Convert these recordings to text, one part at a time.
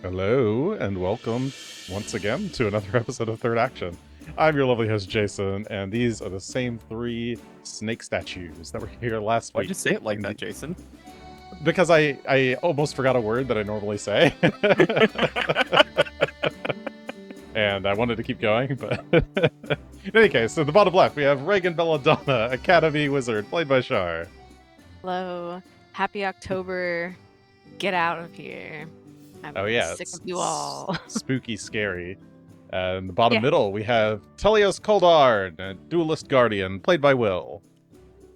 Hello, and welcome once again to another episode of Third Action. I'm your lovely host, Jason, and these are the same three snake statues that were here last Why'd week. you say it like that, Jason? Because I almost forgot a word that I normally say. And I wanted to keep going, but... In any case, at the bottom left, we have Regan Belladonna, Academy Wizard, played by Char. Hello. Happy October. Get out of here. I'm sick of you all. Spooky, scary. In the bottom middle, we have Tullios Couldarn, a Duelist Guardian, played by Will.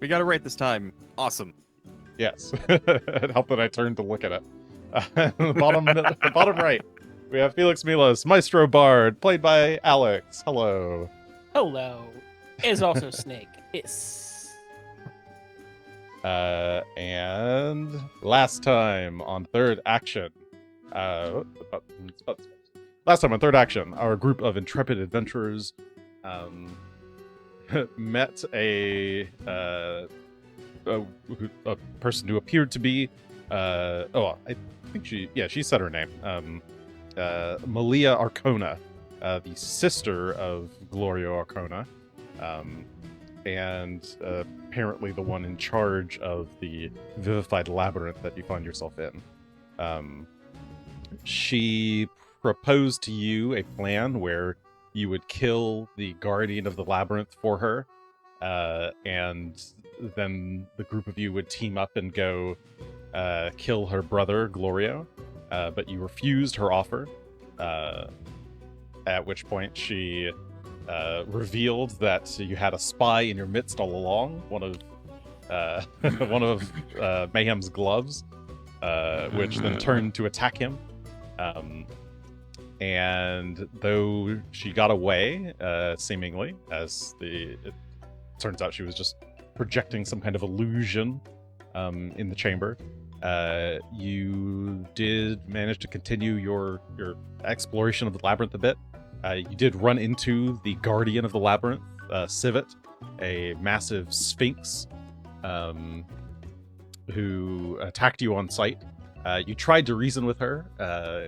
We got it right this time. Awesome. Yes. It helped that I turned to look at it. The bottom right, we have Felix Milos, Maestro Bard, played by Alex. Hello. Hello. Is also Snake. It's... And last time on Third Action, last time on Third Action, our group of intrepid adventurers met a person who appeared to be I think she said her name, Malia Arcona, the sister of Gloria Arcona, and apparently the one in charge of the Vivified Labyrinth that you find yourself in. She proposed to you a plan where you would kill the guardian of the labyrinth for her, and then the group of you would team up and go kill her brother, Glorio, but you refused her offer, at which point she revealed that you had a spy in your midst all along, one of Mayhem's gloves, which then turned to attack him. And though she got away, seemingly, as it turns out she was just projecting some kind of illusion in the chamber, you did manage to continue your exploration of the labyrinth a bit. You did run into the guardian of the labyrinth, Civet, a massive sphinx who attacked you on sight. You tried to reason with her,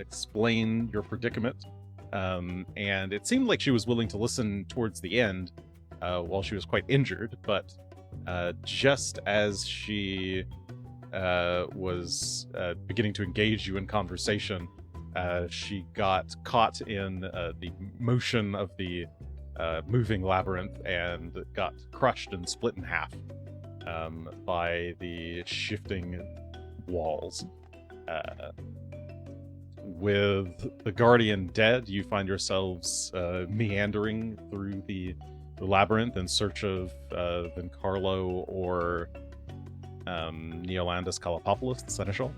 explain your predicament, and it seemed like she was willing to listen towards the end while she was quite injured, but just as she was beginning to engage you in conversation, she got caught in the motion of the moving labyrinth and got crushed and split in half by the shifting walls. With the guardian dead, you find yourselves meandering through the labyrinth in search of Vincarlo or Neolandus Kalapopoulos, the seneschal.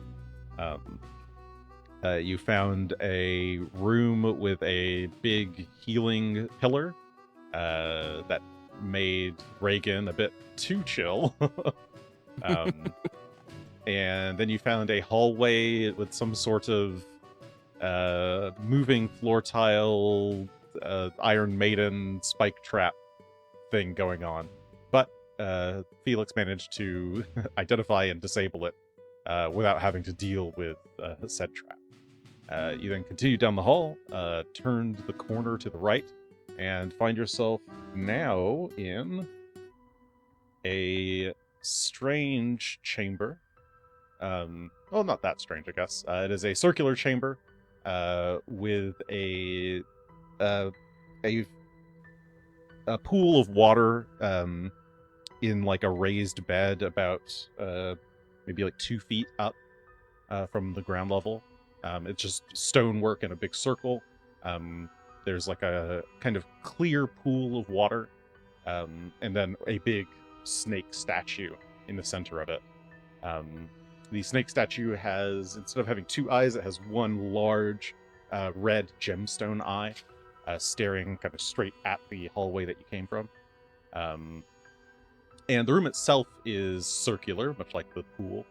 You found a room with a big healing pillar that made Regan a bit too chill. And then you found a hallway with some sort of moving floor tile, Iron Maiden spike trap thing going on. But Felix managed to identify and disable it without having to deal with said trap. You then continue down the hall, turned the corner to the right, and find yourself now in a strange chamber. Well, not that strange, I guess. It is a circular chamber with a pool of water in like a raised bed about maybe like 2 feet up from the ground level. It's just stonework in a big circle. There's like a kind of clear pool of water, and then a big snake statue in the center of it. The snake statue has, instead of having 2 eyes, it has one large red gemstone eye staring kind of straight at the hallway that you came from. And the room itself is circular, much like the pool.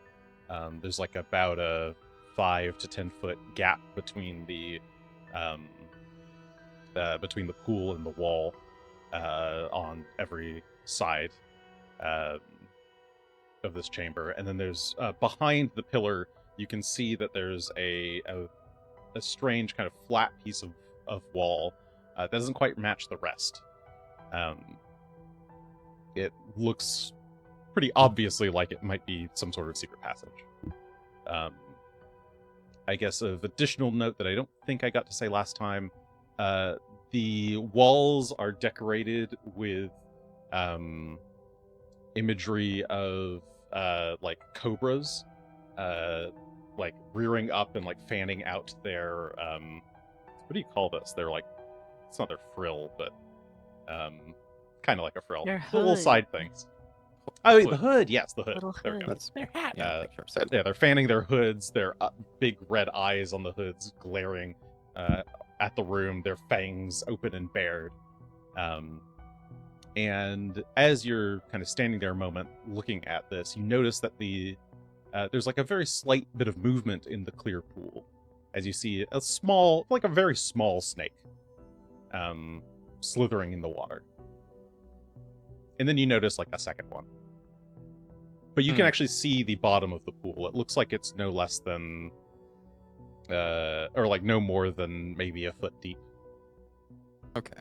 There's like about a 5 to 10 foot gap between the pool and the wall on every side of this chamber. And then there's behind the pillar, you can see that there's a a strange kind of flat piece of wall that doesn't quite match the rest. It looks pretty obviously like it might be some sort of secret passage. I guess of additional note that I don't think I got to say last time, the walls are decorated with imagery of like cobras, like rearing up and like fanning out their what do you call this? They're like, it's not their frill, but kind of like a frill. Their The little hood. side things. Oh, the hood. Yes, the hood. Little There we go. hood. That's Their hat. yeah. They're fanning their hoods. Their big red eyes on the hoods glaring at the room. Their fangs open and bared. And as you're kind of standing there a moment looking at this, you notice that there's like a very slight bit of movement in the clear pool as you see a small, like a very small snake slithering in the water. And then you notice like a second one. But you can actually see the bottom of the pool. It looks like it's no less than, or like no more than maybe a foot deep. Okay.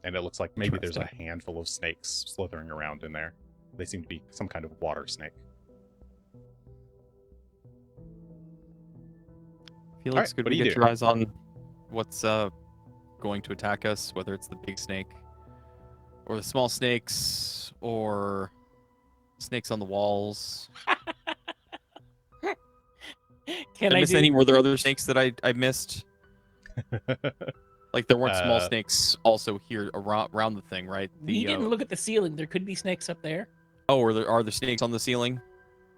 And it looks like maybe there's a handful of snakes slithering around in there. They seem to be some kind of water snake. Felix, Alright, could what we do you get do? your eyes on what's going to attack us, whether it's the big snake or the small snakes or snakes on the walls? Can Did I I miss do? any? Were there other snakes that I missed? Like there weren't small snakes also here around the thing, right? We didn't look at the ceiling. There could be snakes up there. Oh, are there snakes on the ceiling?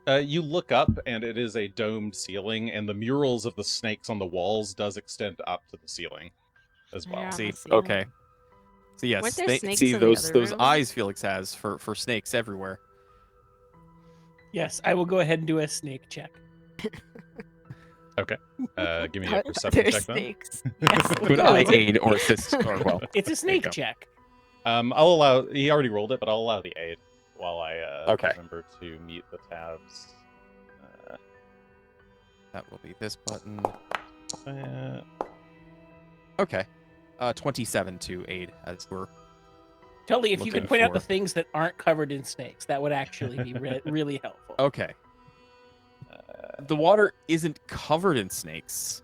You look up, and it is a domed ceiling, and the murals of the snakes on the walls does extend up to the ceiling as well. Yeah. See, the ceiling. okay. So yes, Weren't there snakes see in the those other room? eyes Felix has for snakes everywhere. Yes, I will go ahead and do a snake check. Give me a Are perception there check then. snakes? Yes. Could I aid or assist? Or well, It's a snake go. check. I'll allow. He already rolled it, but I'll allow the aid while I Okay. remember to mute the tabs. that will be this button. Uh, Okay. 27 to aid as we're Tully, if you Looking could point out the for- things that aren't covered in snakes, that would actually be really helpful. okay. The water isn't covered in snakes.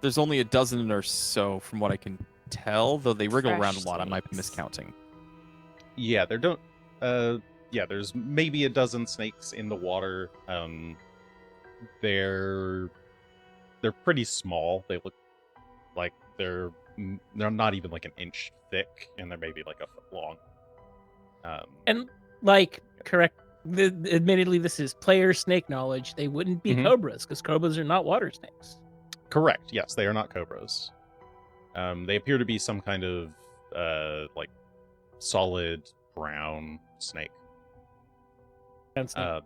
There's only a dozen or so from what I can tell, though they wriggle around a Fresh lot. I might be snakes. miscounting. yeah, there don't. Yeah, there's maybe a dozen snakes in the water. They're pretty small. They look like they're not even like an inch thick, and they're maybe like a foot long. And like, correct. Admittedly, this is player snake knowledge. They wouldn't be Mhm. cobras because cobras are not water snakes. Correct. Yes, they are not cobras. They appear to be some kind of like solid brown snake. Sounds like-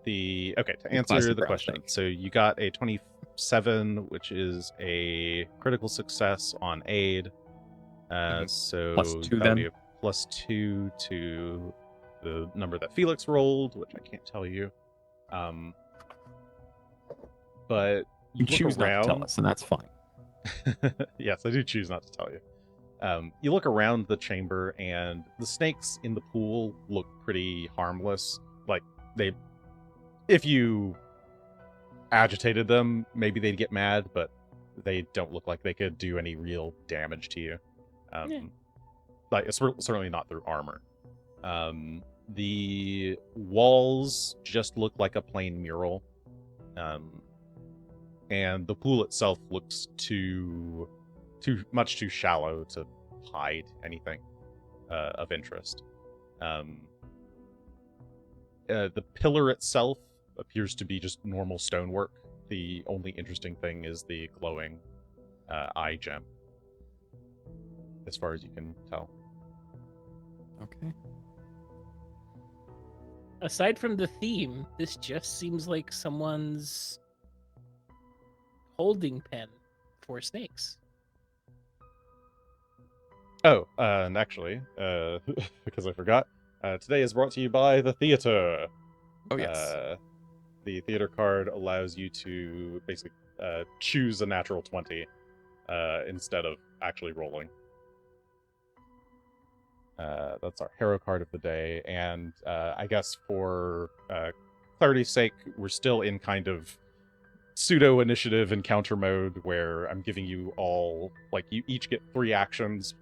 To answer classic the brown question, snake. so you got a 27, which is a critical success on aid. So Plus 2 that would then? be a +2 to the number that Felix rolled, which I can't tell you. But You look choose not to tell around- us, and that's fine. Yes, I do choose not to tell you. You look around the chamber, and the snakes in the pool look pretty harmless. Like if you agitated them, maybe they'd get mad, but they don't look like they could do any real damage to you. Yeah. Like it's certainly not through armor. The walls just look like a plain mural. And the pool itself looks too much too shallow to hide anything of interest. The pillar itself appears to be just normal stonework. The only interesting thing is the glowing eye gem, as far as you can tell. Okay. Aside from the theme, this just seems like someone's holding pen for snakes. Oh, and actually, because I forgot, today is brought to you by the theater. Oh yes. The theater card allows you to basically choose a natural 20 instead of actually rolling. That's our hero card of the day, and I guess for clarity's sake, we're still in kind of pseudo initiative encounter mode where I'm giving you all, like, you each get 3 actions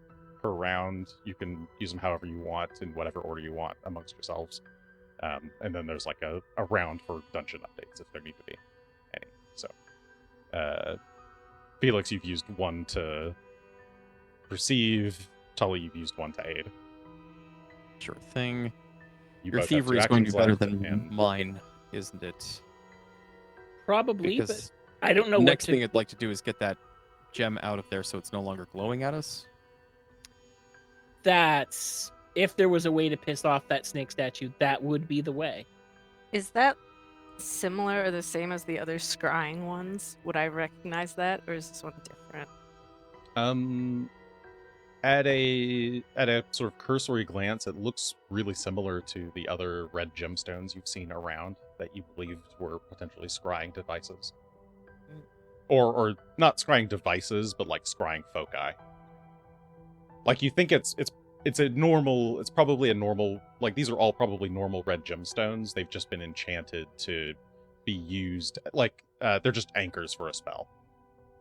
per round. You can use them however you want in whatever order you want amongst yourselves. And then there's like a round for dungeon updates if there need to be any. So, Felix, you've used 1 to perceive. Tully, you've used 1 to aid. Sure thing. You Your both have 2 thievery is going to actions be better left, than and mine, isn't it? Probably, Because but I don't know next what to... thing I'd like to do is get that gem out of there so it's no longer glowing at us. That's... If there was a way to piss off that snake statue, that would be the way. Is that similar or the same as the other scrying ones? Would I recognize that, or is this one different? At a sort of cursory glance, it looks really similar to the other red gemstones you've seen around that you believed were potentially scrying devices. Or not scrying devices, but like scrying foci. Like, you think it's probably a normal, like, these are all probably normal red gemstones. They've just been enchanted to be used, like, they're just anchors for a spell.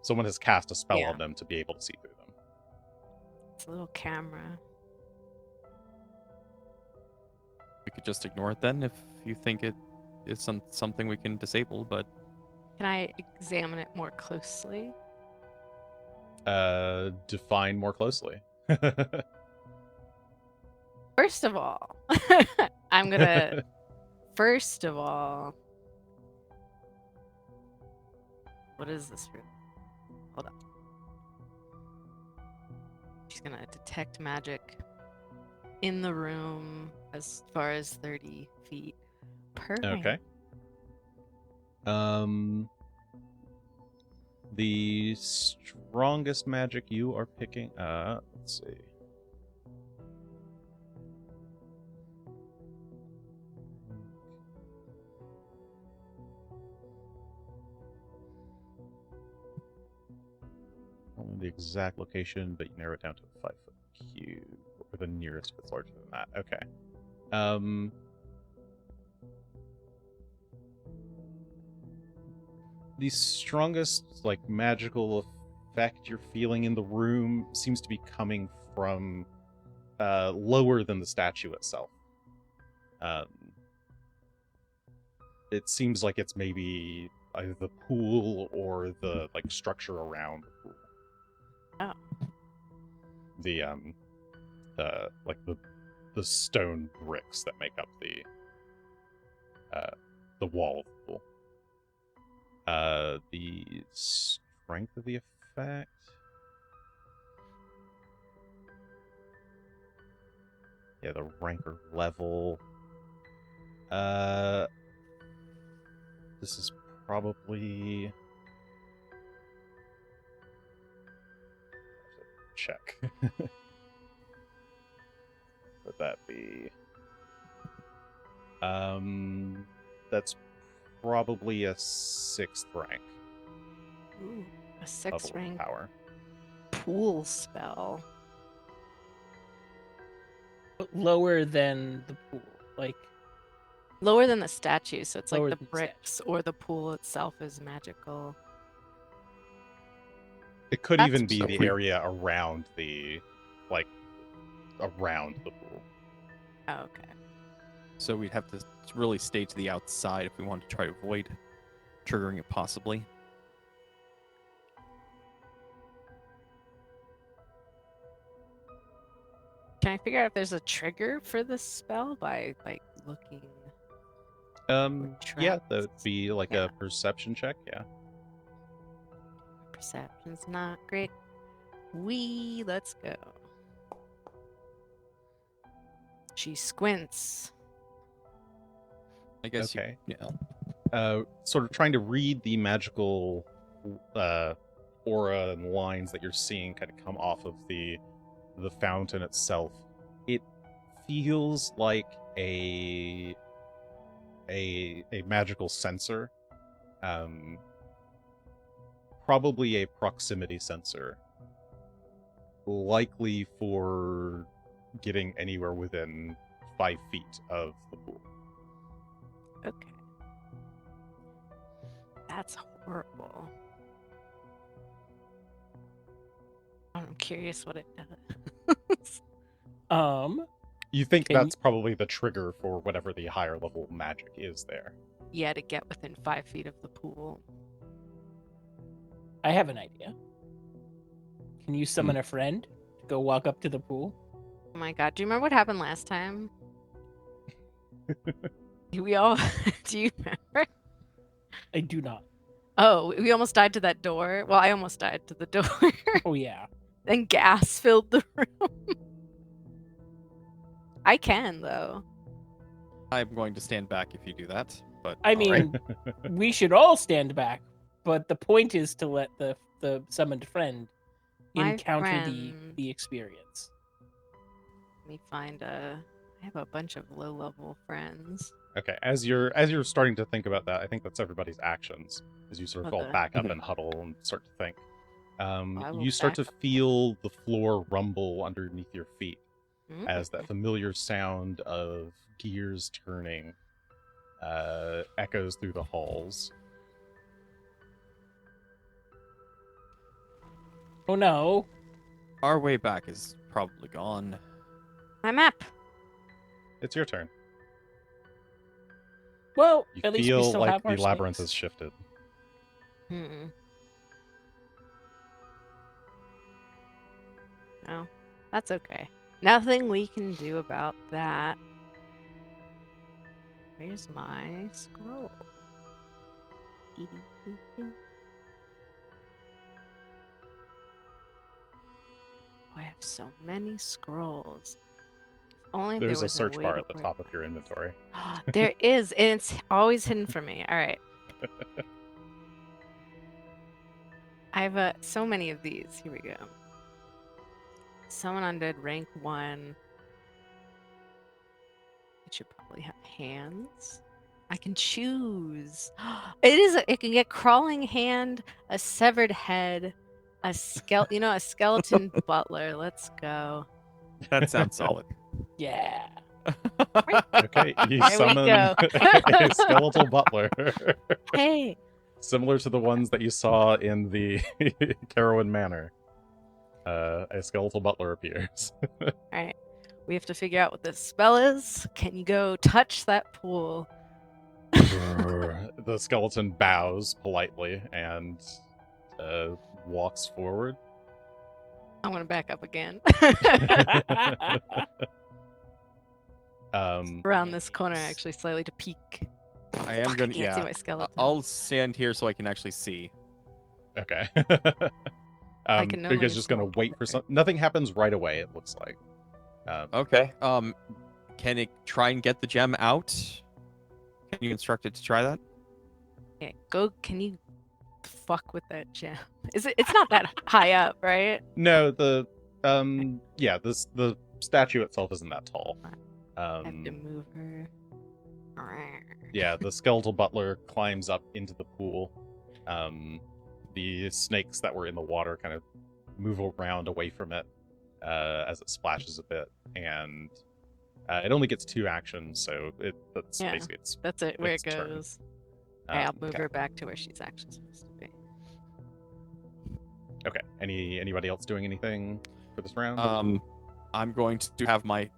Someone has cast a spell on them to be able to see through them. It's a little camera. We could just ignore it then if you think it is something we can disable, but... Can I examine it more closely? Define more closely. First of all, I'm gonna... First of all... What is this room? Hold on. She's gonna detect magic in the room as far as 30 feet per round. Okay. The strongest magic you are picking, let's see. The exact location, but you narrow it down to a 5-foot cube, or the nearest if it's larger than that. Okay. The strongest, like, magical effect you're feeling in the room seems to be coming from lower than the statue itself. It seems like it's maybe either the pool or the, like, structure around the pool. Oh. The stone bricks that make up the wall of the pool. The strength of the effect. Yeah, the rank or level. This is probably... check. Would that be? That's probably a 6th rank. Ooh, a 6th rank power. pool spell. Lower than the pool, like... Lower than the statue, so it's like Lower the than the bricks or the pool itself is magical. It could That's even be so the weird. area around the, like, around the pool. Oh, okay. So we'd have to really stay to the outside if we want to try to avoid triggering it possibly. Can I figure out if there's a trigger for this spell by, like, looking? Yeah, that would be like Yeah. a perception check, yeah. Perception's not great. Let's go. She squints. I guess Okay. yeah. Sort of trying to read the magical aura and lines that you're seeing kind of come off of the fountain itself. It feels like a a magical sensor, probably a proximity sensor, likely for getting anywhere within 5 feet of the pool. Okay. That's horrible. I'm curious what it does. You think Can that's probably the trigger for whatever the higher level magic is there. Yeah, to get within 5 feet of the pool. I have an idea. Can you summon a friend to go walk up to the pool? Oh my god, do you remember what happened last time? We all do you remember? I do not. Oh, we almost died to that door. Well, I almost died to the door. Oh yeah. Then gas filled the room. I can though. I'm going to stand back if you do that. But I all right. mean, we should all stand back, but the point is to let the summoned friend My encounter friend. the experience. Let me find a. I have a bunch of low-level friends. Okay, as you're starting to think about that, I think that's everybody's actions as you sort of What all the- back up and huddle and start to think. I will You start to back up. feel the floor rumble underneath your feet as Mm. that familiar sound of gears turning echoes through the halls. Oh no. Our way back is probably gone. My map. It's your turn. Well, You at least we feel still like have the our labyrinth snakes. has shifted. No, that's okay. Nothing we can do about that. Where's my scroll? Oh, I have so many scrolls. If only There's there a was search way bar to at the work top of that. your inventory. There is, and it's always hidden from me. All right. I have so many of these. Here we go. Summon undead rank 1. It should probably have hands. I can choose. It can get crawling hand, a severed head, a skeleton butler. Let's go. That sounds solid. Yeah. Okay, you There we summon go. a skeletal butler. Hey. Similar to the ones that you saw in the Carowin Manor. A skeletal butler appears. All right. We have to figure out what this spell is. Can you go touch that pool? The skeleton bows politely and walks forward. I want to back up again. Around this corner, actually, slightly to peek. I am Fuck, gonna. can't see Yeah. my skeleton. I'll stand here so I can actually see. Okay. can no You're longer just gonna smell wait for butler. nothing happens right away, it looks like. Okay. Can it try and get the gem out? Can you instruct it to try that? Okay, go. Can you fuck with that gem? It's not that high up, right? No, the statue itself isn't that tall. I have to move her. Yeah, the skeletal butler climbs up into the pool. The snakes that were in the water kind of move around away from it as it splashes a bit, and it only gets 2 actions, so that's Yeah, basically its. That's it. Where it its turn. goes. Okay, I'll move Okay. her back to where she's actually supposed to be. Okay. Anybody else doing anything for this round? I'm going to have my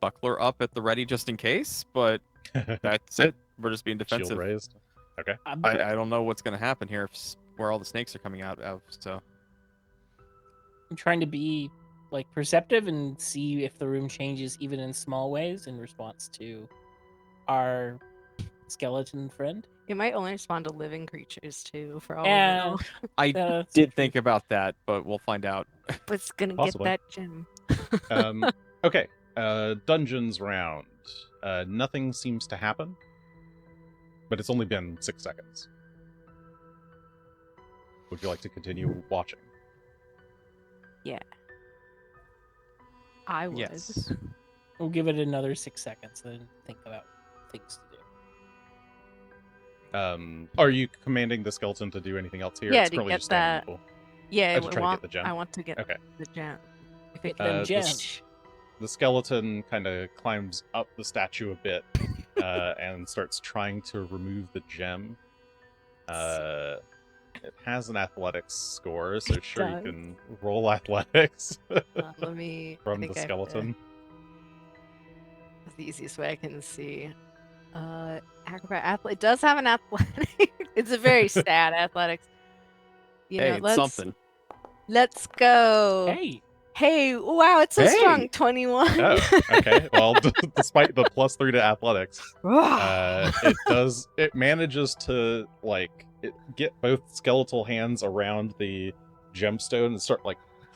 buckler up at the ready just in case, but that's it. We're just being Shield defensive. raised. Okay. I don't know what's going to happen here, where all the snakes are coming out of. So I'm trying to be like perceptive and see if the room changes even in small ways in response to our skeleton friend. It might only respond to living creatures too, for all Yeah. we know. I That's did true. think about that, but we'll find out. But it's gonna Possibly. get that gem. Okay. Dungeons round. Nothing seems to happen, but it's only been 6 seconds. Would you like to continue watching? I would. Yes. We'll give it another 6 seconds and think about things to do. Are you commanding the skeleton to do anything else here? Yeah, It's to currently get just standing that- in the pool. Yeah, Oh, to try to get the gem? I want to get Okay. the gem. If it Them can gems. The skeleton kind of climbs up the statue a bit and starts trying to remove the gem. It has an athletics score, so sure you does. can roll athletics let me. I from think the I have to- skeleton. That's the easiest way I can see. Acrobat athlete. It does have an athletic. It's a very sad athletics. You Hey, know, it's something. let's go. Hey, Hey, wow, it's so strong. Hey! 21. Oh, okay. Well, despite the +3 to athletics, it manages to get both skeletal hands around the gemstone and start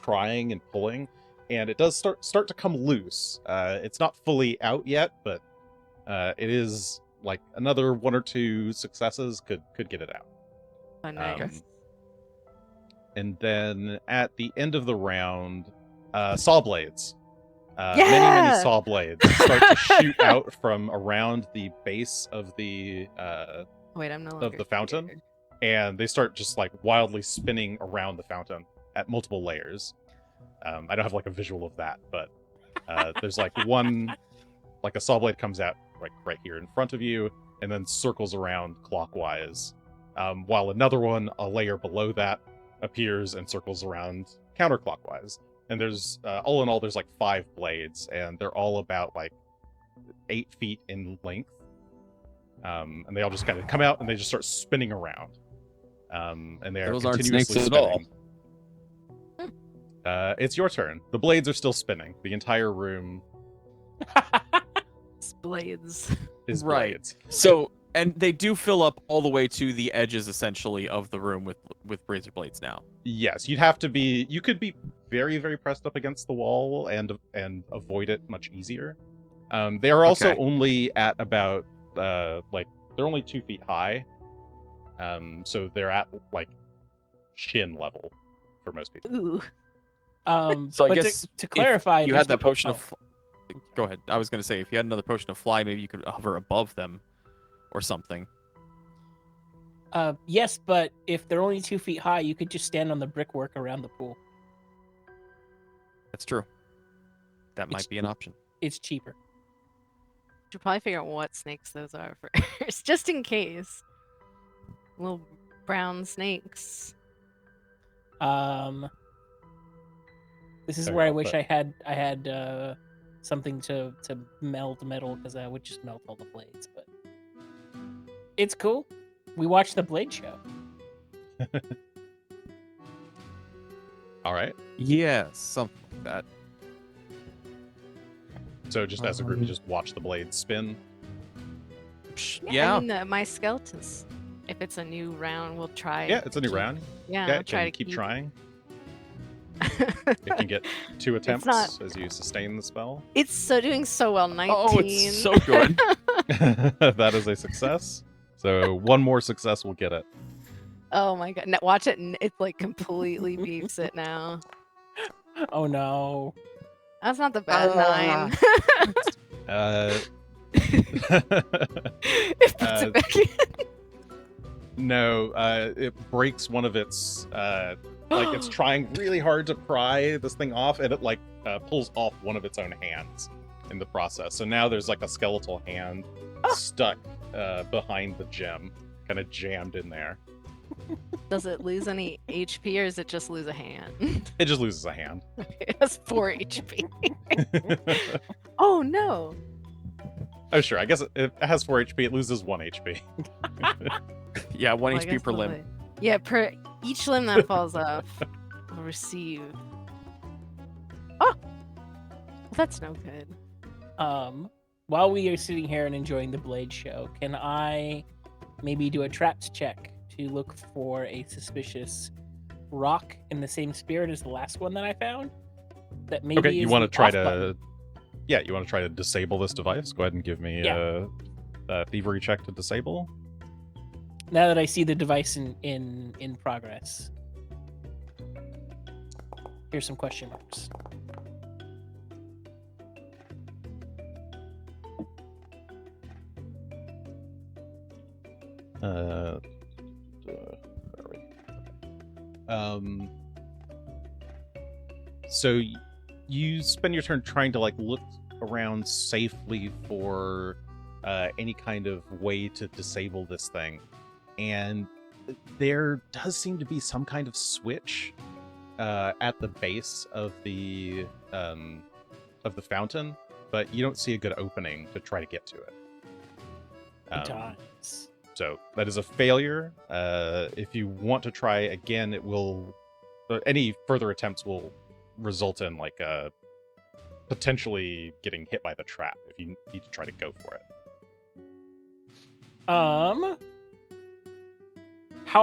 prying and pulling, and it does start to come loose. It's not fully out yet, but it is another 1 or 2 successes could get it out. Oh, nice. And then at the end of the round, saw blades. Many Yeah! saw blades start to shoot out from around the base of the Wait, I'm no longer the fountain, scared. and they start just wildly spinning around the fountain at multiple layers. I don't have a visual of that, but there's one, a saw blade comes out right here in front of you, and then circles around clockwise, while another one a layer below that appears and circles around counterclockwise. And there's all in all there's 5 blades, and they're all about 8 feet in length, and they all just kind of come out and they just start spinning around, and they are Those aren't continuously snakes at all. spinning. It's your turn. The blades are still spinning. The entire room It's blades. is Right. blades. So, and they do fill up all the way to the edges, essentially, of the room with razor blades now. Yes, you'd have to be. You could be very, very pressed up against the wall and avoid it much easier. They are also Okay. only at about they're only 2 feet high, so they're at shin level for most people. Ooh. So I but guess to clarify, you there's had that no- potion of. Go ahead. I was going to say, if you had another potion of fly, maybe you could hover above them, or something. Yes, but if they're only 2 feet high, you could just stand on the brickwork around the pool. That's true. That might It's- be an option. It's cheaper. Should probably figure out what snakes those are first, just in case. Little brown snakes. This is Sorry where I about wish that. I had something to meld metal, because I would just melt all the blades. But it's cool. We watched the Blade Show. All right. Yeah, something like that. So just as a group, you just watch the blades spin. Yeah. I mean, my skeletons. If it's a new round, we'll try. Yeah, it's a new keep- round. Yeah, Okay, we'll try can to keep trying. You can get 2 attempts not- as you sustain the spell. It's so doing so well. 19. Oh, it's so good. That is a success. So 1 more success will get it. Oh my god! Now, watch it. It's completely beefs it now. Oh no. That's not the bad 9. It puts it back in. No, it breaks one of its it's trying really hard to pry this thing off, and it pulls off one of its own hands in the process. So now there's a skeletal hand stuck behind the gem, kind of jammed in there. Does it lose any HP, or does it just lose a hand? It just loses a hand. It has 4 HP. Oh no! Oh sure, I guess it has 4 HP. It loses 1 HP. Yeah, 1 Well, I HP guess per we'll limb. wait. Yeah, per each limb that falls off will receive. Oh, that's no good. While we are sitting here and enjoying the Blade Show, can I maybe do a traps check to look for a suspicious rock in the same spirit as the last one that I found? That maybe Okay, you is want to the try off button? to you want to try to disable this device? Go ahead and give me a thievery check to disable. Now that I see the device in progress. Here's some question marks. Where are we? So you spend your turn trying to like look around safely for any kind of way to disable this thing, and there does seem to be some kind of switch at the base of the fountain, but you don't see a good opening to try to get to it. Times. So that is a failure. If you want to try again, it will. Any further attempts will result in like potentially getting hit by the trap if you need to try to go for it. How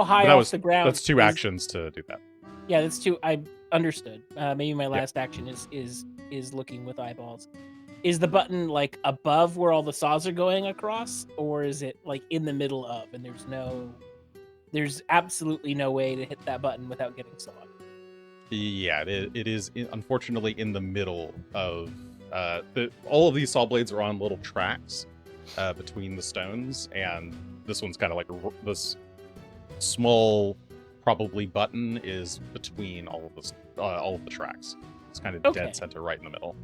high But off the ground? That's two actions to do that. Yeah, that's two. I understood. Maybe my last action is looking with eyeballs. Is the button like above where all the saws are going across, or is it like in the middle of, and there's absolutely no way to hit that button without getting sawed? Yeah, it is unfortunately in the middle of all of these saw blades are on little tracks between the stones, and this one's kind of like this small, probably button is between all of the tracks. It's kind of dead center right in the middle.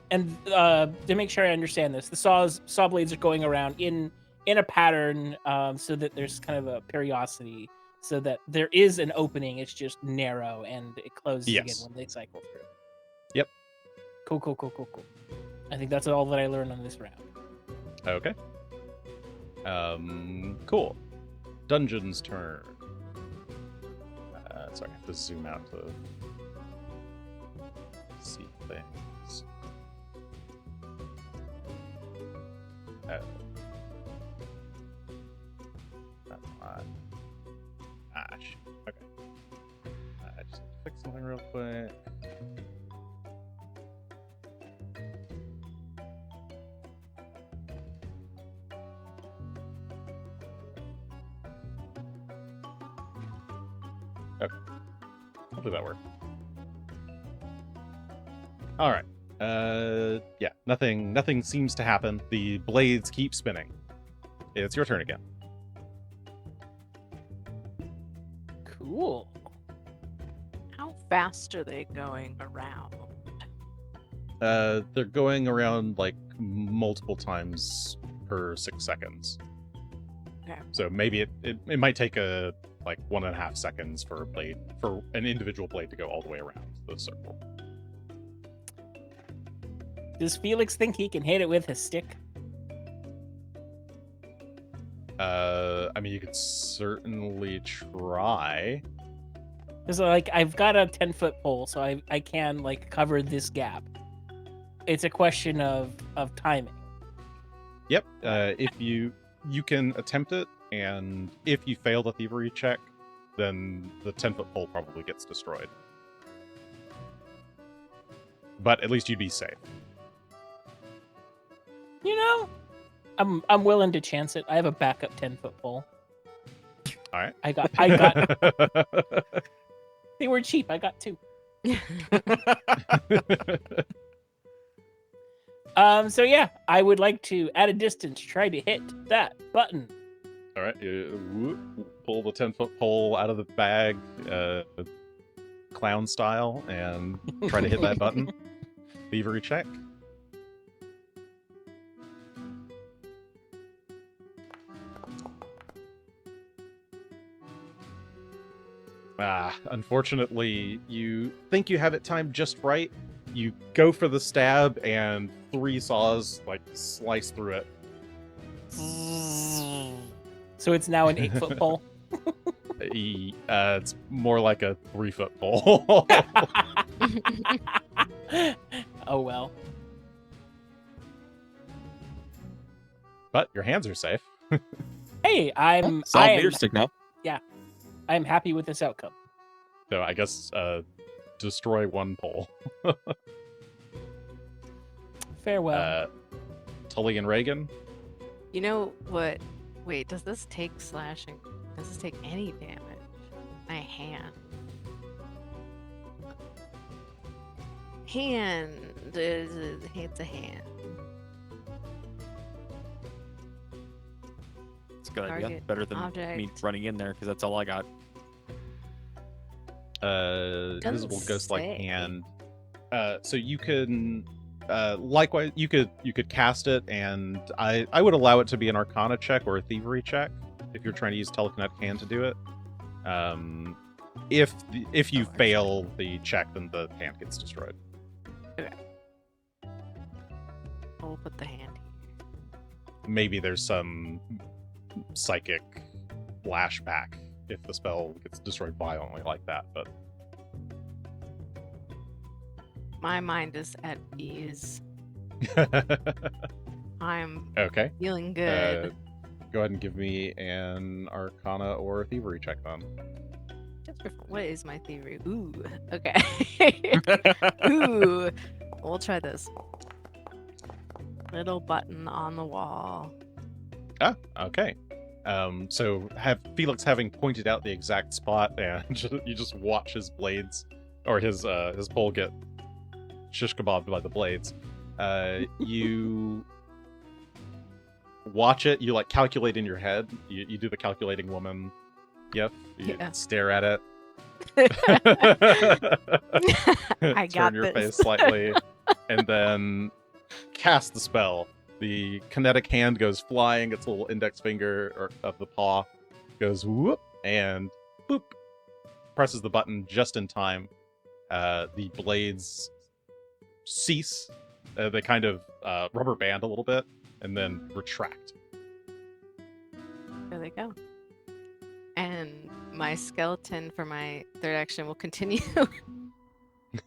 And to make sure I understand this, the saw blades are going around in a pattern so that there's kind of a periodicity, so that there is an opening. It's just narrow and it closes again when they cycle through. Yep. Cool. I think that's all that I learned on this round. Okay. Cool. Dungeon's turn. Sorry, I have to zoom out to see things. Oh. That's not. Shoot. Okay. I just have to fix something real quick. Okay. Hopefully that worked. All right. Yeah, nothing seems to happen. The blades keep spinning. It's your turn again. Cool. How fast are they going around? They're going around like multiple times per 6 seconds. Okay. So maybe it might take a like 1.5 seconds for an individual blade to go all the way around the circle. Does Felix think he can hit it with his stick? I mean, you could certainly try. Because like I've got a 10-foot pole, so I can like cover this gap. It's a question of timing. Yep. If you can attempt it, and if you fail the thievery check, then the 10-foot pole probably gets destroyed. But at least you'd be safe. You know, I'm willing to chance it. I have a backup 10-foot pole. All right. I got. They were cheap. I got 2. So yeah, I would like to, at a distance, try to hit that button. All right. You pull the 10-foot pole out of the bag, clown style, and try to hit that button. Thievery check. Unfortunately, you think you have it timed just right. You go for the stab, and 3 saws like slice through it. So it's now an 8-foot pole. It's more like a 3-foot pole. Oh well. But your hands are safe. Hey, I'm Solve stick now. I'm happy with this outcome. So I guess destroy 1 pole. Farewell. Tully and Regan. You know what? Wait, does this take slashing? Does this take any damage? My hand. It's a hand. It's Good idea. Target Better than me object. running in there, because that's all I got. Visible ghost-like say. hand. So you can, likewise, you could cast it, and I would allow it to be an Arcana check or a Thievery check if you're trying to use telekinetic hand to do it. If you fail the check, then the hand gets destroyed. We'll put the hand here. Maybe there's some psychic flashback if the spell gets destroyed violently like that, but My mind is at ease. I'm okay. feeling good. Go ahead and give me an Arcana or Thievery check then. Just for fun. What is my theory? Ooh, okay. Ooh, we'll try this. Little button on the wall. Ah, okay. So have Felix having pointed out the exact spot, and you just watch his blades or his pole get shish kebabbed by the blades. You watch it. You like calculate in your head. You do the calculating woman. Yep. You Yeah. stare at it. I Turn got your this. face slightly, and then cast the spell. The kinetic hand goes flying. Its little index finger of the paw goes whoop and boop. Presses the button just in time. The blades cease. They kind of rubber band a little bit and then retract. There they go. And my skeleton for my third action will continue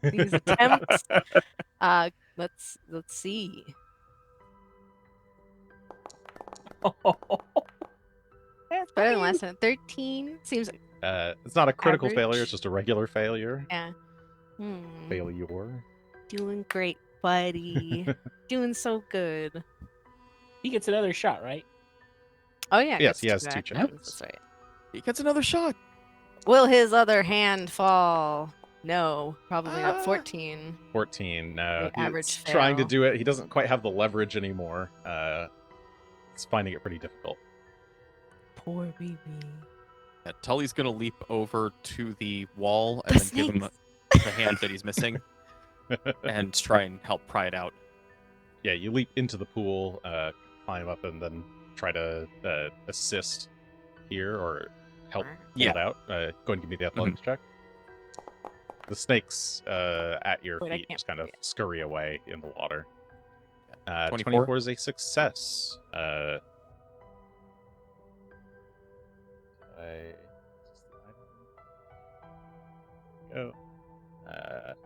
these attempts. Let's see. It's better than last time. 13 seems It's not a critical Average. failure. It's just a regular failure. yeah. Failure. Doing great, buddy. Doing so good. He gets another shot, right? Oh yeah. it Yes, gets he has two two actions, checks. That's right. He gets another shot. Will his other hand fall? No, probably not. Ah. 14. 14. No, The average he's trying to fail. do it. He doesn't quite have the leverage anymore. He's finding it pretty difficult. Poor baby. Yeah, Tully's gonna leap over to the wall The and then give him snakes. the hand that he's missing, and try and help pry it out. Yeah, you leap into the pool, climb up, and then try to assist here or help pull Yeah. it out. Go ahead and give me the athletics check. The snakes at your Wait, I feet can't just kind of see it. scurry away in the water. 24? 24 is a success. Go. Oh,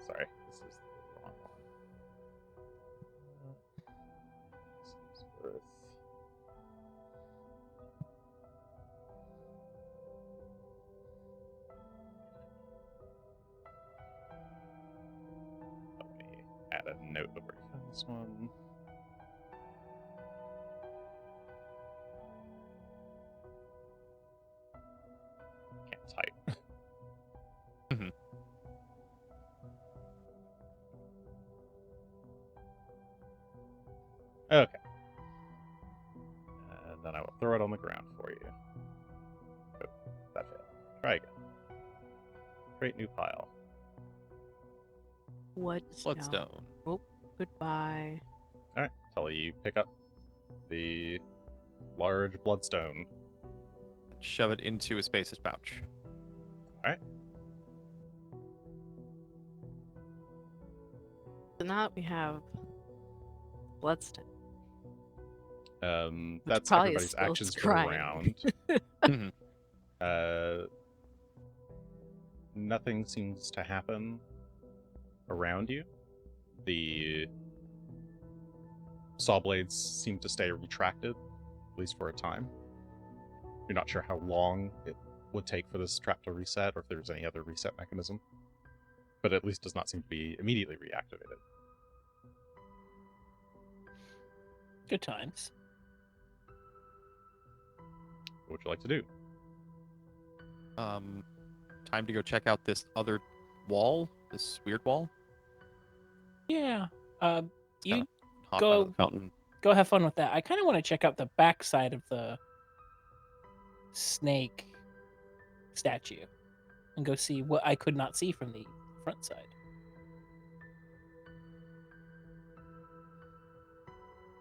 sorry. This is the wrong one. This is worth... Let me add a note over to this one. Can't type. Mhm. Okay. And then I will throw it on the ground for you. Oh, that failed. Try again. Create new pile. What? Bloodstone. Goodbye. Alright, Tully, you pick up the large bloodstone. Shove it into a spacer's pouch. So now we have bloodstone. That's probably is everybody's still actions for the crying. round. Mhm. Nothing seems to happen around you. The saw blades seem to stay retracted, at least for a time. You're not sure how long it would take for this trap to reset, or if there's any other reset mechanism. But at least does not seem to be immediately reactivated. Good times. What would you like to do? Time to go check out this other wall. This weird wall. Yeah. You Hop Go- out of the fountain. go have fun with that. I kind of want to check out the backside of the snake statue and go see what I could not see from the front side.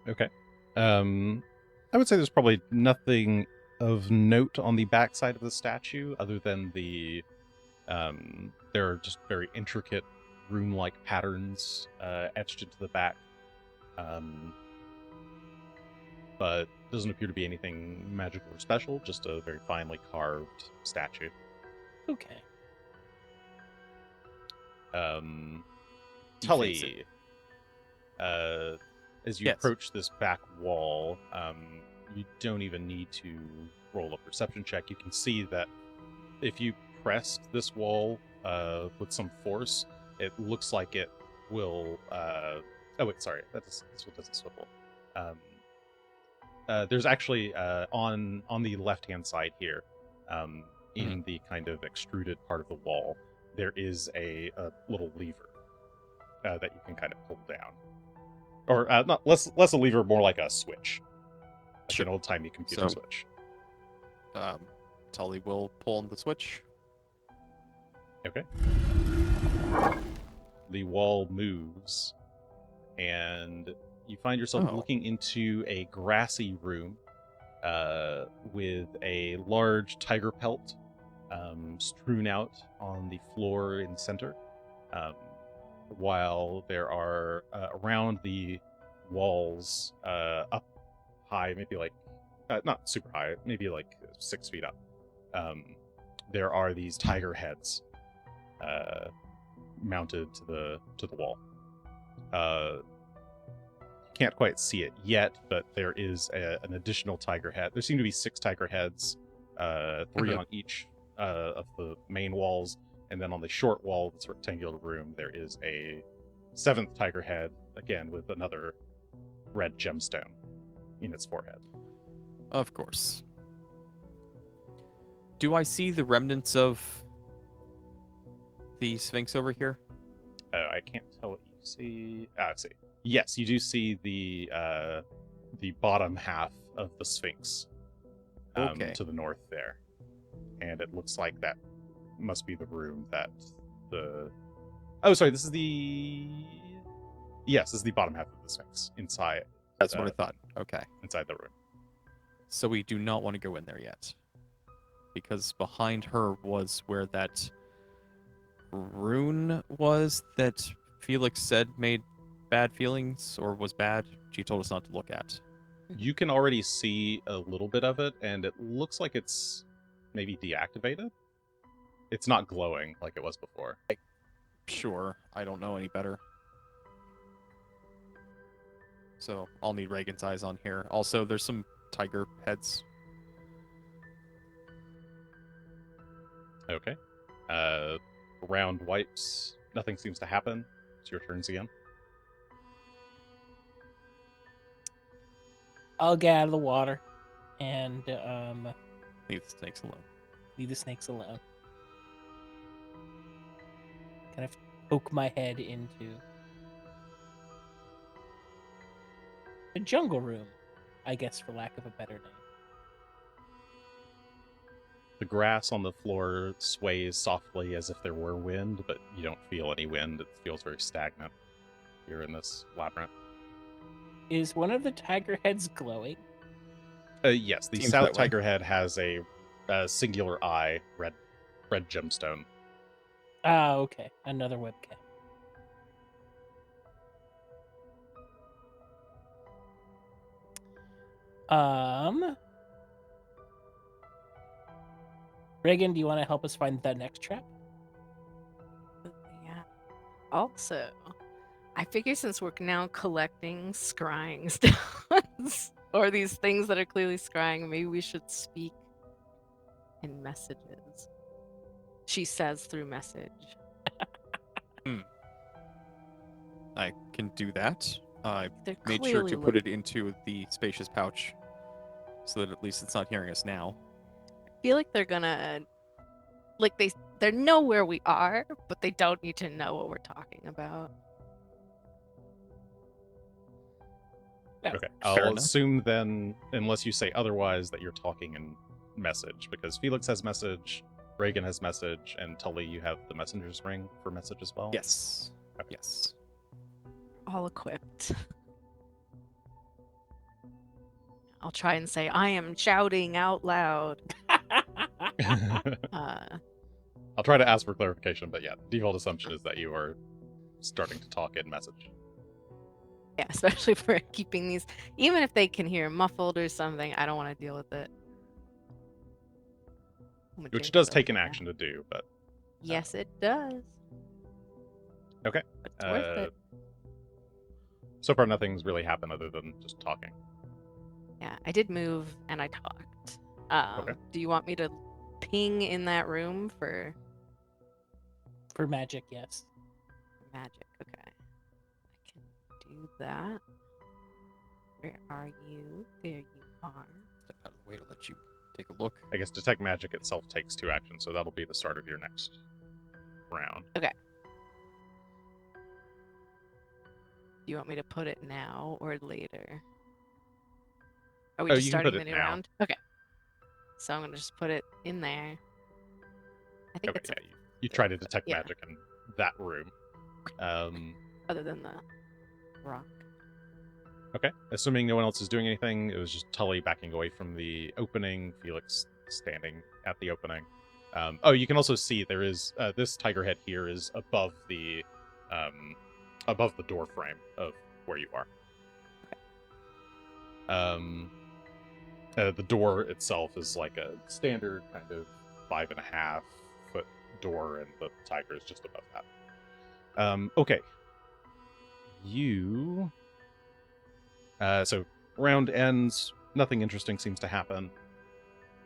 Okay. I would say there's probably nothing of note on the backside of the statue other than the there are just very intricate rune-like patterns etched into the back. But doesn't appear to be anything magical or special, just a very finely carved statue. Okay. Tully, as you Yes. approach this back wall, you don't even need to roll a perception check. You can see that if you pressed this wall with some force, it looks like it will. Oh wait, sorry, this one doesn't swivel. There's actually on the left-hand side here, in the kind of extruded part of the wall, there is a little lever that you can kind of pull down, or not less a lever, more like a switch, like an old-timey computer So- switch. Tully will pull on the switch. Okay. The wall moves, and you find yourself Oh. looking into a grassy room with a large tiger pelt strewn out on the floor in the center, while there are around the walls up high, maybe like not super high, maybe like 6 feet up. There are these tiger heads mounted to the wall. Can't quite see it yet, but there is an additional tiger head. There seem to be 6 tiger heads, 3 on each of the main walls, and then on the short wall of this rectangular room, there is a 7th tiger head, again with another red gemstone in its forehead. Of course. Do I see the remnants of the Sphinx over here? I can't tell what you see. Let's see. Yes, you do see the bottom half of the Sphinx Okay. to the north there, and it looks like that must be the room that the. Oh, sorry. This is the. Yes, this is the bottom half of the Sphinx inside. That's what I thought. Okay. Inside the room. So we do not want to go in there yet. Because behind her was where that rune was that Felix said made bad feelings or was bad. She told us not to look at. You can already see a little bit of it, and it looks like it's maybe deactivated. It's not glowing like it was before. Sure, I don't know any better. So I'll need Regan's eyes on here. Also, there's some tiger heads. Okay. Round wipes. Nothing seems to happen. It's your turns again. I'll get out of the water and Leave the snakes alone. leave the snakes alone. Kind of poke my head into the jungle room, I guess, for lack of a better name. The grass on the floor sways softly as if there were wind, but you don't feel any wind. It feels very stagnant. You're in this labyrinth. Is one of the tiger heads glowing? Yes, the Seems south that way. tiger head has a singular eye, red gemstone. Ah, okay. Another webcam. Regan, do you want to help us find the next trap? Yeah. Also, I figure since we're now collecting scrying stones or these things that are clearly scrying, maybe we should speak in messages. She says through message. I can do that. I They're made sure clearly to put it into the spacious pouch so that at least it's not hearing us now. I feel like they're gonna they know where we are, but they don't need to know what we're talking about. Yeah, Okay. fair I'll enough. assume then, unless you say otherwise, that you're talking in message, because Felix has message, Regan has message, and Tully, you have the messenger's ring for message as well. Yes. Okay. Yes. All equipped. I'll try and say, I am shouting out loud. I'll try to ask for clarification, but yeah, default assumption is that you are starting to talk in message. Yeah, especially for keeping these, even if they can hear muffled or something, I don't want to deal with it. I'm gonna Which jinx does it take an like that. action to do, but Yes, it does. okay. But it's worth it. So far, nothing's really happened other than just talking. Yeah, I did move and I talked. Okay. Do you want me to ping in that room for For magic, yes. magic? Okay. I can do that. Where are you? There you are. Step out of the way to let you take a look. I guess detect magic itself takes 2 actions, so that'll be the start of your next round. Do you want me to put it now or later? Are we Oh, just you can starting put the it new now. round? Okay. So I'm gonna just put it in there. I think Okay, it's yeah, you try to detect yeah. magic in that room. other than the rock. Okay. Assuming no one else is doing anything, it was just Tully backing away from the opening, Felix standing at the opening. Oh, you can also see there is this tiger head here is above the door frame of where you are. The door itself is like a standard kind of 5.5 foot door, and the tiger is just above that. Okay. You. So round ends. Nothing interesting seems to happen.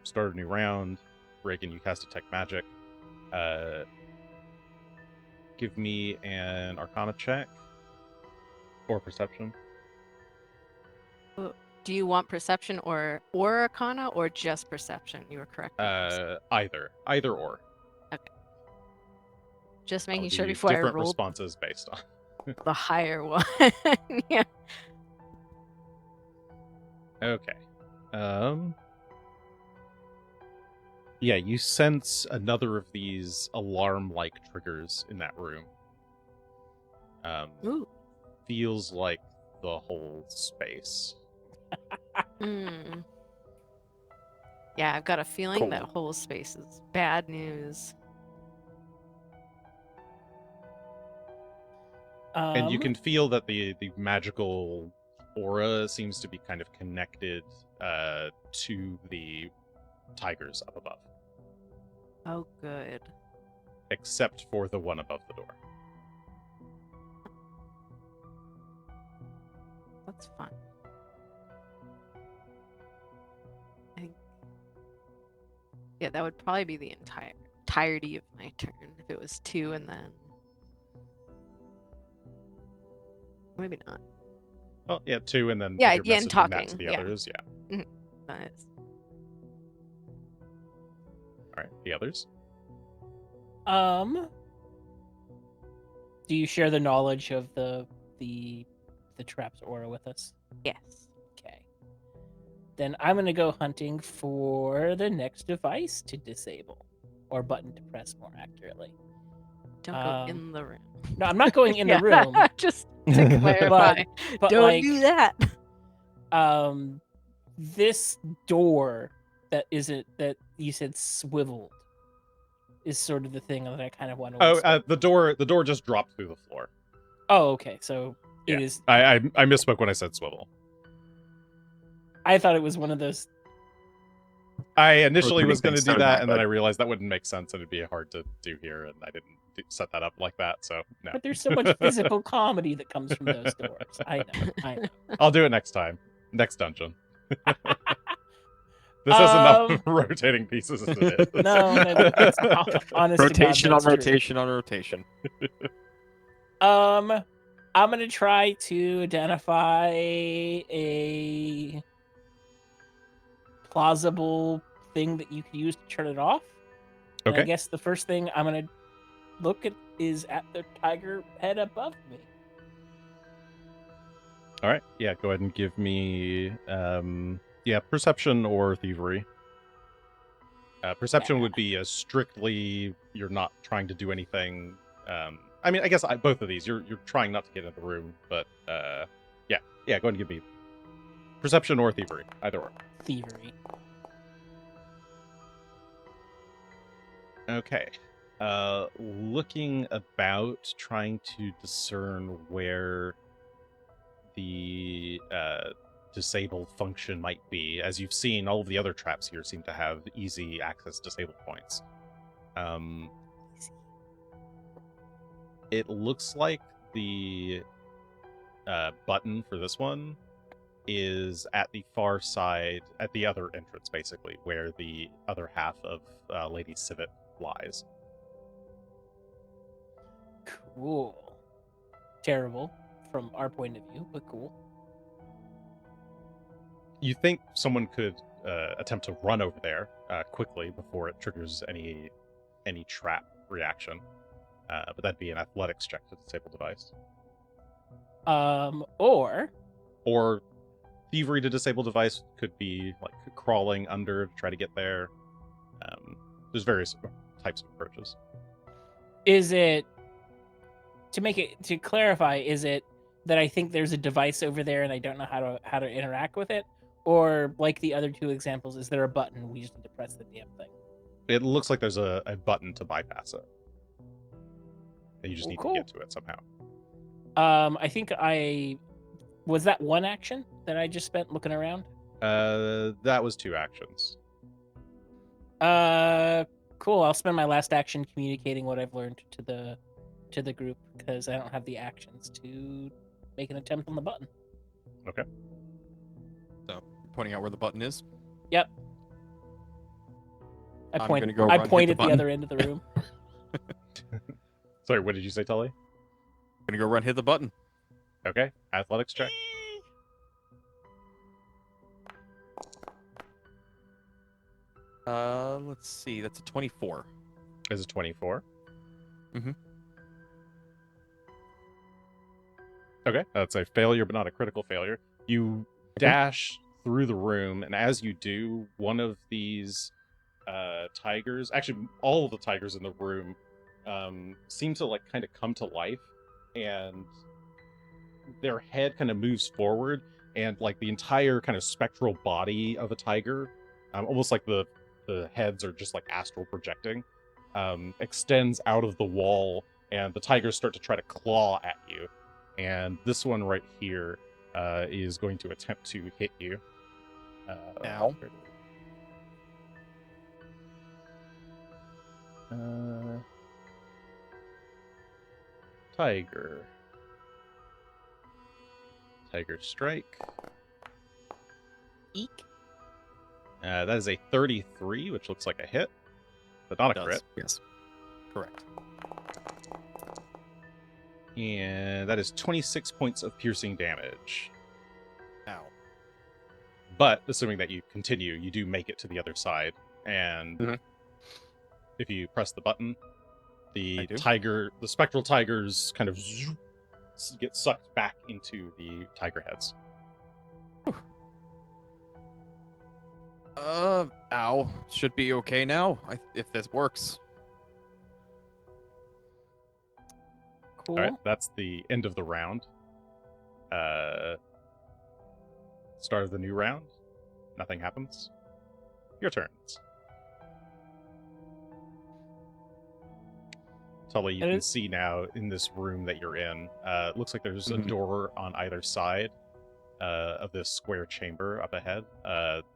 Start a new round. Regan, you cast Detect Magic. Give me an Arcana check or Perception. Do you want perception or arcana or just perception? You were correct. Either or. Just I'll making give sure you before I different rolled responses based on. the higher one. Yeah. Okay. Yeah, you sense another of these alarm-like triggers in that room. Ooh. Feels like the whole space. Mm. Yeah, I've got a feeling that Cool. whole space is bad news. And you can feel that the magical aura seems to be kind of connected to the tigers up above, Oh, good. except for the one above the door. That's fun. Yeah, that would probably be the entirety of my turn if it was 2 and then maybe not. Oh, yeah, 2, and then Yeah, if you're yeah, and messaging that to talking, the yeah. others, yeah. That is. All right, the others. Do you share the knowledge of the trap's aura with us? Yes. Okay. Then I'm gonna go hunting for the next device to disable, or button to press more accurately. Don't go in the room. No, I'm not going in Yeah, the room. just to clarify. But Don't like, do that. this door that you said swiveled is sort of the thing that I kind of want to. Oh, the door just dropped through the floor. Oh, okay. So Yeah. it is. I misspoke when I said swivel. I thought it was one of those. I initially was going to things do so that, bad, and then but- I realized that wouldn't make sense, and it'd be hard to do here, and I didn't set that up like that. So no, But there's so much physical comedy that comes from those doors. I know. I'll do it next time, next dungeon. This has enough rotating pieces as it is. No, that's honest. Rotation to on God, that's true. rotation on rotation. I'm gonna try to identify a plausible thing that you could use to turn it off. And I Okay. guess the first thing I'm gonna look at is at the tiger head above me. All right. Yeah, go ahead and give me perception or thievery. Perception would be a strictly you're not trying to do anything. I mean, I guess both of these you're trying not to get in the room, but yeah, go ahead and give me perception or thievery, either or. Thievery. Okay. Looking about, trying to discern where the disabled function might be. As you've seen, all of the other traps here seem to have easy access disabled points. It looks like the button for this one is at the far side, at the other entrance, basically, where the other half of Lady Civet lies. Cool. Terrible from our point of view, but cool. You think someone could attempt to run over there quickly before it triggers any trap reaction, but that'd be an athletics check to disable device. Or thievery to disable device could be like crawling under to try to get there. There's various types of approaches. is it to clarify? Is it that I think there's a device over there and I don't know how to interact with it, or like the other two examples, is there a button we just need to press the damn thing? It looks like there's a button to bypass it, and you just need cool. to get to it somehow. I think was that one action that I just spent looking around? That was 2 actions. Cool. I'll spend my last action communicating what I've learned to the group, because I don't have the actions to make an attempt on the button. Okay. So, pointing out where the button is. Yep. I I'm point. gonna go I run, hit point the at the button. other end of the room. Sorry, what did you say, Tully? Gonna go run, hit the button. Okay, athletics check. Let's see. That's a 24. Is it 24? Mhm. Okay, that's a failure, but not a critical failure. You dash through the room, and as you do, one of these tigers, actually all of the tigers in the room, seem to like kind of come to life, and their head kind of moves forward, and like the entire kind of spectral body of a tiger, almost like the heads are just like astral projecting, extends out of the wall, and the tigers start to try to claw at you. And this one right here is going to attempt to hit you. Ow. Tiger strike. Eek. That is a 33, which looks like a hit, but not a Does. crit. Yes. Correct. And that is 26 points of piercing damage. Ow. But assuming that you continue, you do make it to the other side. And Mhm. if you press the button, the I do. the spectral tigers kind of get sucked back into the tiger heads. Ow. Should be okay now, if this works. Cool. All right, that's the end of the round. Start of the new round. Nothing happens. Your turns. Tully, you It can is- see now in this room that you're in, it looks like there's a Mhm. door on either side of this square chamber up ahead.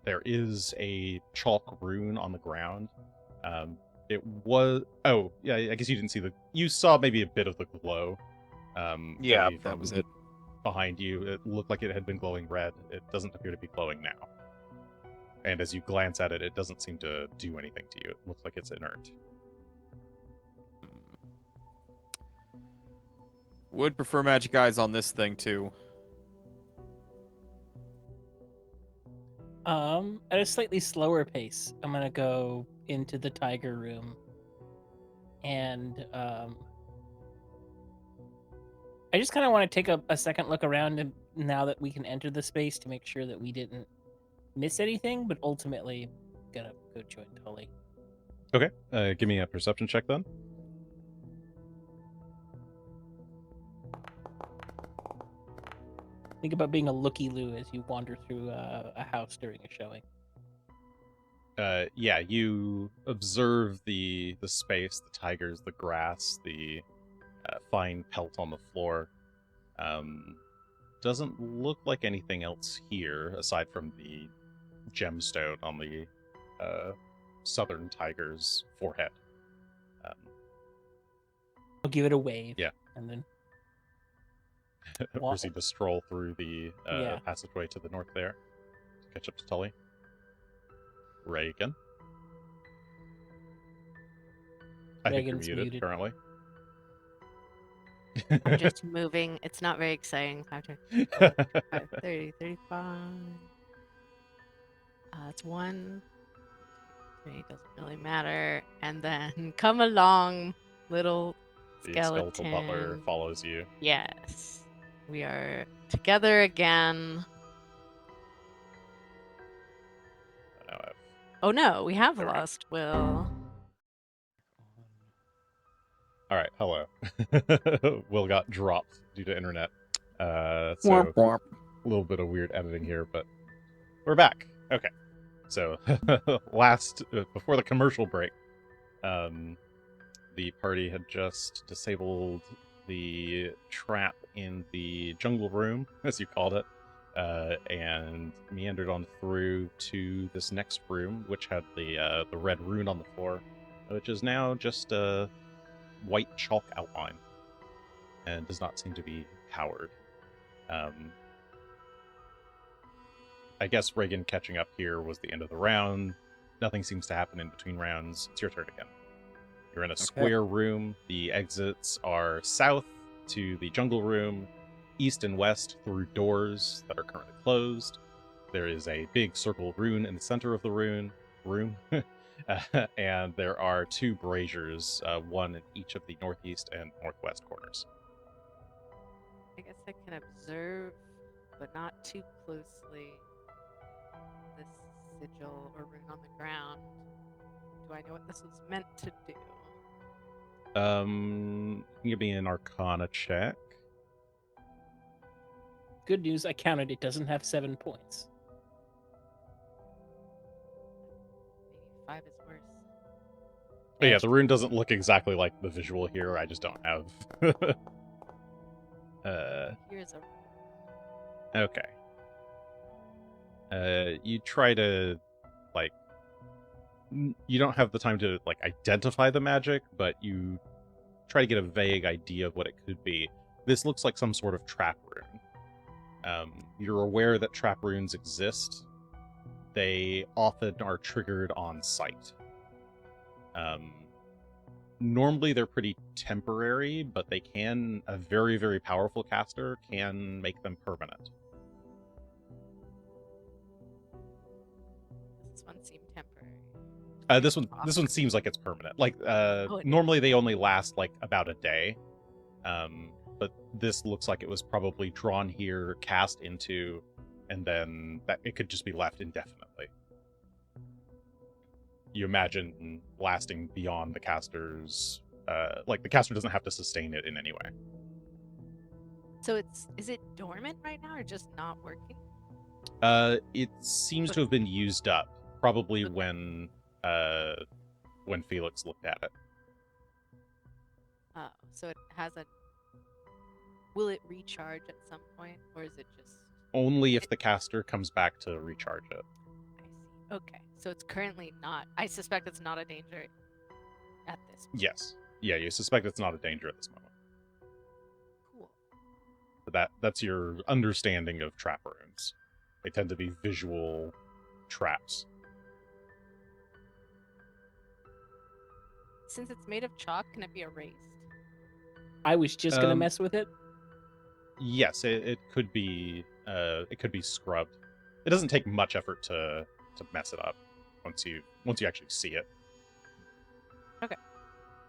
There is a chalk rune on the ground. It was... Oh, yeah, I guess you didn't see You saw maybe a bit of the glow. Yeah, maybe that was from it. Behind you. It looked like it had been glowing red. It doesn't appear to be glowing now. And as you glance at it, it doesn't seem to do anything to you. It looks like it's inert. Would prefer magic eyes on this thing too. At a slightly slower pace, I'm gonna go into the tiger room, and I just kind of want to take a second look around and now that we can enter the space to make sure that we didn't miss anything, but ultimately gonna go join Tully. Okay. Give me a perception check then. Think about being a looky-loo as you wander through a house during a showing. Yeah, you observe the space, the tigers, the grass, the fine pelt on the floor. Doesn't look like anything else here aside from the gemstone on the southern tiger's forehead. I'll give it a wave. Yeah. And then Proceed to stroll through the Yeah. passageway to the north there to catch up to Tully. Regan. I think Regan's you're muted, muted. currently. I'm just moving. It's not very exciting. 30, 35. It's 1, 3, doesn't really matter. And then come along, little The skeleton. skeletal butler follows you. Yes. We are together again. Now I've Oh no, we have There we go. lost Will. All right, hello. Will got dropped due to internet. So Womp womp. a little bit of weird editing here, but we're back. Okay. So before the commercial break, the party had just disabled the trap in the jungle room, as you called it, and meandered on through to this next room, which had the red rune on the floor, which is now just a white chalk outline and does not seem to be powered. I guess Regan catching up here was the end of the round. Nothing seems to happen in between rounds. It's your turn again. You're in a square room. The exits are south to the jungle room, east and west through doors that are currently closed. There is a big circle rune in the center of the room. And there are 2 braziers, one in each of the northeast and northwest corners. I guess I can observe, but not too closely, this sigil or rune on the ground. Do I know what this was meant to do? Give me an Arcana check. Good news, I counted. It doesn't have 7 points. Maybe 5 is worse. But yeah, the rune doesn't look exactly like the visual here. I just don't have. Here's a Okay. You try to, like, you don't have the time to, like, identify the magic, but you try to get a vague idea of what it could be. This looks like some sort of trap rune. You're aware that trap runes exist. They often are triggered on sight. Normally they're pretty temporary, but they can, a very, very powerful caster can make them permanent. This one seemed temporary. This one seems like it's permanent. Like, it normally they only last like about a day. But this looks like it was probably drawn here, cast into, and then that it could just be left indefinitely. You imagine lasting beyond the caster's, like the caster doesn't have to sustain it in any way. So is it dormant right now or just not working? It seems to have been used up, probably Okay. when Felix looked at it. Oh, so it has a. Will it recharge at some point, or is it just? Only if the caster comes back to recharge it. I see. Okay, so it's currently not. I suspect it's not a danger at this point. Yes. Yeah, you suspect it's not a danger at this moment. Cool. But that's your understanding of trap runes. They tend to be visual traps. Since it's made of chalk, can it be erased? I was just gonna Um, mess with it. Yes, it could be scrubbed. It doesn't take much effort to mess it up once you actually see it.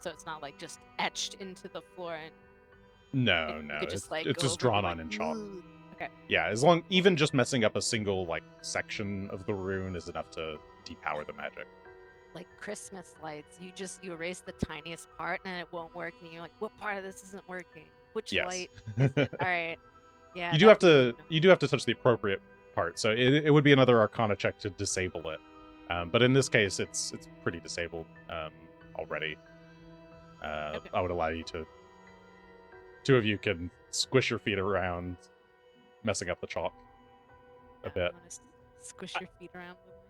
So it's not like just etched into the floor and No, you no, could just like it's go just over drawn and on be in like, chalk. "Ooh." Okay. Yeah, even just messing up a single like section of the rune is enough to depower the magic. Like Christmas lights, you erase the tiniest part and it won't work, and you're like, what part of this isn't working? Which Yes. light is it? All right. Yeah. You do have to touch the appropriate part, so it would be another Arcana check to disable it. But in this case, it's pretty disabled already. Okay. I would allow you to. Two of you can squish your feet around, messing up the chalk a bit. Squish your feet around with me.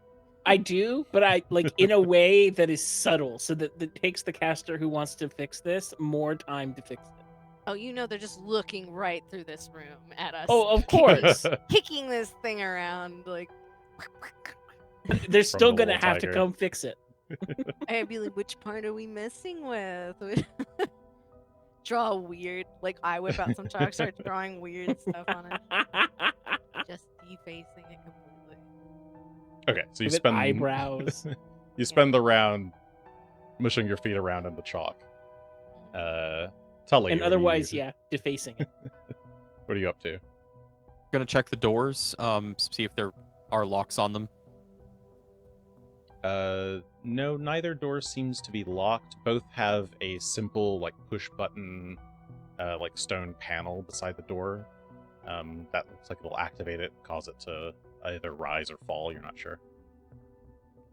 I do, but I like in a way that is subtle, so that it takes the caster who wants to fix this more time to fix it. Oh, they're just looking right through this room at us. Oh, of course. Kicking this thing around like. They're still the gonna little have to tiger. come fix it. I'd be like, which part are we messing with? Draw weird, like I whip out some chalk, start drawing weird stuff on it, just defacing it completely. Okay, so you Give it spend eyebrows. You spend the round mushing your feet around in the chalk. Tully, And what are otherwise, you- yeah, defacing it. What are you up to? Gonna check the doors, see if there are locks on them. No, neither door seems to be locked. Both have a simple, like, push button, like, stone panel beside the door. That looks like it'll activate it, cause it to either rise or fall, you're not sure.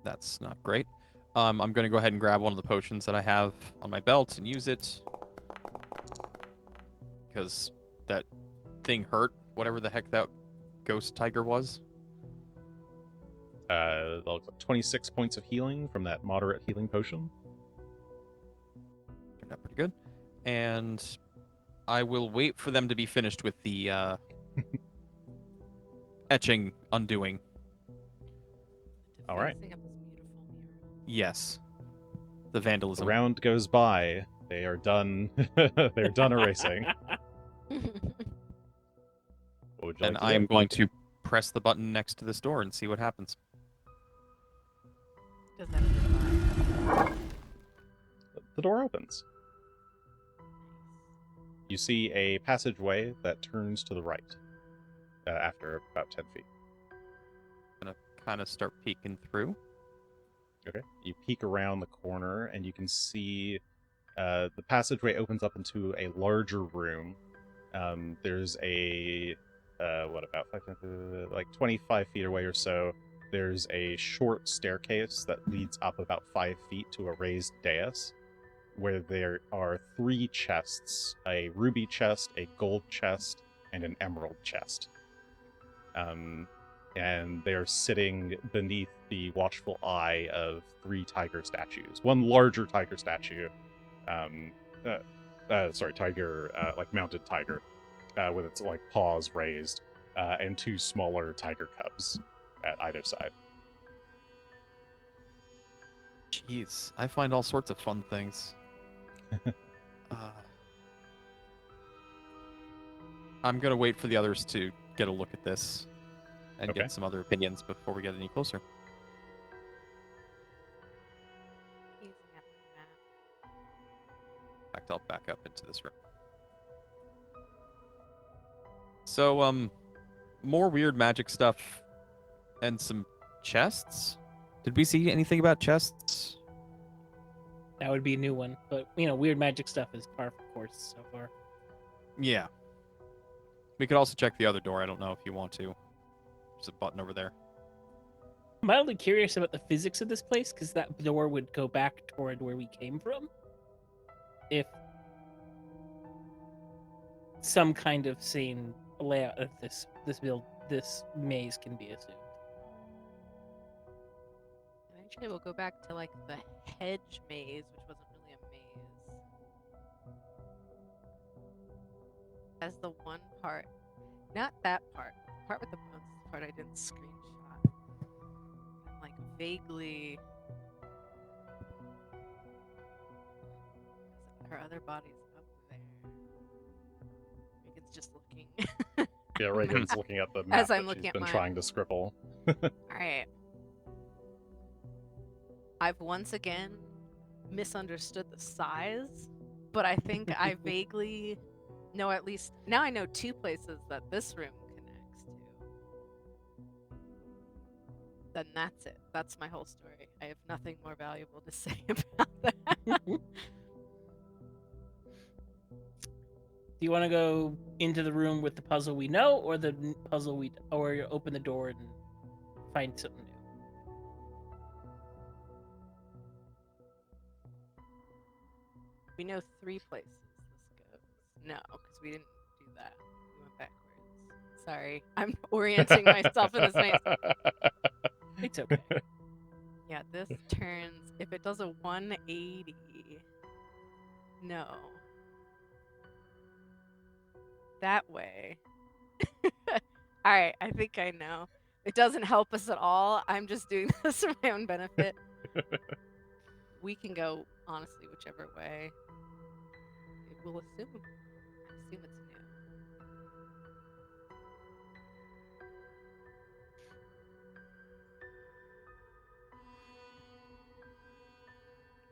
That's not great. I'm gonna go ahead and grab one of the potions that I have on my belt and use it. Because that thing hurt, whatever the heck that ghost tiger was. That looks like 26 points of healing from that moderate healing potion. Turned out pretty good. And I will wait for them to be finished with the etching, undoing. All right. Defacing of this beautiful mural. Yes. The The vandalism. round goes by. They are done. They're done erasing. What would you And like to I do? am going to press the button next to this door and see what happens. Does that apply? The door opens. You see a passageway that turns to the right after about 10 feet. Gonna kind of start peeking through. Okay. You peek around the corner and you can see the passageway opens up into a larger room. There's a about 25 feet away or so. There's a short staircase that leads up about 5 feet to a raised dais, where there are 3 chests: a ruby chest, a gold chest, and an emerald chest. And they are sitting beneath the watchful eye of 3 tiger statues. One larger tiger statue, tiger, like mounted tiger, with its like paws raised, and 2 smaller tiger cubs at either side. Jeez, I find all sorts of fun things. I'm gonna wait for the others to get a look at this and Okay. get some other opinions before we get any closer. Gazing at the map. In fact, I'll back up into this room. So, more weird magic stuff and some chests. Did we see anything about chests? That would be a new one, but weird magic stuff is par for course so far. Yeah. We could also check the other door. I don't know if you want to. There's a button over there. I'm mildly curious about the physics of this place, because that door would go back toward where we came from. If some kind of sane layout of this maze can be assumed. Eventually, we'll go back to like the hedge maze, which wasn't really a maze. As the one part, not that part, the part with the bones, is the part I didn't screenshot. I'm like vaguely. Her other body's up there. Regan's just looking. Yeah, Regan's looking at the map As I'm that looking she's at been mine. trying to scribble. Alright. I've once again misunderstood the size, but I think I vaguely know, at least now I know 2 places that this room connects. Then that's it. That's my whole story. I have nothing more valuable to say about that. Do you want to go into the room with the puzzle we know, or the puzzle or you open the door and find something new? We know 3 places this goes. No, because we didn't do that. We went backwards. Sorry, I'm orienting myself in the space. It's okay. Yeah, this turns. If it does a 180, no. That way. All right, I think I know. It doesn't help us at all. I'm just doing this for my own benefit. We can go, honestly, whichever way. It will assume. Assume it's new.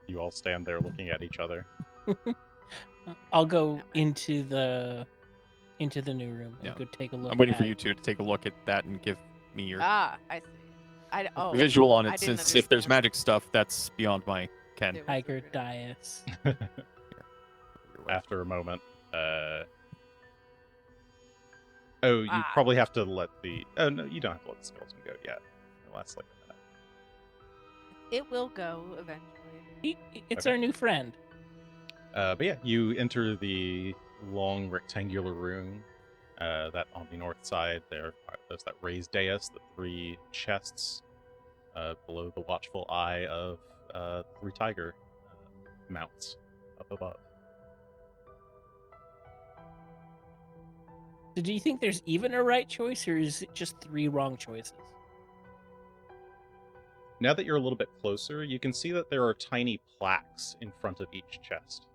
You all stand there looking at each other. I'll go into the new room and Yeah. go take a look. I'm waiting for at- you two to take a look at that and give me your Ah, I see. visual on I it, didn't since if there's understand. magic stuff, that's beyond my ken. It was Tiger different. Dias. After a moment, oh, you Ah. probably have to let the. Oh no, you don't have to let the skeleton go yet. It lasts like a minute. It will go eventually. It's Okay. our new friend. But yeah, you enter the long rectangular room. That on the north side, there's that raised dais, the 3 chests below the watchful eye of 3 tiger mounts up above. So do you think there's even a right choice, or is it just 3 wrong choices? Now that you're a little bit closer, you can see that there are tiny plaques in front of each chest.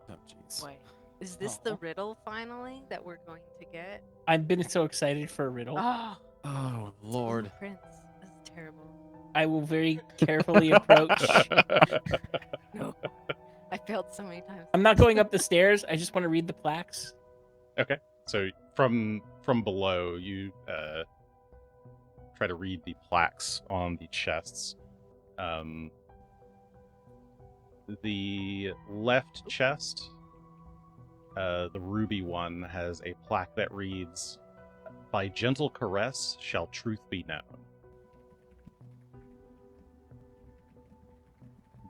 Oh, jeez. Wait, is this the Aw. riddle finally that we're going to get? I've been so excited for a riddle. Oh, Oh, Lord. Prince. This is terrible. I will very carefully approach. No, I failed so many times. I'm not going up the stairs. I just want to read the plaques. Okay, so from below, you try to read the plaques on the chests. The left chest, the ruby one, has a plaque that reads, "By gentle caress shall truth be known."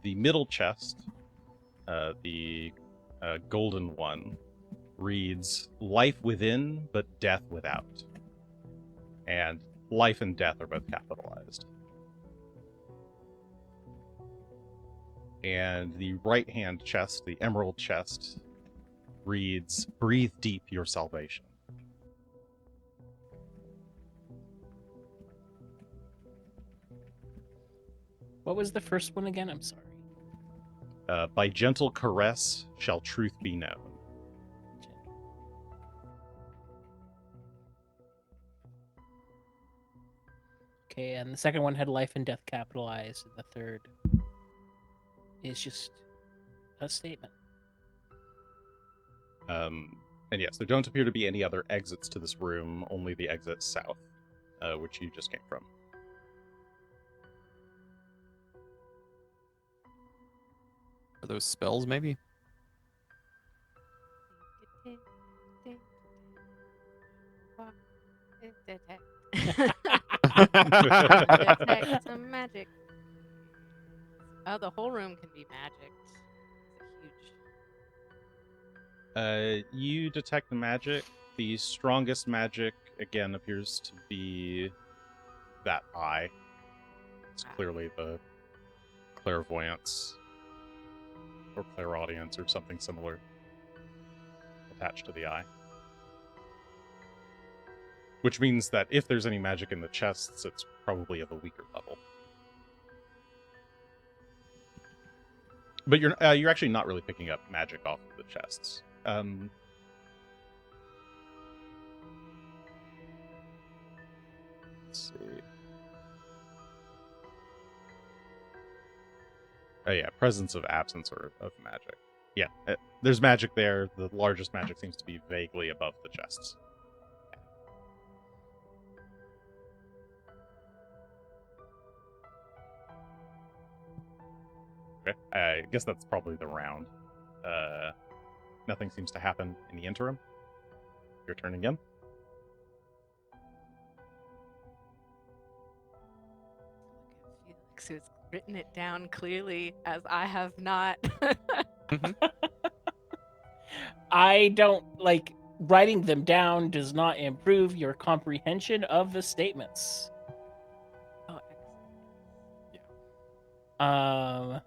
The middle chest, the golden one, reads, "Life within, but death without." And life and death are both capitalized. And the right-hand chest, the emerald chest, reads, "Breathe deep your salvation." What was the first one again? I'm sorry. By gentle caress shall truth be known. Okay, and the second one had life and death capitalized, and the third is just a statement. And yes, there don't appear to be any other exits to this room, only the exit south, which you just came from. Are those spells, maybe? Detect some magic. Oh, the whole room can be magicked. It's huge. You detect the magic. The strongest magic, again, appears to be that eye. It's clearly the clairvoyance or clairaudience or something similar attached to the eye. Which means that if there's any magic in the chests, it's probably of a weaker level. But you're actually not really picking up magic off of the chests. Let's see. Oh yeah, presence of absence or of magic. Yeah, there's magic there. The largest magic seems to be vaguely above the chests. Okay. I guess that's probably the round. Nothing seems to happen in the interim. Your turn again. Felix, who's written it down clearly, as I have not. I don't like writing them down does not improve your comprehension of the statements. Oh, excellent.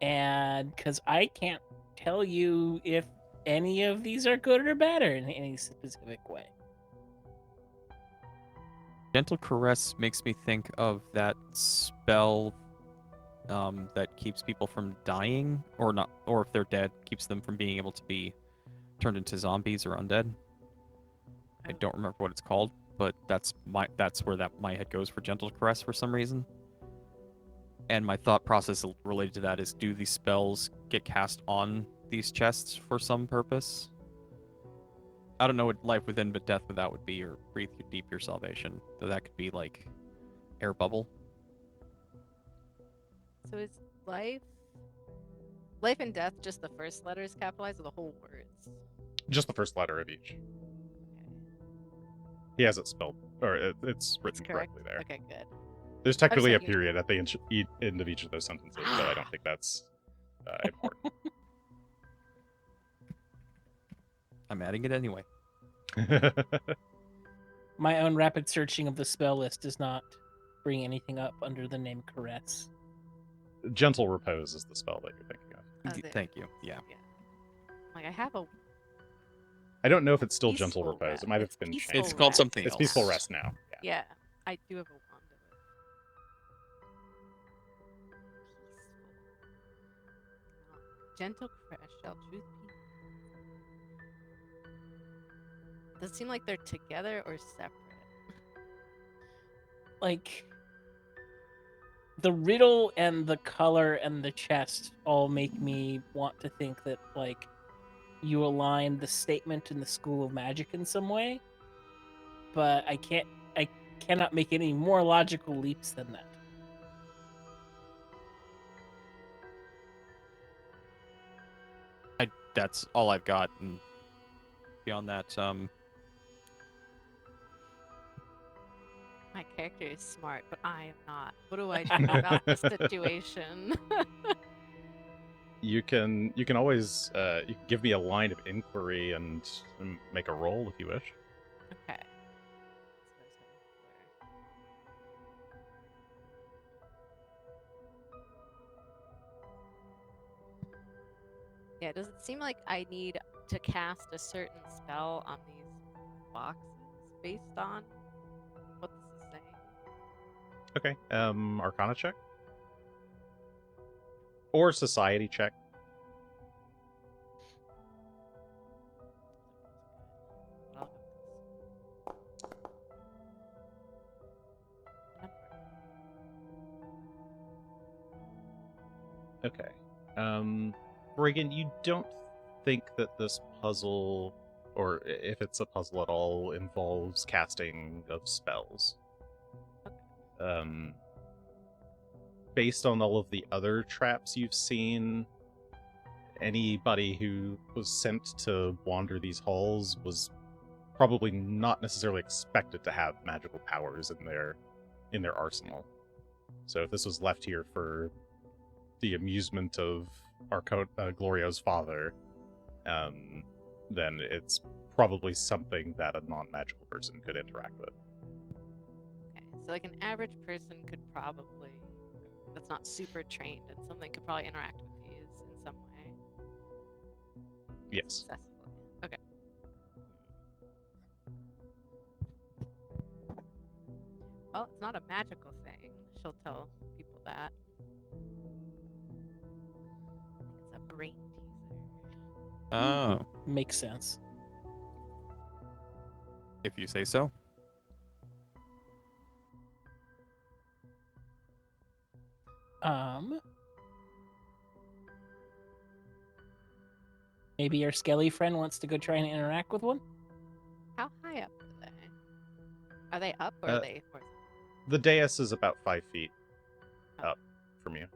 And because I can't tell you if any of these are good or bad or in any specific way. Gentle Caress makes me think of that spell that keeps people from dying, or not, or if they're dead, keeps them from being able to be turned into zombies or undead. I don't remember what it's called, but that's where my head goes for Gentle Caress for some reason. And my thought process related to that is, do these spells get cast on these chests for some purpose? I don't know what life within but death without would be, or breathe deep your salvation. So that could be like air bubble. So is life and death just the first letters capitalized or the whole words? Just the first letter of each. He has it spelled, or it's written correct. correctly there. Okay, good. There's technically a thinking- period at the end of each of those sentences, but I don't think that's important. I'm adding it anyway. My own rapid searching of the spell list does not bring anything up under the name Caress. Gentle Repose is the spell that you're thinking of. Oh, there. Thank you. Yeah. Like I have a. I don't know if it's still Gentle Peaceful Repose. rest. It might have It's been peaceful changed. It's called rest. something It's else. Peaceful Rest now. Yeah. Yeah, I do have a wand of it. Peaceful. Gentle crash shall truth be. Does it seem like they're together or separate? Like the riddle and the color and the chest all make me want to think that like you align the statement and the school of magic in some way, but I cannot make any more logical leaps than that. That's all I've got, and beyond that, My character is smart, but I am not. What do I do about the situation? You can always you can give me a line of inquiry and make a roll if you wish. Okay. Yeah, does it seem like I need to cast a certain spell on these boxes based on what this is saying? Okay. Arcana check. Or society check. I'll go with this. Okay. Regan, you don't think that this puzzle, or if it's a puzzle at all, involves casting of spells. Based on all of the other traps you've seen, anybody who was sent to wander these halls was probably not necessarily expected to have magical powers in their arsenal. So if this was left here for the amusement of Glorio's father, then it's probably something that a non-magical person could interact with. Okay, so like an average person could probably, that's not super trained and something could probably interact with these in some way. Yes. Successfully. Okay. Well, it's not a magical thing. She'll tell people that. It's a brain teaser. oh, Makes sense. if you say so. Maybe your skelly friend wants to go try and interact with one? How high up are they? Are they up or Uh, are they? Or... The dais is about 5 feet Oh. up from you.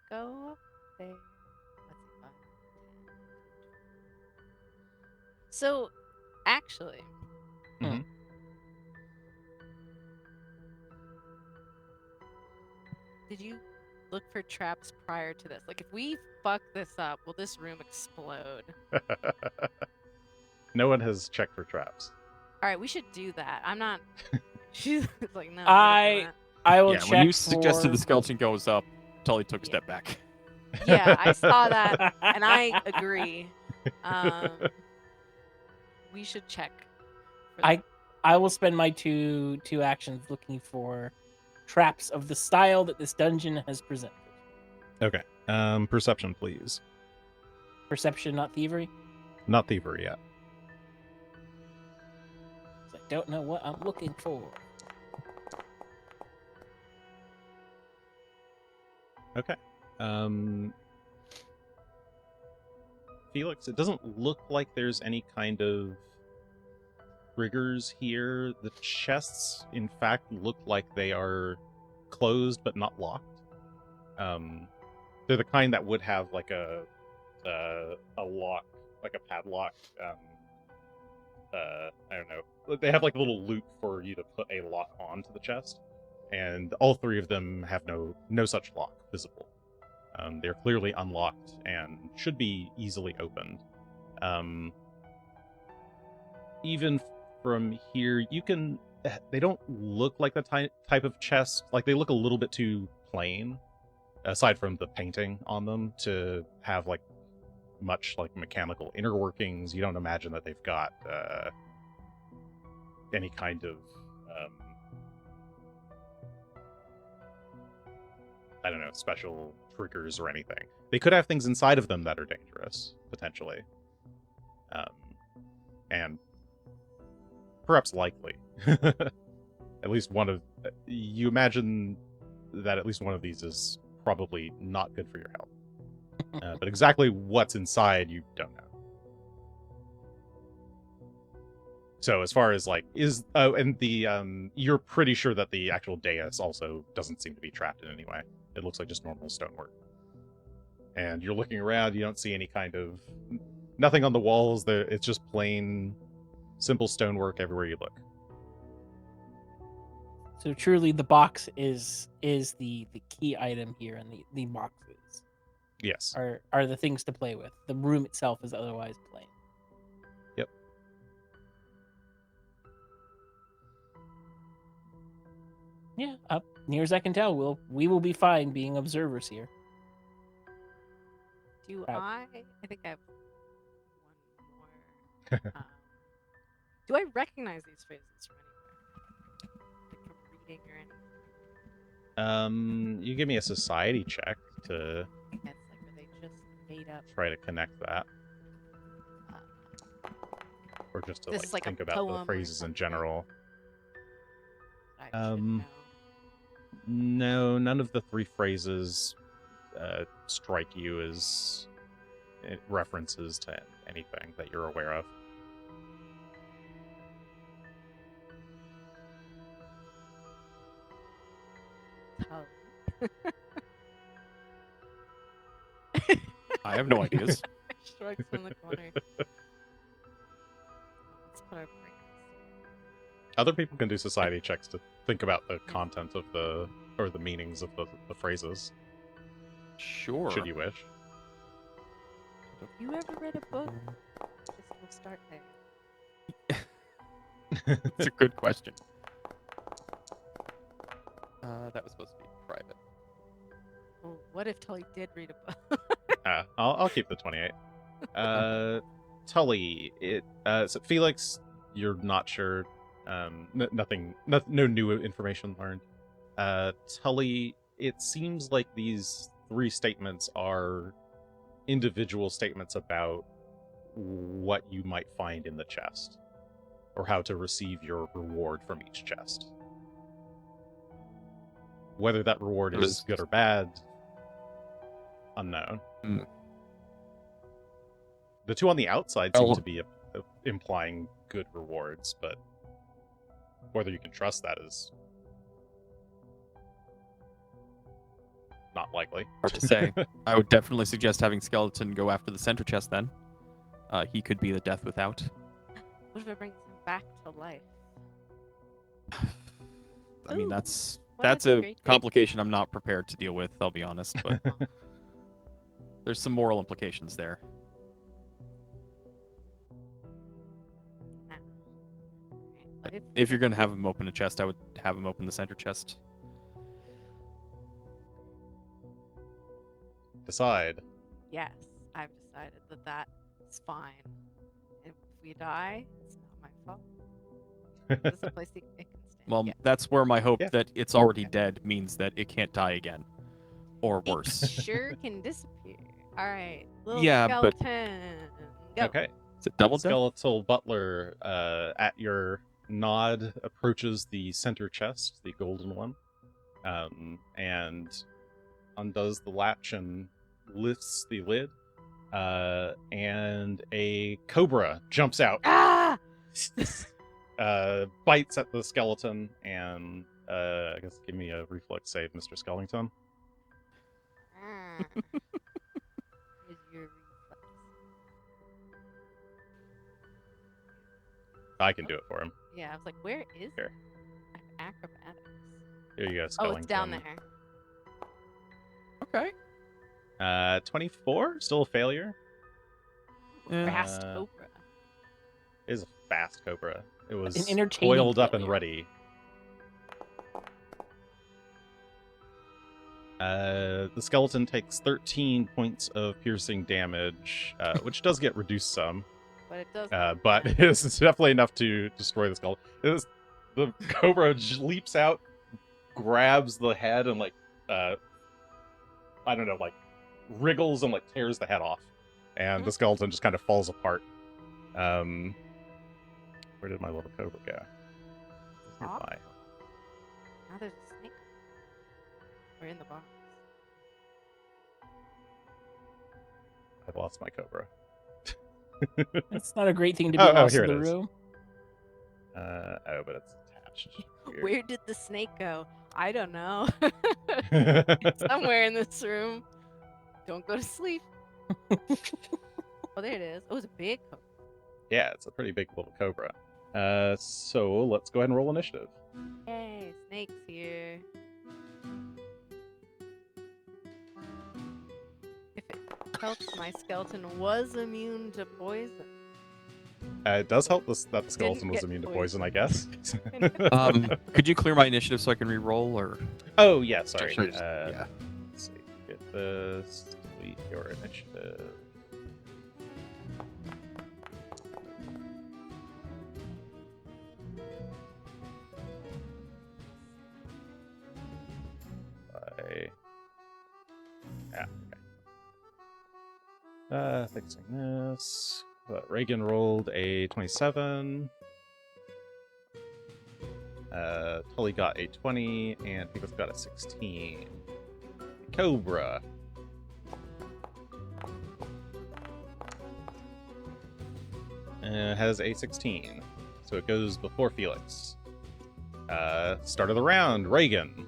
go up there. Let's see, 5, 10. So, actually, Mhm. did you look for traps prior to this? Like, if we fuck this up, will this room explode? No one has checked for traps. All right, we should do that. I'm not. She's like, no. I will Yeah, check when you for... suggested the skeleton goes up, Tully took a step back. Yeah, I saw that, and I agree. We should check. For that. I will spend my two actions looking for traps of the style that this dungeon has presented. Okay. Perception, please. Perception, not thievery. Not thievery yet. 'Cause I don't know what I'm looking for. Okay. Felix, it doesn't look like there's any kind of triggers here. The chests, in fact, look like they are closed but not locked. They're the kind that would have like a lock, like a padlock. I don't know. They have like a little loop for you to put a lock onto the chest, and all three of them have no such lock visible. They're clearly unlocked and should be easily opened. Even from here, you can. They don't look like the type of chest. Like they look a little bit too plain, aside from the painting on them, to have like much like mechanical inner workings. You don't imagine that they've got any kind of I don't know, special triggers or anything. They could have things inside of them that are dangerous, potentially. And perhaps likely. At least one of... You imagine that at least one of these is probably not good for your health. But exactly what's inside, you don't know. So as far as like and the you're pretty sure that the actual dais also doesn't seem to be trapped in any way. It looks like just normal stonework. And you're looking around, you don't see any kind of nothing on the walls there. It's just plain simple stonework everywhere you look. So truly, the box is the key item here, and the boxes Yes. are the things to play with. The room itself is otherwise plain. Yep. Yeah, near as I can tell, we will be fine being observers here. Do Right. I think I have one more. Do I recognize these phrases from anywhere? Like from reading or anything? You give me a society check to It's like, were they just made up? try to connect that, or just to This like is like a think about poem the or phrases in something. general. I should know. No, none of the three phrases strike you as references to anything that you're aware of. Oh. I have no ideas. Strikes in the corner. Let's put our brains. Other people can do society checks to think about the content of or the meanings of the phrases, Sure. should you wish. Have you ever read a book? We'll start there. It's a good question. That was supposed to be private. Well, what if Tully did read a book? I'll keep the 28. Tully, so Felix, you're not sure. No new information learned. Tully, it seems like these three statements are individual statements about what you might find in the chest, or how to receive your reward from each chest. Whether that reward is good or bad, unknown. Mm. The two on the outside seem Well- to be implying good rewards, but whether you can trust that is not likely. Hard to say. I would definitely suggest having Skeleton go after the center chest then. He could be the death without. What if it brings him back to life? I mean, Ooh, that's what a great- complication I'm not prepared to deal with, I'll be honest, but there's some moral implications there. If you're going to have him open a chest, I would have him open the center chest. Decide. Yes, I've decided that that's fine. If we die, it's not my fault. This is a place it can stand. Well, Yeah. that's where my hope Yeah. that it's already dead means that it can't die again. Or It worse. sure can disappear. All right, little Yeah, but- skeleton. Go. Okay. Is it double death? Skeletal butler, at your nod, approaches the center chest, the golden one, and undoes the latch and lifts the lid, and a cobra jumps out, Ah! bites at the skeleton, and I guess give me a reflex save, Mr. Skellington. Ah. Here's your reflex. I can do it for him. Yeah, I was like, where is Here. it? I have acrobatics. Here you go, Skellington. Oh, it's down there. Okay. 24, still a failure. Yeah. Fast Uh, cobra. It is a fast cobra. It was An entertaining coiled up and failure. ready. The skeleton takes 13 points of piercing damage, which does get reduced some, But it does. but it's definitely enough to destroy the skeleton. The cobra leaps out, grabs the head, and I don't know, wriggles and tears the head off, and the skeleton just kind of falls apart. Where did my little cobra go? It's Off? nearby. Now there's a snake. We're in the box. I've lost my cobra. That's not a great thing to be Oh, lost here in it the is. room. But it's attached. Weird. Where did the snake go? I don't know. Somewhere in this room. Don't go to sleep. Oh, there it is. Oh, it's a big cobra. Yeah, it's a pretty big little cobra. So let's go ahead and roll initiative. Hey, snake's here. If it helps, my skeleton was immune to poison. It does help that the skeleton was get immune to poison, I guess. Could you clear my initiative so I can re-roll, or? Oh, yeah, sorry. Sure, yeah. Let's see. Get this. Delete your initiative. Yeah, okay. Fixing this. Regan rolled a 27. Tully got a 20, and Felix got a 16. Cobra. Has a 16. So it goes before Felix. Start of the round, Regan.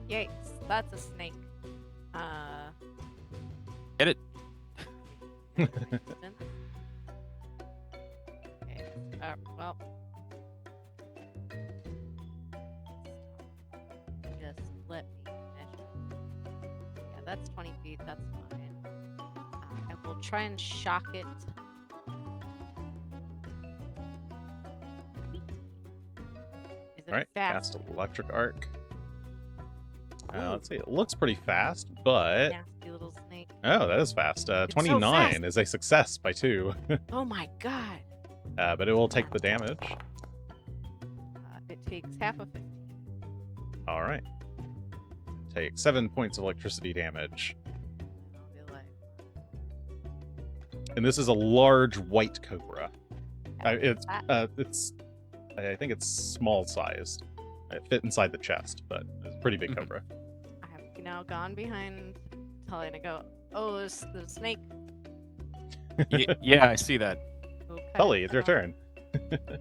Yikes, that's a snake. Get it? Okay, well. Just let me measure. Yeah, that's 20 feet, that's fine. And we'll try and shock it. Is it All right, fast? cast electric arc. Let's see, it looks pretty fast, but Nasty little snake. oh, that is fast. so 29 fast. is a success by 2, Oh my god. but it will take the damage. It takes half of 15. All right, take 7 points of electricity damage, I'll be like, and this is a large white cobra. It's that- I think it's small sized. It fit inside the chest, but it's a pretty big Mhm. cobra. I have now gone behind Tully and I go, oh, there's the snake. Yeah, I see that. Okay. Tully, it's your turn.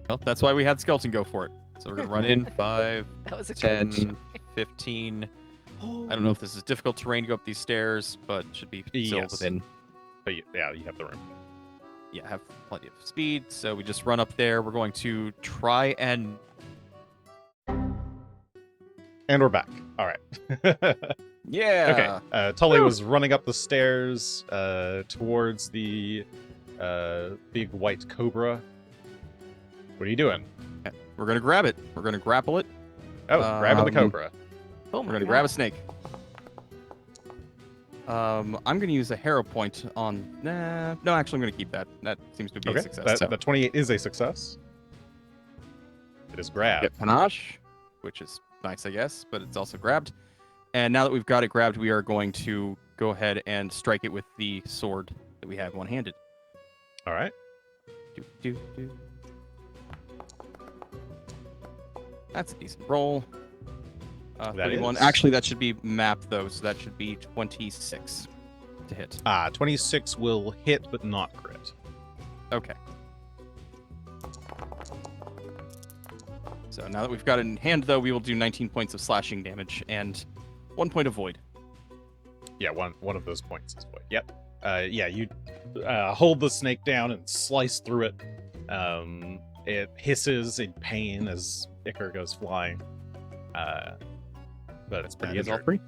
Well, that's why we had Skeleton go for it. So we're gonna run in 5, That was a 10, good 15, I don't know if this is difficult terrain to go up these stairs, but should be still Yes. within. But yeah, you have the room. Yeah, have plenty of speed. So we just run up there. We're going to try and. And we're back. All right. Yeah. Okay. Tully was running up the stairs towards the big white cobra. What are you doing? We're gonna grab it. We're gonna grapple it. Oh, grabbing the cobra. Oh We're my gonna God. grab a snake. I'm gonna use a hero point on. Nah, no, actually, I'm gonna keep that. That seems to be a Okay. success. That 28 is a success. It is grabbed. Get panache, which is nice, I guess, but it's also grabbed. And now that we've got it grabbed, we are going to go ahead and strike it with the sword that we have one-handed. All right. Do. That's a decent roll. That 31. is. Actually, that should be mapped, though, so that should be 26 to hit. 26 will hit, but not crit. Okay. So now that we've got it in hand, though, we will do 19 points of slashing damage and 1 point of void. Yeah, one of those points is void. Yep. Yeah, you hold the snake down and slice through it. It hisses in pain as Icar goes flying. But it's pretty That is all injured. three.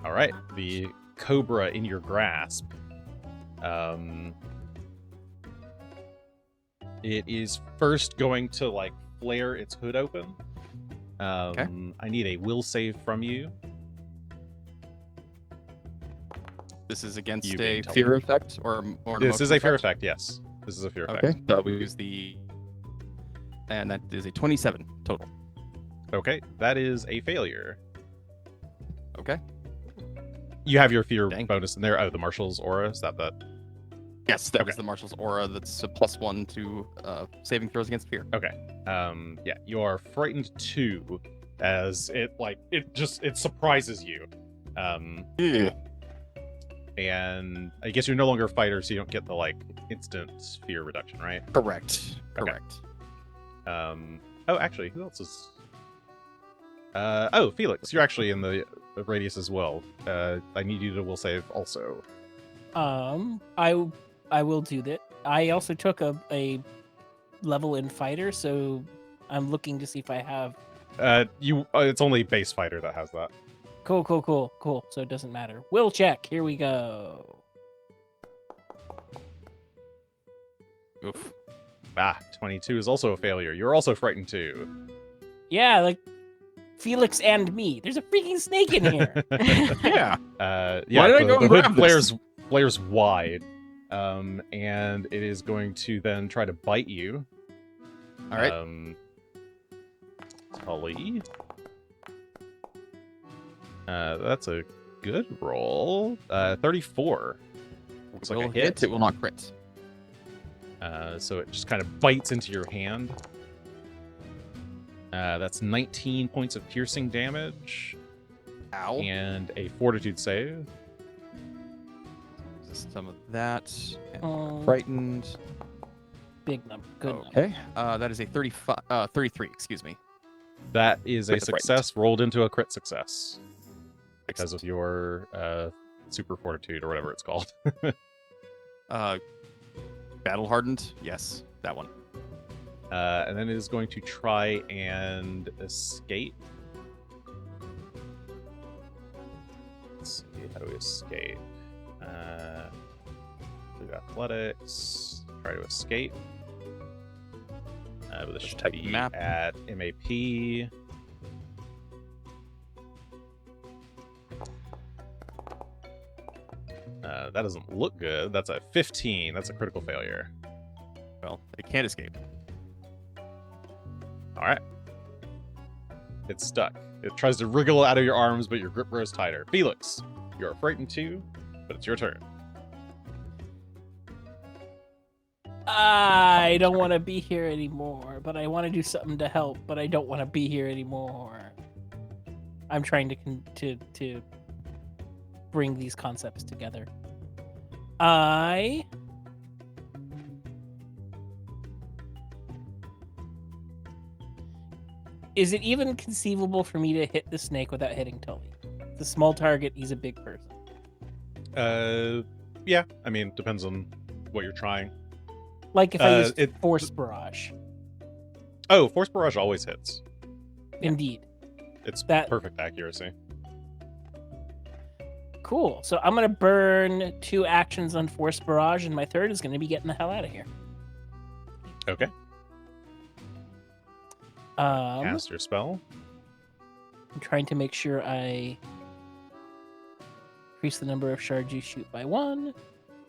All right, the cobra in your grasp. It is first going to like flare its hood open. I need a will save from you. This is against You a being told. fear effect or an This is emotional a fear effect. Yes, this is a fear effect. Okay, so we use the. And that is a 27 total. Okay, that is a failure. Okay. You have your fear Dang. bonus in there. Oh, the Marshal's aura, is that? Yes, that Okay. was the Marshal's aura. That's a +1 to saving throws against fear. Yeah, you are frightened too, as it surprises you. And I guess you're no longer a fighter, so you don't get the like instant fear reduction, right? Correct. Okay. Correct. Oh, actually, who else is? Oh, Felix, you're actually in the radius as well. I need you to will save also. I will do that. I also took a level in fighter, so I'm looking to see if I have. It's only base fighter that has that. Cool. So it doesn't matter. Will check. Here we go. Oof. 22 is also a failure. You're also frightened too. Yeah, like Felix and me. There's a freaking snake in here. Yeah. Yeah, Why did I the go and hood grab this? flares wide, and it is going to then try to bite you. All right. Tully. That's a good roll. 34. Looks like Will a hit. It will not crit. So it just kind of bites into your hand. That's 19 points of piercing damage Ow. and a fortitude save. Just some of that. And Um, frightened. Big number. Good number. Okay. That is a 33. Excuse me. That is a With the frightened. success rolled into a crit success because of your super fortitude or whatever it's called. Battle hardened. Yes, that one. And then it is going to try and escape. Let's see, how do we escape? Do athletics, try to escape. But this should Type be map. at MAP. That doesn't look good. That's a 15. That's a critical failure. Well, it can't escape. All right. It's stuck. It tries to wriggle out of your arms, but your grip grows tighter. Felix, you're frightened too, but it's your turn. I don't want to be here anymore, but I want to do something to help, but I don't want to be here anymore. I'm trying to bring these concepts together. I Is it even conceivable for me to hit the snake without hitting Tully? It's a small target. He's a big person. Yeah. I mean, depends on what you're trying. Like if I used it- Force Barrage. Oh, Force Barrage always hits. Indeed. It's That- perfect accuracy. Cool. So I'm going to burn 2 actions on Force Barrage, and my third is going to be getting the hell out of here. Okay. Cast your spell. I'm trying to make sure I increase the number of shards you shoot by 1. So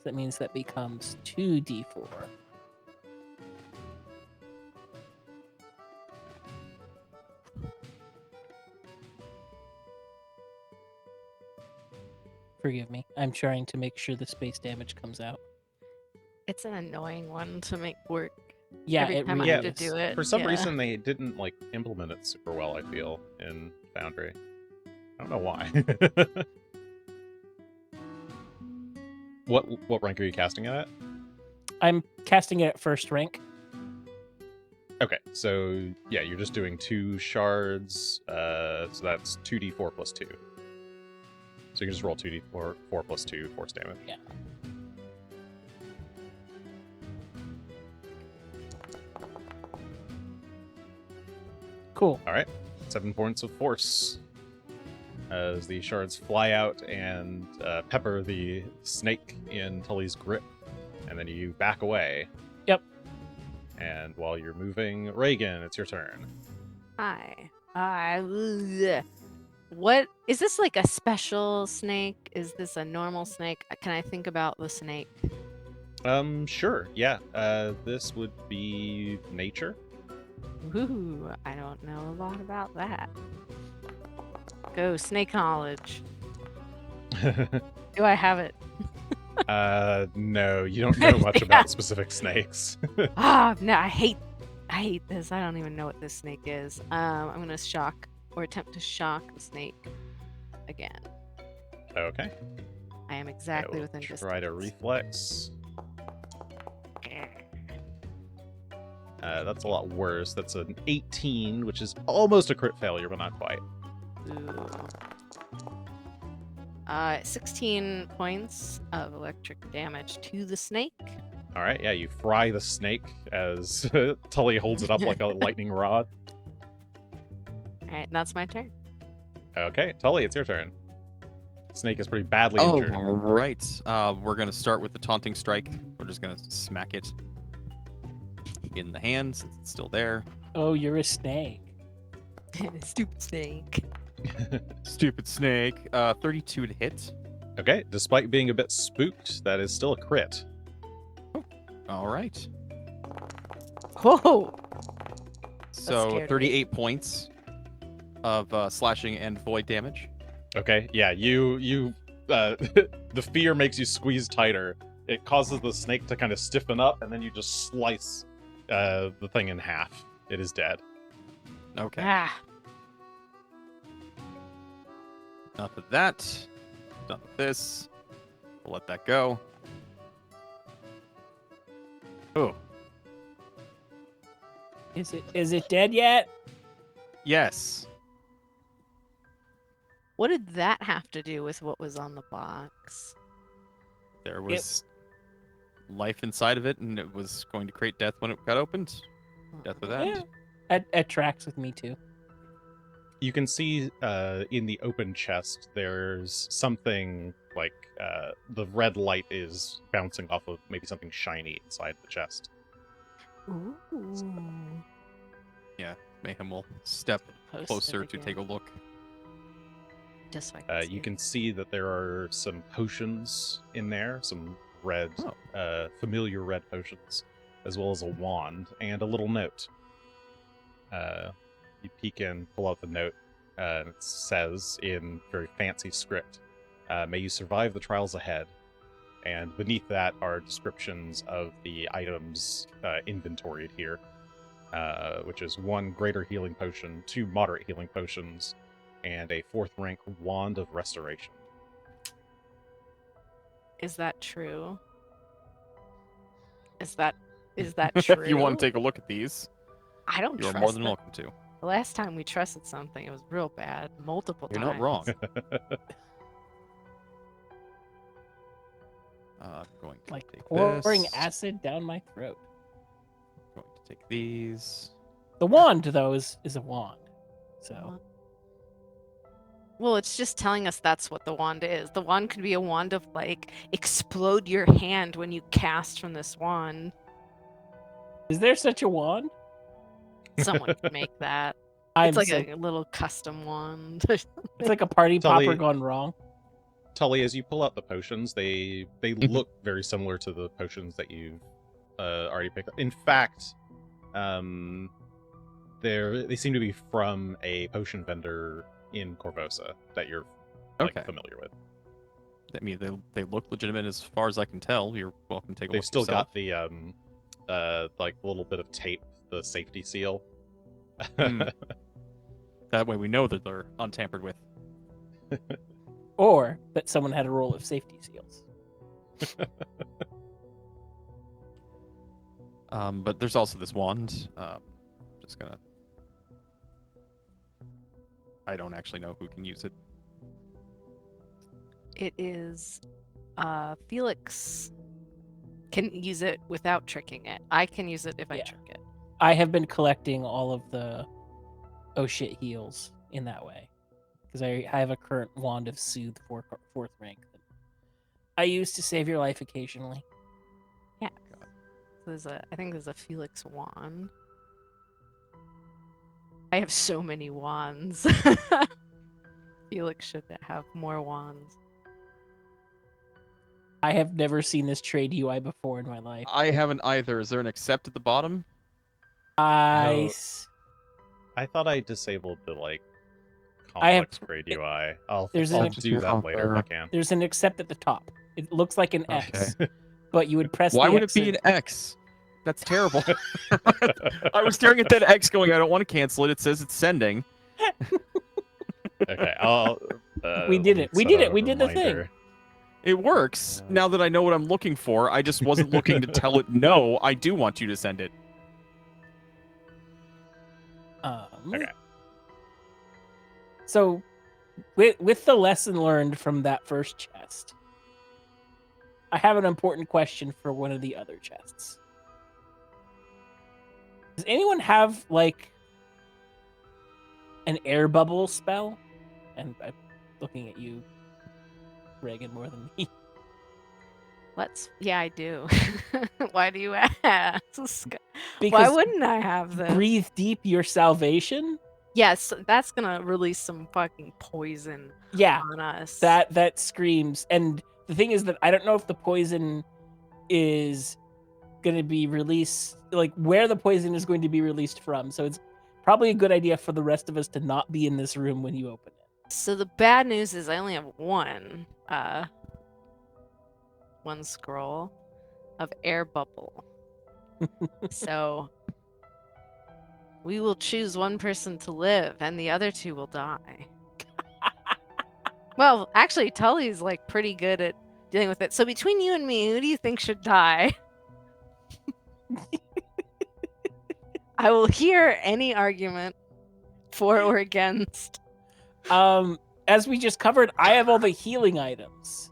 that means that becomes 2d4. Forgive me. I'm trying to make sure the space damage comes out. It's an annoying one to make work. Yeah, Every it time I really have to is. do it. For some yeah. reason, they didn't like implement it super well. I feel in Foundry. I don't know why. What rank are you casting it at? I'm casting it at first rank. Okay, so yeah, you're just doing 2 shards. So that's 2d4 plus 2. So you can just roll 2d4 4 plus 2 force damage. Yeah. Cool. All right, 7 points of force as the shards fly out and pepper the snake in Tully's grip, and then you back away. Yep. And while you're moving, Regan, it's your turn. Hi. What is this, like a special snake? Is this a normal snake? Can I think about the snake? Sure, yeah. This would be nature. Ooh, I don't know a lot about that. Go snake knowledge. Do I have it? No, you don't know much about specific snakes. No, I hate this. I don't even know what this snake is. I'm gonna shock or attempt to shock the snake again. Okay. I am exactly I will within distance. try to reflex. That's a lot worse. That's an 18, which is almost a crit failure, but not quite. Ooh. 16 points of electric damage to the snake. All right, yeah, you fry the snake as Tully holds it up like a lightning rod. All right, that's my turn. Okay, Tully, it's your turn. Snake is pretty badly Oh, injured. right. We're gonna start with the taunting strike. We're just gonna smack it in the hand since it's still there. Oh, you're a snake. Stupid snake. Stupid snake. 32 to hit. Okay, despite being a bit spooked, that is still a crit. All right. Whoa! So scared me. 38 points of slashing and void damage. Okay, yeah, you the fear makes you squeeze tighter. It causes the snake to kind of stiffen up, and then you just slice the thing in half. It is dead. Okay. Ah, Enough of that. Done with this. We'll let that go. Oh, Is it dead yet? yes. what did that have to do with what was on the box? There was life inside of it, and it was going to create death when it got opened. Death with that. Yeah. It tracks with me too. You can see in the open chest, there's something like the red light is bouncing off of maybe something shiny inside the chest. Ooh. Mayhem will step Post closer it to again, take a look. just so I can see You it. can see that there are some potions in there, some red, Oh. familiar red potions, as well as a wand and a little note. You peek in, pull out the note, and it says in very fancy script, "May you survive the trials ahead." And beneath that are descriptions of the items inventoried here, which is 1 greater healing potion, 2 moderate healing potions, and a 4th rank wand of restoration. Is that true? Is that true? If you want to take a look at these, I don't you are trust more than them. welcome to. The last time we trusted something, it was real bad. Multiple You're times. not wrong. I'm going to Like take pouring this. acid down my throat. Going to take these. The wand, though, is a wand. So Well, it's just telling us that's what the wand is. The wand could be a wand of like explode your hand when you cast from this wand. is there such a wand? Someone could make that. I'm It's like so, a little custom wand. it's like a party Tully- popper gone wrong. Tully, as you pull out the potions, they look very similar to the potions that you've already picked up. In fact, they seem to be from a potion vendor in Corvosa that you're Okay. familiar with. I mean, they look legitimate as far as I can tell. You're welcome to take a They've look still yourself. got the like little bit of tape, the safety seal. Hmm. That way we know that they're untampered with. Or that someone had a roll of safety seals. But there's also this wand. Just gonna. I don't actually know who can use it. It is Felix can use it without tricking it. I can use it if I Yeah. trick it. I have been collecting all of the oh shit heals in that way. Because I have a current wand of soothe fourth rank that I use to save your life occasionally. I think there's a Felix wand. I have so many wands. Felix should have more wands. I have never seen this trade UI before in my life. I haven't either. Is there an accept at the bottom? I thought I disabled the I have- complex grade UI. I'll there's I'll an- do that later if I can. There's an accept at the top. It looks like an X, Okay. but you would press Why the would X it be and- an X? That's terrible. I was staring at that X going, I don't want to cancel it. It says it's sending. Okay, I'll. We did it. We set did a it. We did the thing. reminder. It works. Now that I know what I'm looking for, I just wasn't looking to tell it, no, I do want you to send it. Okay. So, with the lesson learned from that first chest, I have an important question for one of the other chests. Does anyone have an air bubble spell? And I'm looking at you, Regan, more than me. Yeah, I do. Why do you ask? Why Because wouldn't I have this? breathe deep your salvation. Yes, that's gonna release some fucking poison Yeah, on us. that screams. And the thing is that I don't know if the poison is going to be released, where the poison is going to be released from. So it's probably a good idea for the rest of us to not be in this room when you open it. So the bad news is I only have one scroll of air bubble. So we will choose one person to live and the other two will die. Well, actually Tully's pretty good at dealing with it. So between you and me, who do you think should die? I will hear any argument for or against. As we just covered, I have all the healing items.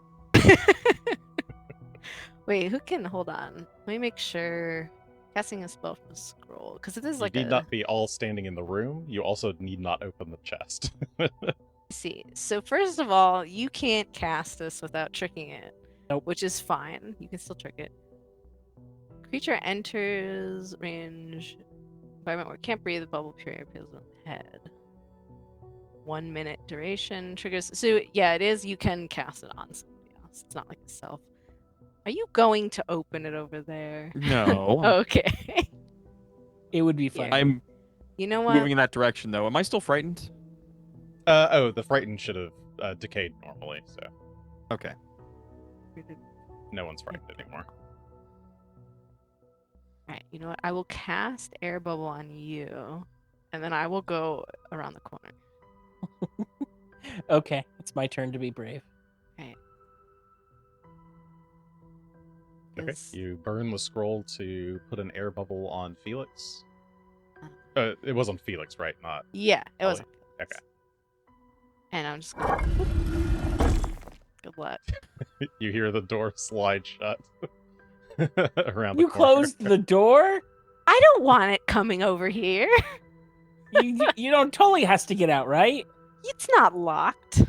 Wait, who can hold on? Let me make sure. Casting a spell from a scroll, because it is You need not be all standing in the room. You also need not open the chest. See. So first of all, you can't cast this without tricking it. Nope. Which is fine. You can still trick it. Creature enters range environment where it can't breathe. The bubble period appears on the head. 1 minute duration triggers. So yeah, it is. You can cast it on somebody else. It's not like a self. Are you going to open it over there? No. Okay. It would be fun. I'm You know what? moving in that direction, though. Am I still frightened? The frightened should have decayed normally, so Okay. no one's frightened anymore. Alright, you know what? I will cast air bubble on you, and then I will go around the corner. Okay, it's my turn to be brave. Okay, Is- you burn the scroll to put an air bubble on Felix. It wasn't Felix, right? Not. Yeah, it was. Okay. And I'm just gonna. Good luck. You hear the door slide shut around the You corner. closed the door? I don't want it coming over here. You know, Tully has to get out, right? It's not locked.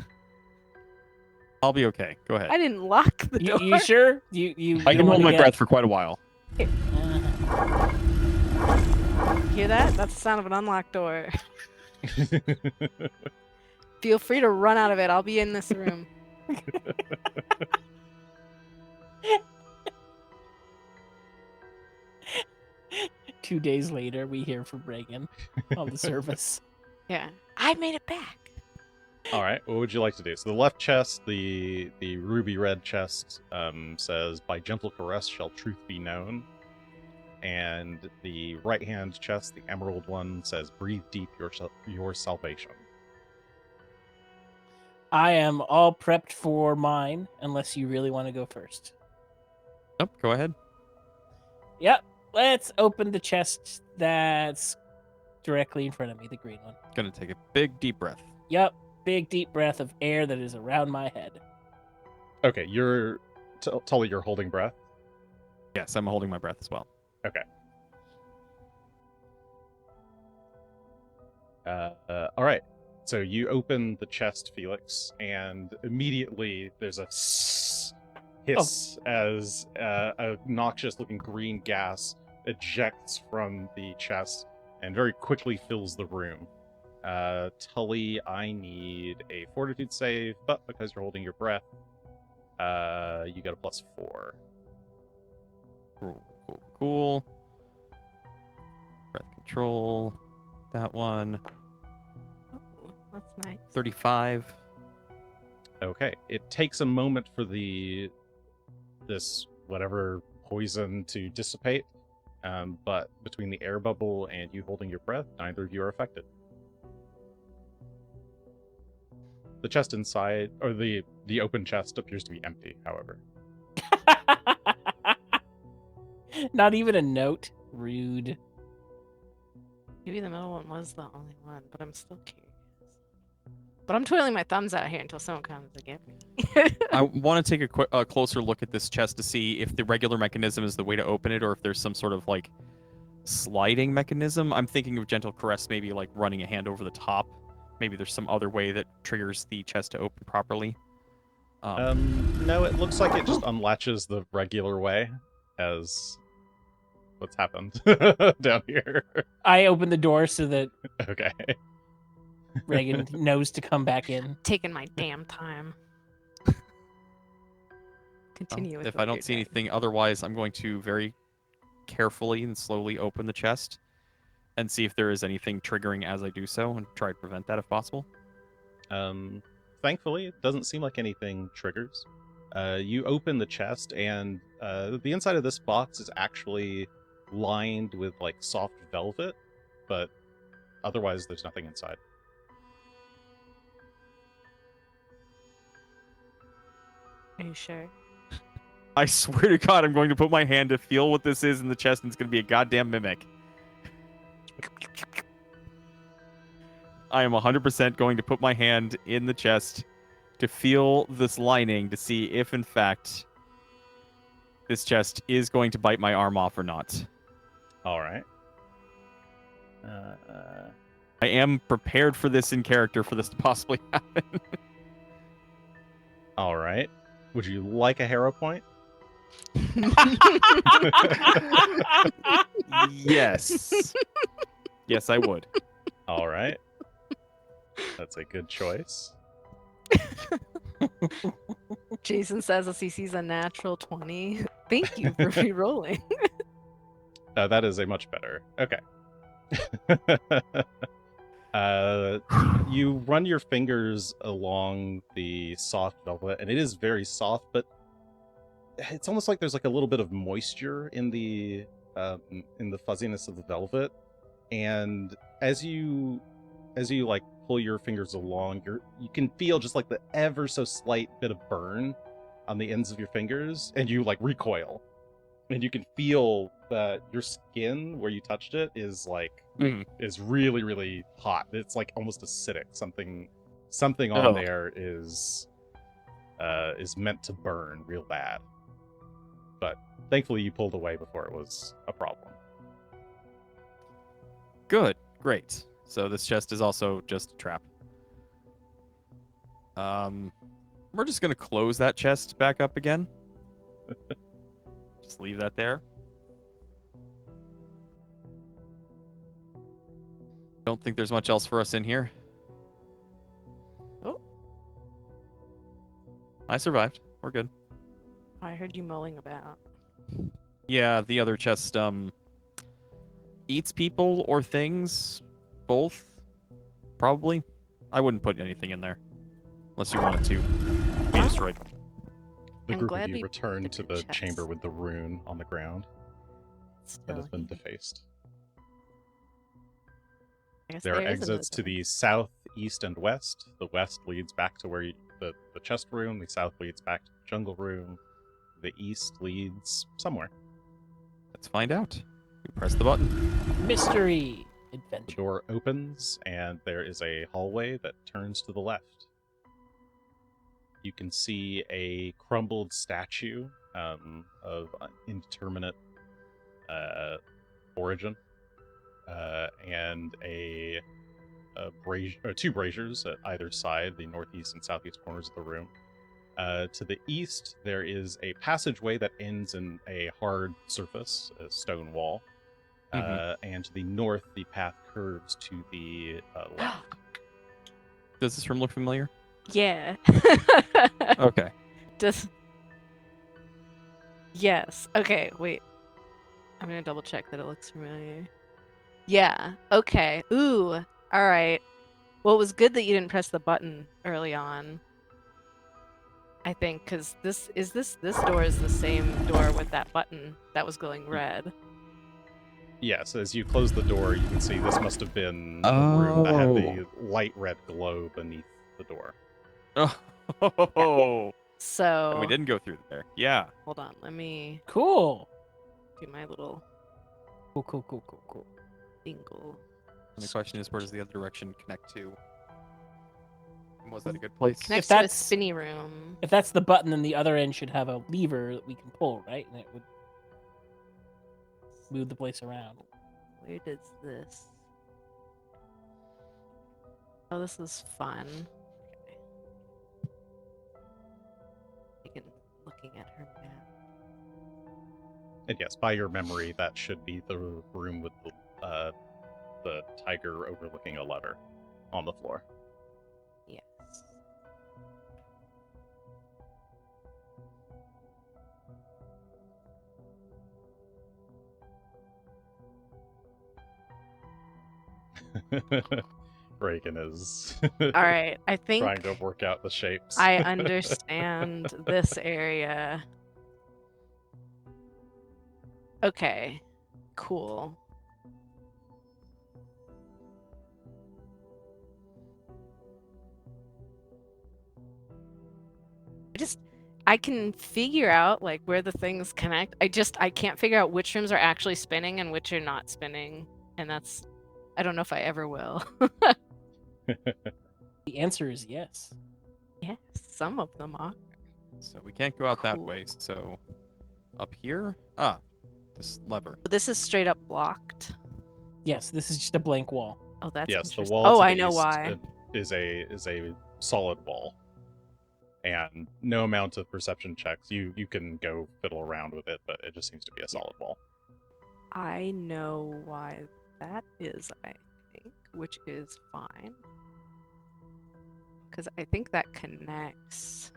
I'll be okay. Go ahead. I didn't lock the door. You sure? You I can don't hold wanna my get- breath for quite a while. Hear that? That's the sound of an unlocked door. Feel free to run out of it. I'll be in this room. 2 days later, we hear from Regan on the service. Yeah. I made it back. All right. What would you like to do? So the left chest, the ruby red chest, says, "By gentle caress shall truth be known." And the right hand chest, the emerald one, says, "Breathe deep your salvation." I am all prepped for mine, unless you really want to go first. Nope, go ahead. Yep. Let's open the chest that's directly in front of me, the green one. Gonna take a big deep breath. Yep. Big deep breath of air that is around my head. Okay, Tully, you're holding breath. Yes, I'm holding my breath as well. All right. So you open the chest, Felix, and immediately there's a hiss as a noxious-looking green gas ejects from the chest and very quickly fills the room. Tully, I need a fortitude save, but because you're holding your breath, you get a +4. Cool. Breath control. That one. Oh, that's nice. 35. Okay. It takes a moment for this whatever poison to dissipate, but between the air bubble and you holding your breath, neither of you are affected. The chest inside, or the open chest, appears to be empty, however. Not even a note. Rude. Maybe the middle one was the only one, but I'm still curious. But I'm twiddling my thumbs out here until someone comes to get me. I want to take a closer look at this chest to see if the regular mechanism is the way to open it, or if there's some sort of like sliding mechanism. I'm thinking of gentle caress, maybe like running a hand over the top. Maybe there's some other way that triggers the chest to open properly. No, it looks like it just unlatches the regular way, as what's happened down here. I open the door so that Okay. Regan knows to come back in. Taking my damn time. Continue with If what I don't you're see doing. anything otherwise, I'm going to very carefully and slowly open the chest and see if there is anything triggering as I do so, and try to prevent that if possible. Thankfully, it doesn't seem like anything triggers. You open the chest, and the inside of this box is actually lined with like soft velvet, but otherwise there's nothing inside. Are you sure? I swear to God, I'm going to put my hand to feel what this is in the chest, and it's going to be a goddamn mimic. I am 100% going to put my hand in the chest to feel this lining to see if, in fact, this chest is going to bite my arm off or not. All right. I am prepared for this in character for this to possibly happen. All right. Would you like a hero point? Yes. Yes, I would. All right. That's a good choice. Jason says a CC's a natural 20. Thank you for re-rolling. That is a much better. Okay. You run your fingers along the soft velvet, and it is very soft, but it's almost like there's like a little bit of moisture in the fuzziness of the velvet. And as you like pull your fingers along, you can feel just like the ever so slight bit of burn on the ends of your fingers, and you like recoil. And you can feel that your skin where you touched it is like is really, really hot. It's like almost acidic. Something on Oh. there is meant to burn real bad. But thankfully you pulled away before it was a problem. Good. Great. So this chest is also just a trap. We're just gonna close that chest back up again. Just leave that there. Don't think there's much else for us in here. Oh. I survived. We're good. I heard you mulling about. Yeah, the other chest eats people or things. Both. Probably. I wouldn't put anything in there. Unless you wanted to be destroyed. The I'm group glad of you we return did to the the chest. chamber with the rune on the ground that has been Still, defaced. I guess There are is another exits to door. the south, east, and west. The west leads back to where the chest room. The south leads back to the jungle room. The east leads somewhere. Let's find out. You press the button. Mystery The adventure. door opens, and there is a hallway that turns to the left. You can see a crumbled statue of indeterminate origin, and two braziers at either side, the northeast and southeast corners of the room. To the east, there is a passageway that ends in a hard surface, a stone wall. And to the north, the path curves to the left. Does this room look familiar? Yeah. Okay. Does. Yes. Okay. Wait. I'm gonna double check that it looks familiar. Yeah. Okay. Ooh. All right. Well, it was good that you didn't press the button early on. I think because this door is the same door with that button that was glowing red. Yes, as you close the door, you can see this must have been the room that had the light red glow beneath the door. Oh. So And we didn't go through there. Yeah. hold on. Let me Cool. do my little Cool. dingle. And the question is, where does the other direction connect to? And was that a good place? Connects to a that's- spinny room. If that's the button, then the other end should have a lever that we can pull, right? And it would move the place around. Where does this? Oh, this is fun. Okay. Regan looking at her map. And yes, by your memory, that should be the room with the tiger overlooking a lever on the floor. Yes. Regan is All right. I think trying to work out the shapes. I understand this area. Okay. Cool. I can figure out like where the things connect. I can't figure out which rooms are actually spinning and which are not spinning. And I don't know if I ever will. The answer is yes. Yes, some of them are. So we can't go out that Cool. way. So up here? This lever. But this is straight up blocked. Yes, this is just a blank wall. Oh, that's Yes, the interesting. wall. Oh, to I the know east why. is a solid wall, and no amount of perception checks. You can go fiddle around with it, but it just seems to be a solid wall. I know why that is, I think, which is fine. Because I think that connects.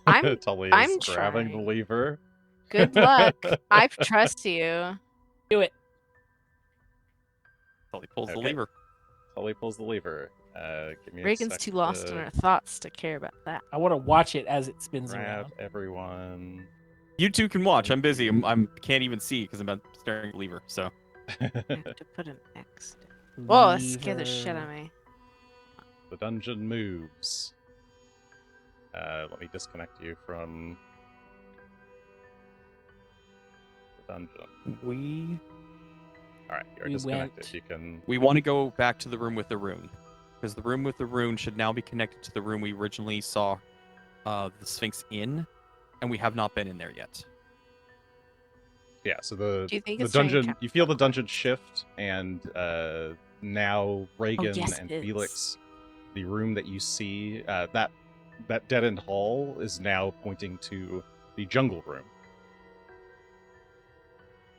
I'm Tully I'm is grabbing the trying. lever. Good luck. I trust you. Do it. Tully pulls the Okay. lever. Tully pulls the lever. Give me a Reagan's sec too lost in her thoughts to care about that. I want to watch it as it spins grab around. everyone. You two can watch. I'm busy. I'm can't even see because I'm staring at the lever. So I have to put an X down. Whoa, that scared the shit Lever. out of me. The dungeon moves. Let me disconnect you from dungeon. We All right, you're We disconnected. went- You can. want to go back to the room with the rune, because the room with the rune should now be connected to the room we originally saw the Sphinx in, and we have not been in there yet. Yeah, so the Do you think the it's during dungeon. chapter You feel the one? dungeon shift, and now Regan yes, and it is. Felix, the room that you see, that dead end hall is now pointing to the jungle room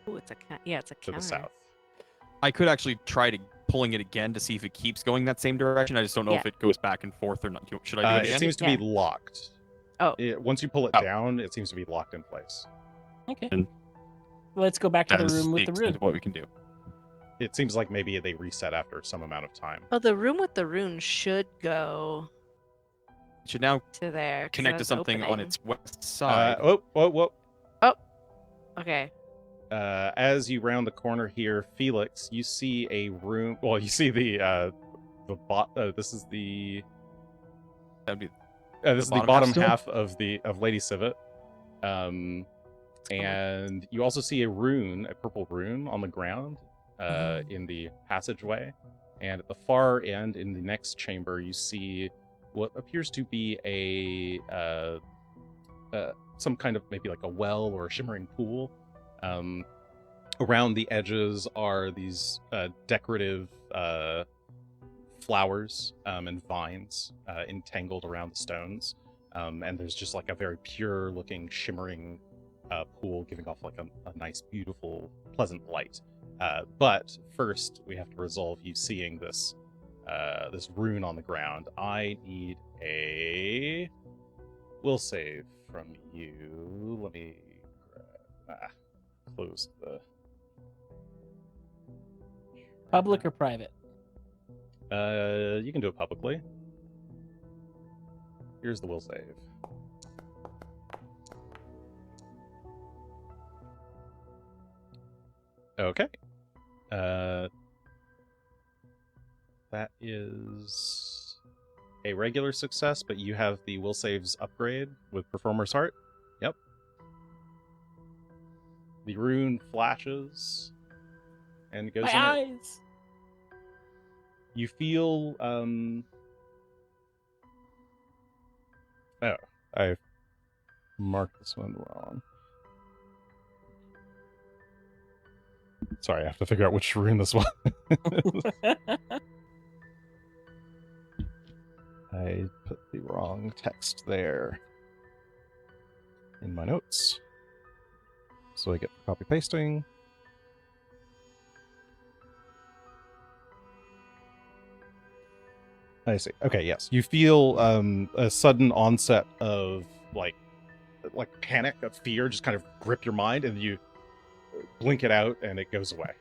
Ooh, it's a it's a to counter. the south. I could actually try to pulling it again to see if it keeps going that same direction. I just don't know Yeah. if it goes back and forth or not. Should I do it It again? seems to Yeah. be locked. Oh. Once you pull it Oh. down, it seems to be locked in place. Okay. And Let's go back to That the is room with the extent rune. of what we can do. It seems like maybe they reset after some amount of time. Oh, the room with the rune should go It should now to there. 'cause connect to that's something on opening. its west side. Whoa. Okay. As you round the corner here, Felix, you see a room. Well, you see this is the That'd be this is the bottom half bottom still? half of Lady Civet. And you also see a purple rune on the ground in the passageway. And at the far end, in the next chamber, you see what appears to be some kind of maybe like a well or a shimmering pool. Around the edges are these decorative flowers and vines entangled around the stones. And there's just like a very pure looking shimmering pool giving off like a nice, beautiful, pleasant light. But first, we have to resolve you seeing this rune on the ground. I need a will save from you. Let me close the Public or private? you can do it publicly. Here's the will save. Okay. That is a regular success, but you have the will saves upgrade with Performer's Heart. Yep. The rune flashes and goes My in. eyes. You feel oh, I marked this one wrong. Sorry, I have to figure out which rune this was. I put the wrong text there in my notes. So I get copy pasting. I see. Okay, yes. You feel a sudden onset of like panic, of fear, just kind of grip your mind, and you blink it out, and it goes away.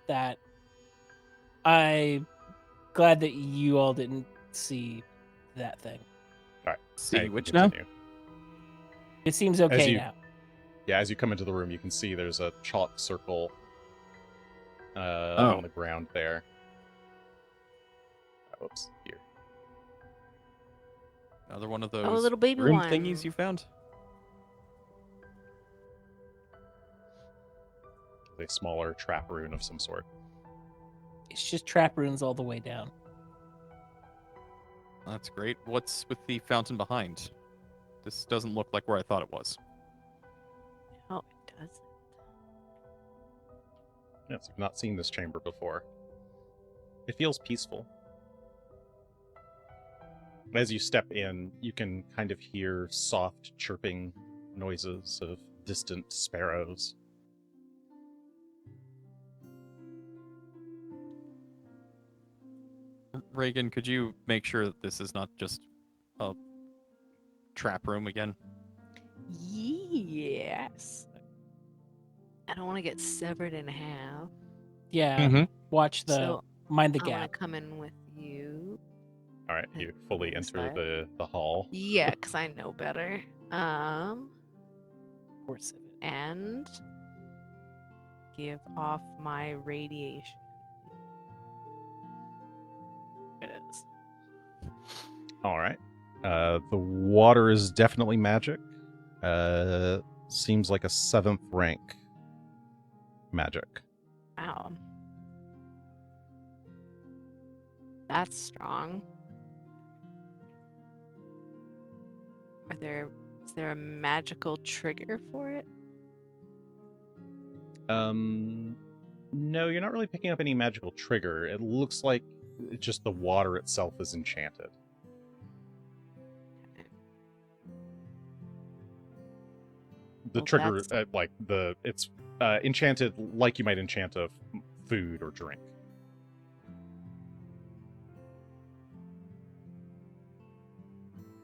That. I'm glad that you all didn't see that thing. All right. See I can which now? continue. It seems okay you- now. Yeah, as you come into the room, you can see there's a chalk circle Oh. on the ground there. Oops, here. Another one of those Oh, a little baby rune one. thingies you found. A smaller trap rune of some sort. It's just trap runes all the way down. That's great. What's with the fountain behind? This doesn't look like where I thought it was. Oh, it does. Yes, you've not seen this chamber before. It feels peaceful. As you step in, you can kind of hear soft chirping noises of distant sparrows. Regan, could you make sure that this is not just a trap room again? Yes. I don't want to get severed in half. Yeah. Watch the So mind the I'm gonna gap. come in with you. All right, you fully This enter side. the hall. Yeah, because I know better. Of course it is. And give off my radiation. It is. All right. The water is definitely magic. Seems like a 7th rank magic. Wow. That's strong. Is there a magical trigger for it? No, you're not really picking up any magical trigger. It looks like just the water itself is enchanted. The Well, trigger, that's- it's enchanted like you might enchant a food or drink.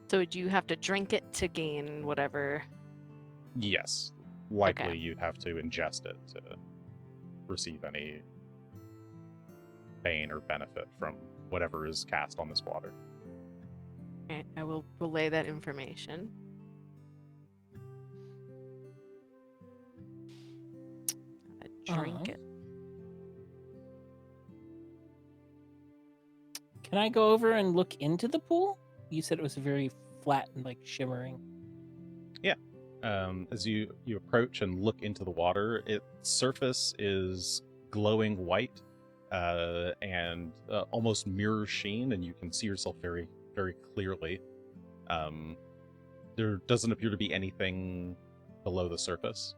So do you have to drink it to gain whatever? Yes, likely Okay. you'd have to ingest it to receive any pain or benefit from whatever is cast on this water. Okay, I will relay that information. I drink it. Can I go over and look into the pool? You said it was very flat and like shimmering. As you approach and look into the water, its surface is glowing white and almost mirror sheen, and you can see yourself very, very clearly. There doesn't appear to be anything below the surface.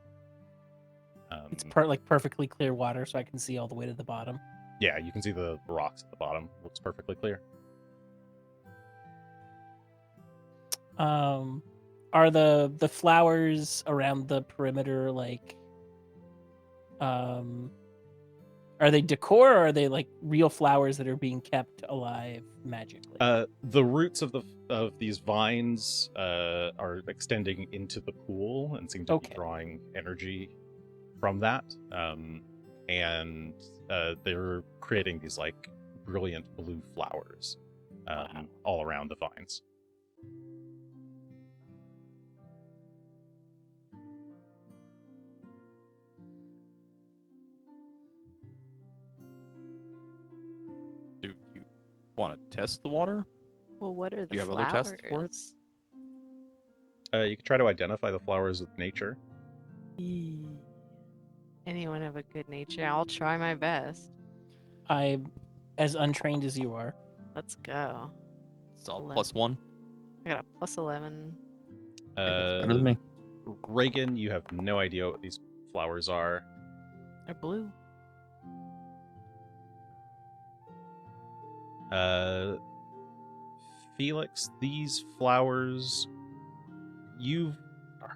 It's perfectly clear water, so I can see all the way to the bottom. Yeah, you can see the rocks at the bottom. Looks perfectly clear. Are the flowers around the perimeter like are they decor, or are they like real flowers that are being kept alive magically? The roots of these vines are extending into the pool and seem to be drawing energy from that. And they're creating these like brilliant blue flowers all around the vines. Do you want to test the water? Well, what are the Do you have flowers? other tests for it? You can try to identify the flowers with nature. Anyone have a good nature? I'll try my best. I'm as untrained as you are. Let's go. It's all 11. +1. I got a +11. Better than me. Regan, you have no idea what these flowers are. They're blue. Felix, these flowers, you've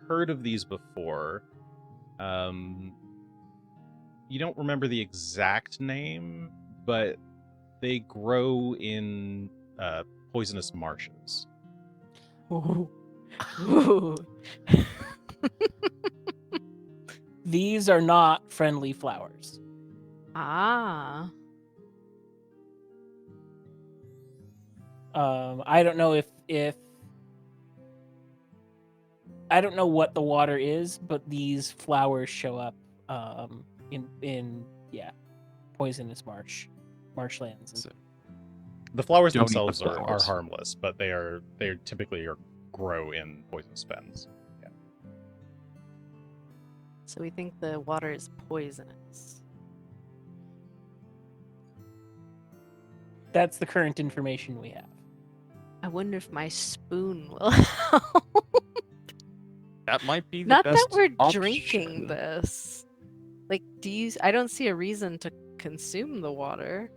heard of these before. You don't remember the exact name, but they grow in poisonous marshes. Ooh. Ooh. These are not friendly flowers. Ah. I don't know if I don't know what the water is, but these flowers show up in poisonous marshlands. So, The flowers Don't eat the themselves are flowers. harmless, but they typically grow in poisonous fens. Yeah. So we think the water is poisonous. That's the current information we have. I wonder if my spoon will help. that might be the Not best that we're option. drinking this. Like, I don't see a reason to consume the water.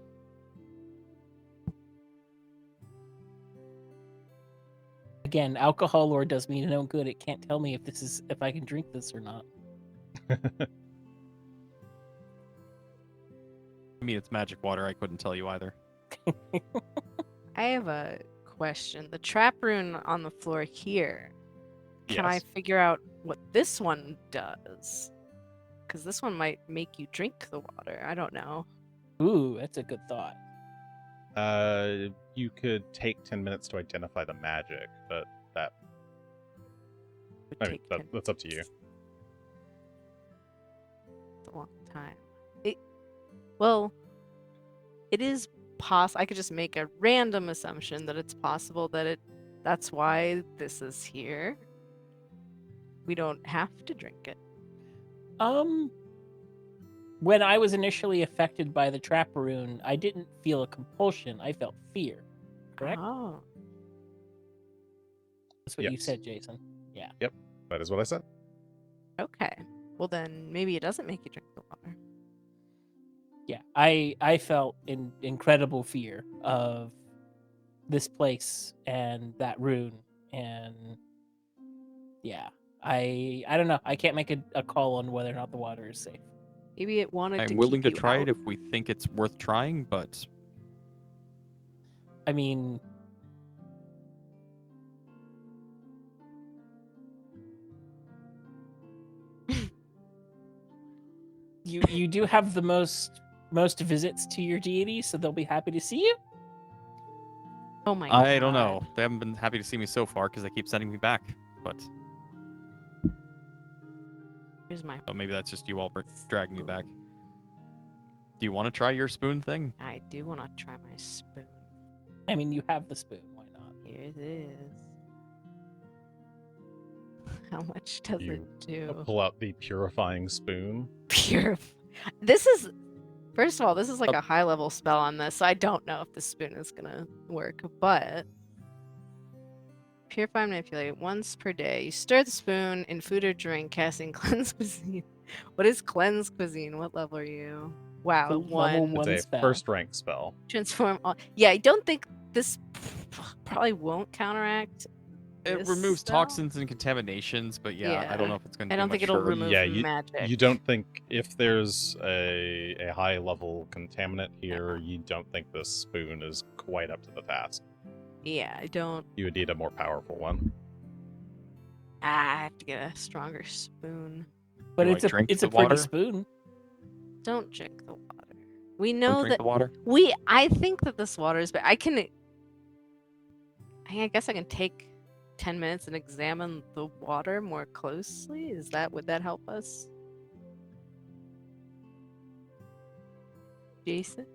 Again, alcohol lore does me no good. It can't tell me if I can drink this or not. I mean, it's magic water. I couldn't tell you either. I have a question. The trap rune on the floor here. Can I Yes. figure out what this one does? Because this one might make you drink the water. I don't know. Ooh, that's a good thought. You could take 10 minutes to identify the magic, but Would I mean, take 10 that's up to you. minutes. It's a long time. It is possible. I could just make a random assumption that it's possible that That's why this is here. We don't have to drink it. When I was initially affected by the trap rune, I didn't feel a compulsion. I felt fear. Correct? Oh. That's what you Yes. said, Jason. Yeah. Yep, that is what I said. Okay. Well, then maybe it doesn't make you drink the water. Yeah. I felt incredible fear of this place and that rune, and yeah. I don't know. I can't make a call on whether or not the water is safe. Maybe it wanted to I'm willing to keep you try out. it if we think it's worth trying, but I mean, you do have the most visits to your deity, so they'll be happy to see you. Oh my god. I don't know. They haven't been happy to see me so far because they keep sending me back. But Here's my. oh, maybe that's just you all dragging me back. Do you want to try your spoon thing? I do want to try my spoon. I mean, you have the spoon. Why not? Here it is. How much does You it do? Pull out the purifying spoon. Pure. This is. First of all, this is like a high level spell on this, so I don't know if the spoon is gonna work. But purify and manipulate once per day. You stir the spoon in food or drink, casting cleanse cuisine. What is cleanse cuisine? What level are you? Wow, Level one. one. It's a spell. first rank spell. Transform all. Yeah, I don't think this probably won't counteract. It this removes spell. toxins and contaminations, but yeah, I don't Yeah. know if it's going to. I don't think it'll remove Yeah, magic. You don't think if there's a high level contaminant here, you don't think this spoon is quite up to the task. Yeah, I don't. You would need a more powerful one. I have to get a stronger spoon. But Do I it's a drink it's the a pretty water? spoon. Don't drink the water. We Don't know drink that the water. I think that this water is. But I guess I can take 10 minutes and examine the water more closely. Would that help us? Jason?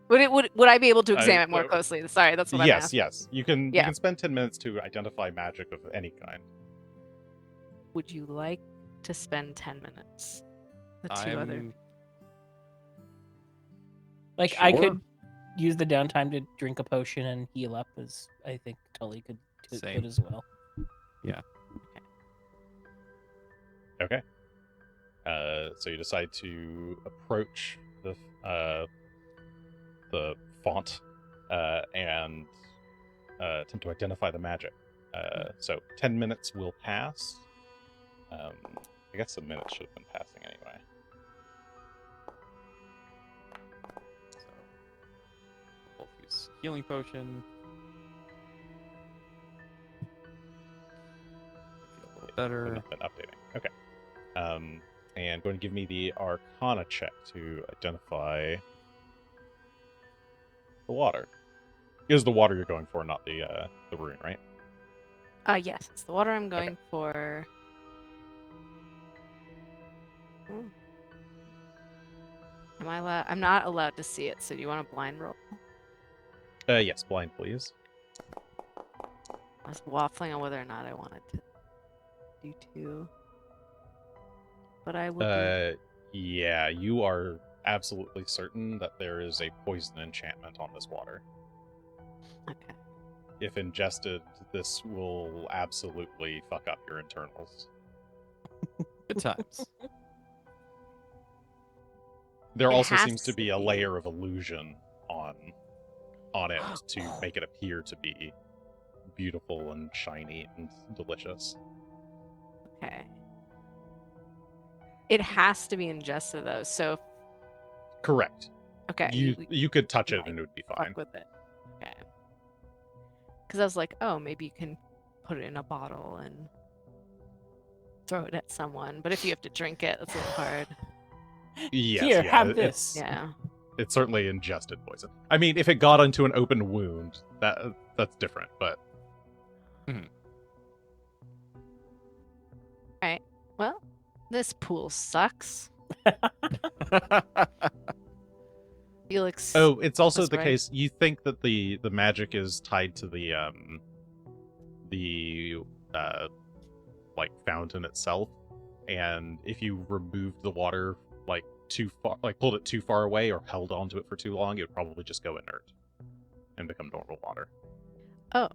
would I be able to examine it more closely? Sorry, that's what I'm asking. Yes. You can spend 10 minutes to identify magic of any kind. Would you like to spend 10 minutes? The two other. Like I Sure. could use the downtime to drink a potion and heal up, as I think Tully could Same. as well. Okay. So you decide to approach the font and attempt to identify the magic. So 10 minutes will pass. I guess a minute should have been passing anyway. So, both use healing potion. Feel a little better. Wouldn't have been updating. Okay. And going to give me the Arcana check to identify the water. It is the water you're going for, not the rune, right? Yes, it's the water I'm going for. Ooh. Am I allowed? I'm not allowed to see it, so do you want a blind roll? Yes, blind, please. I was waffling on whether or not I wanted to do two. But I will. Yeah, you are absolutely certain that there is a poison enchantment on this water. Okay. If ingested, this will absolutely fuck up your internals. Good times. There It also has seems to to be a be. layer of illusion on it to make it appear to be beautiful and shiny and delicious. Okay. It has to be ingested though, so Correct. okay. You could touch it like, and it would be fuck fine. with it. Okay. Because I was like, oh, maybe you can put it in a bottle and throw it at someone. But if you have to drink it, that's a little hard. Yes, Here, yeah, have this. Yeah. It's certainly ingested poison. I mean, if it got into an open wound, that's different. But Well, this pool sucks. Felix. oh, it's also That's the right. case. You think that the magic is tied to the the like fountain itself, and if you removed the water like too far, like pulled it too far away or held onto it for too long, it would probably just go inert and become normal water. Oh,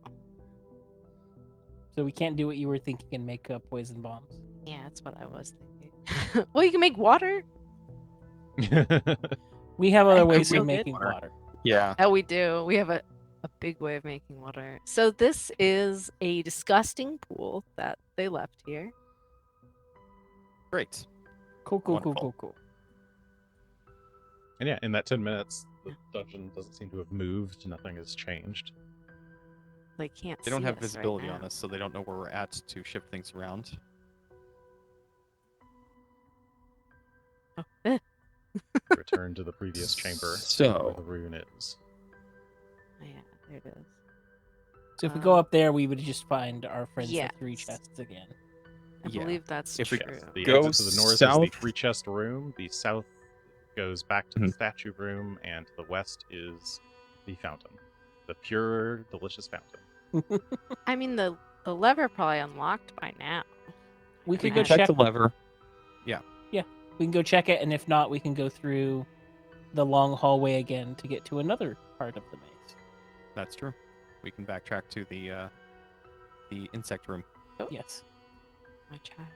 So we can't do what you were thinking and make poison bombs. yeah, that's what I was thinking. Well, you can make water. We have other And ways so of good. making water. Yeah. Oh, we do. We have a big way of making water. So this is a disgusting pool that they left here. Great. Cool. Wonderful. And yeah, in that 10 minutes, the dungeon doesn't seem to have moved. Nothing has changed. They can't. They don't see have us visibility right on now. us, so they don't know where we're at to shift things around. Oh, eh. Return to the previous chamber where So- the rune is. Yeah, there it is. So if we go Um, up there, we would just find our friends the three yes. chests again. I Yeah. believe that's If we- true. Yes, the Go exit to the north is south. the 3-chest room. The south goes back to the Mhm. statue room, and to the west is the fountain. The pure, delicious fountain. I mean, the lever probably unlocked by now. We We could can go check check. the lever. We can go check it, and if not, we can go through the long hallway again to get to another part of the maze. That's true. We can backtrack to the insect room. Yes. My child.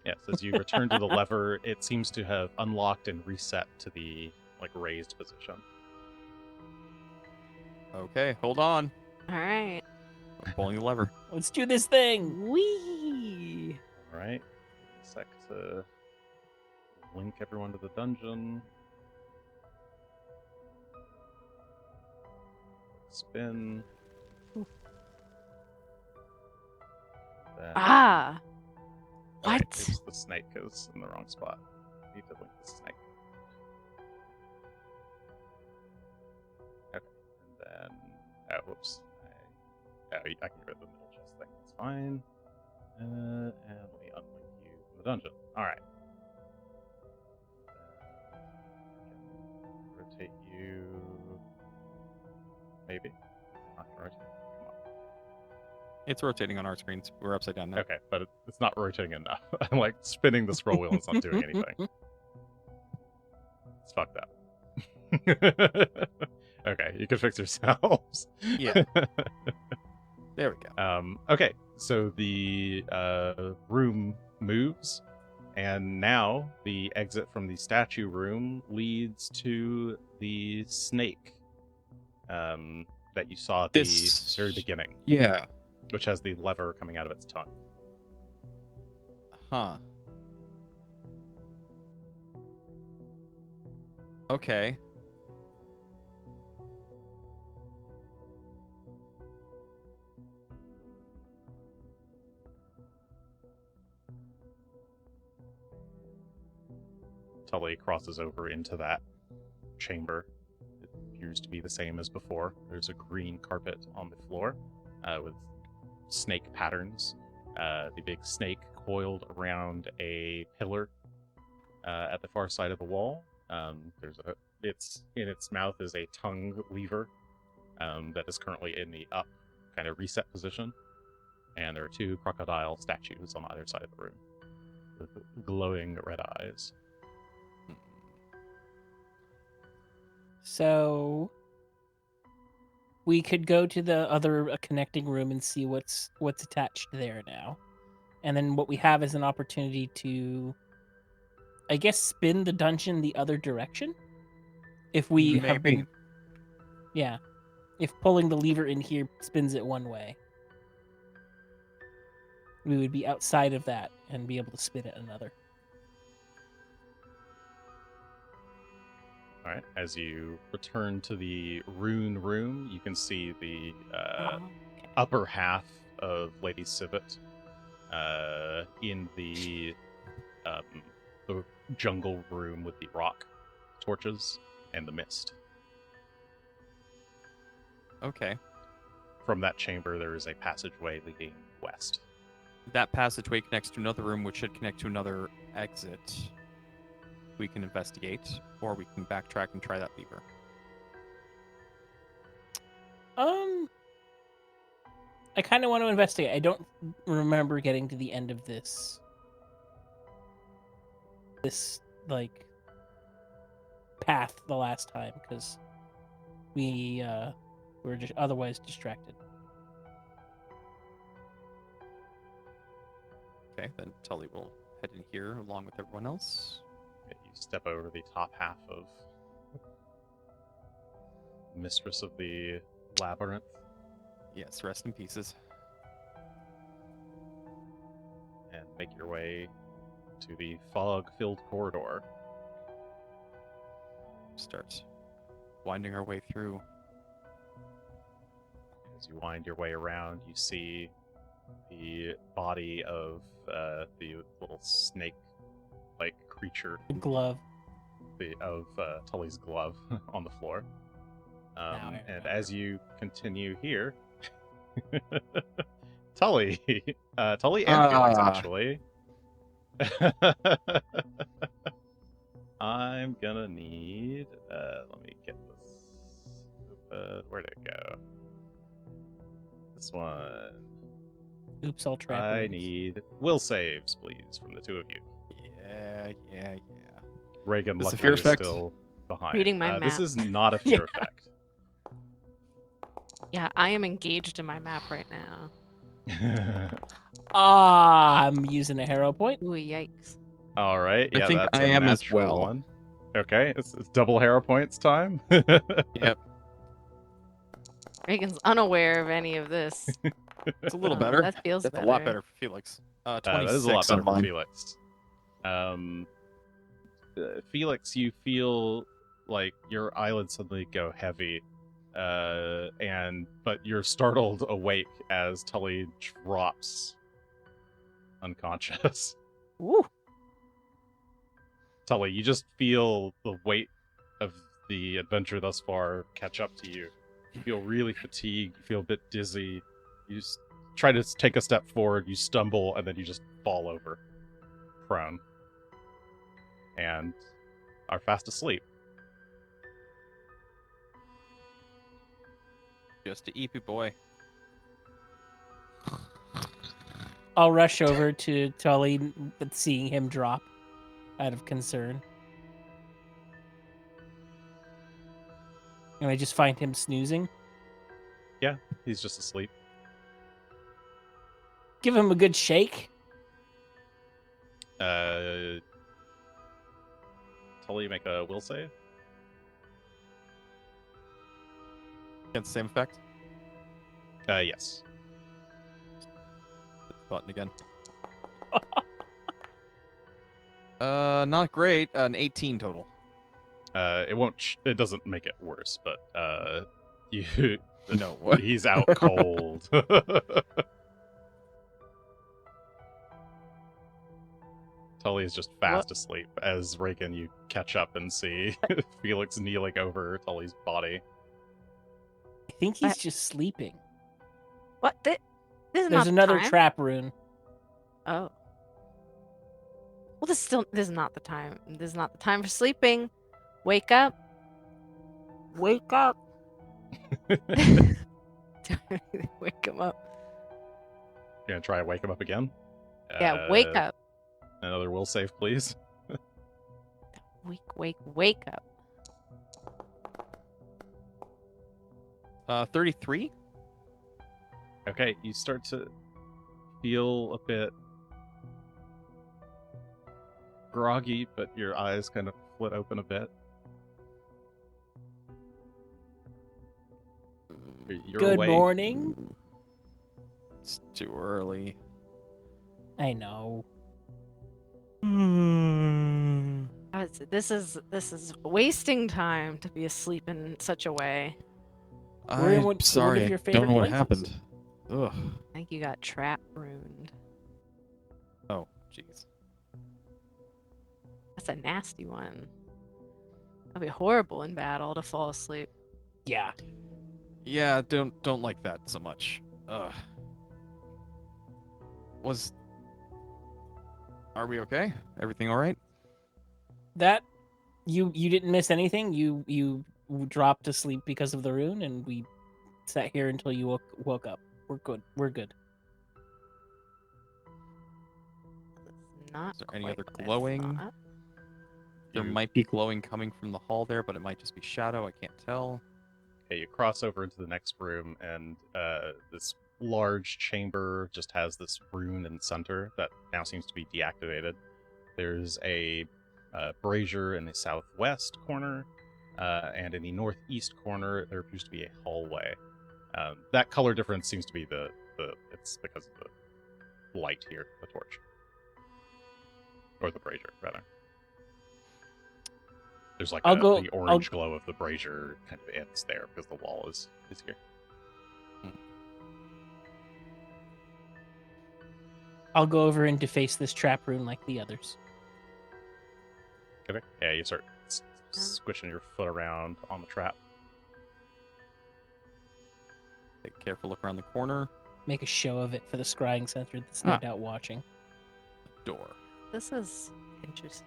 Yes, as you return to the lever, it seems to have unlocked and reset to the like raised position. Okay, hold on. All right. I'm pulling the lever. Let's do this thing. Wee. All right, a sec to link everyone to the dungeon. Spin. Then- Ah. Oh, wait, What? It's the snake is in the wrong spot. Need to link the snake. Okay, and then whoops. I can get rid of the middle chest thing. That's fine. And let me unlink you from the dungeon. All right. Rotate you. Maybe. Not gonna rotate. Come on. It's rotating on our screens. We're upside down now. Okay, but it's not rotating enough. I'm like spinning the scroll wheel and it's not doing anything. It's fucked up. Okay, you can fix yourselves. Yeah. There we go. Okay, so the room moves, and now the exit from the statue room leads to the snake that you saw at This- the very beginning, Yeah. which has the lever coming out of its tongue. Huh. Okay. Tully crosses over into that chamber. It appears to be the same as before. There's a green carpet on the floor with snake patterns. The big snake coiled around a pillar at the far side of the wall. It's in its mouth is a tongue lever that is currently in the up kind of reset position. And there are two crocodile statues on either side of the room with glowing red eyes. So we could go to the other connecting room and see what's attached there now. And then what we have is an opportunity to, I guess, spin the dungeon the other direction. If we have Maybe. been, yeah, if pulling the lever in here spins it one way, we would be outside of that and be able to spin it another. All right. As you return to the rune room, you can see the Oh, okay. upper half of Lady Civet in the jungle room with the rock torches and the mist. Okay. From that chamber, there is a passageway leading west. That passageway connects to another room, which should connect to another exit. We can investigate, or we can backtrack and try that lever. I kind of want to investigate. I don't remember getting to the end of this like path the last time because we were just otherwise distracted. Okay, then Tully will head in here along with everyone else. Okay, you step over the top half of Mistress of the Labyrinth. Yes, rest in pieces. And make your way to the fog-filled corridor. Start winding our way through. As you wind your way around, you see the body of the little snake-like creature The glove. of Tully's glove on the floor. Now I And remember. as you continue here, Tully and Felix, actually. I'm gonna need. Let me get this. Where'd it go? This one. Oops, all trap. I rooms. need will saves, please, from the two of you. Yeah. Regan, Is this a luckily, fear is effect? still behind. Reading my This map. is not a fear effect. Yeah, I am engaged in my map right now. I'm using a hero point. Ooh, yikes. All right. I Yeah, think that's I a am as natural well. one. Okay, it's double hero points time. Yep, Regan's unaware of any of this. it's a little Oh, better. That feels That's better. a lot better for Felix. 26 that is a lot better on for mine. Felix. Felix, you feel like your eyelids suddenly go heavy, but you're startled awake as Tully drops unconscious. Ooh. Tully, you just feel the weight of the adventure thus far catch up to you. You feel really fatigued. You feel a bit dizzy. You try to take a step forward. You stumble, and then you just fall over, prone, and are fast asleep. Just a eepy boy. I'll rush over to Tully, seeing him drop out of concern. And I just find him snoozing. He's just asleep. Give him a good shake. Tully, make a will save. Get the same effect. Yes. Button again. Not great. An 18 total. It won't. It doesn't make it worse, but you. No, what? He's out cold. Tully is just fast asleep as Regan, you catch up and see Felix kneeling over Tully's body. I think he's just sleeping. What? This is There's not the another time? trap rune. Oh. Well, this is not the time. This is not the time for sleeping. Wake up. Wake up. Wake him up. You're gonna try and wake him up again? Yeah, wake up. Another will save, please. Wake up. 33. Okay, you start to feel a bit groggy, but your eyes kind of flit open a bit. You're Good awake. morning. It's too early. I know. This is wasting time to be asleep in such a way. We're in one I'm of sorry. your I don't know what favorite happened. places. Ugh. I think you got trap ruined. Oh, jeez. That's a nasty one. That'd be horrible in battle to fall asleep. Yeah. Yeah, don't like that so much. Ugh. Are we okay? Everything all right? That you didn't miss anything. You dropped asleep because of the rune, and we sat here until you woke up. We're good. We're good. It's not Is there any quite other what I glowing? thought. There You- might be glowing coming from the hall there, but it might just be shadow. I can't tell. Okay, you cross over into the next room, and this large chamber just has this rune in the center that now seems to be deactivated. There's a brazier in the southwest corner, and in the northeast corner, there appears to be a hallway. That color difference seems to be it's because of the light here, the torch. Or the brazier, rather. There's like the orange glow of the brazier kind of ends there because the wall is here. I'll go over and deface this trap rune like the others. Okay. Yeah, you start squishing your foot around on the trap. Take a careful look around the corner. Make a show of it for the scrying center that's no doubt watching. Door. This is interesting.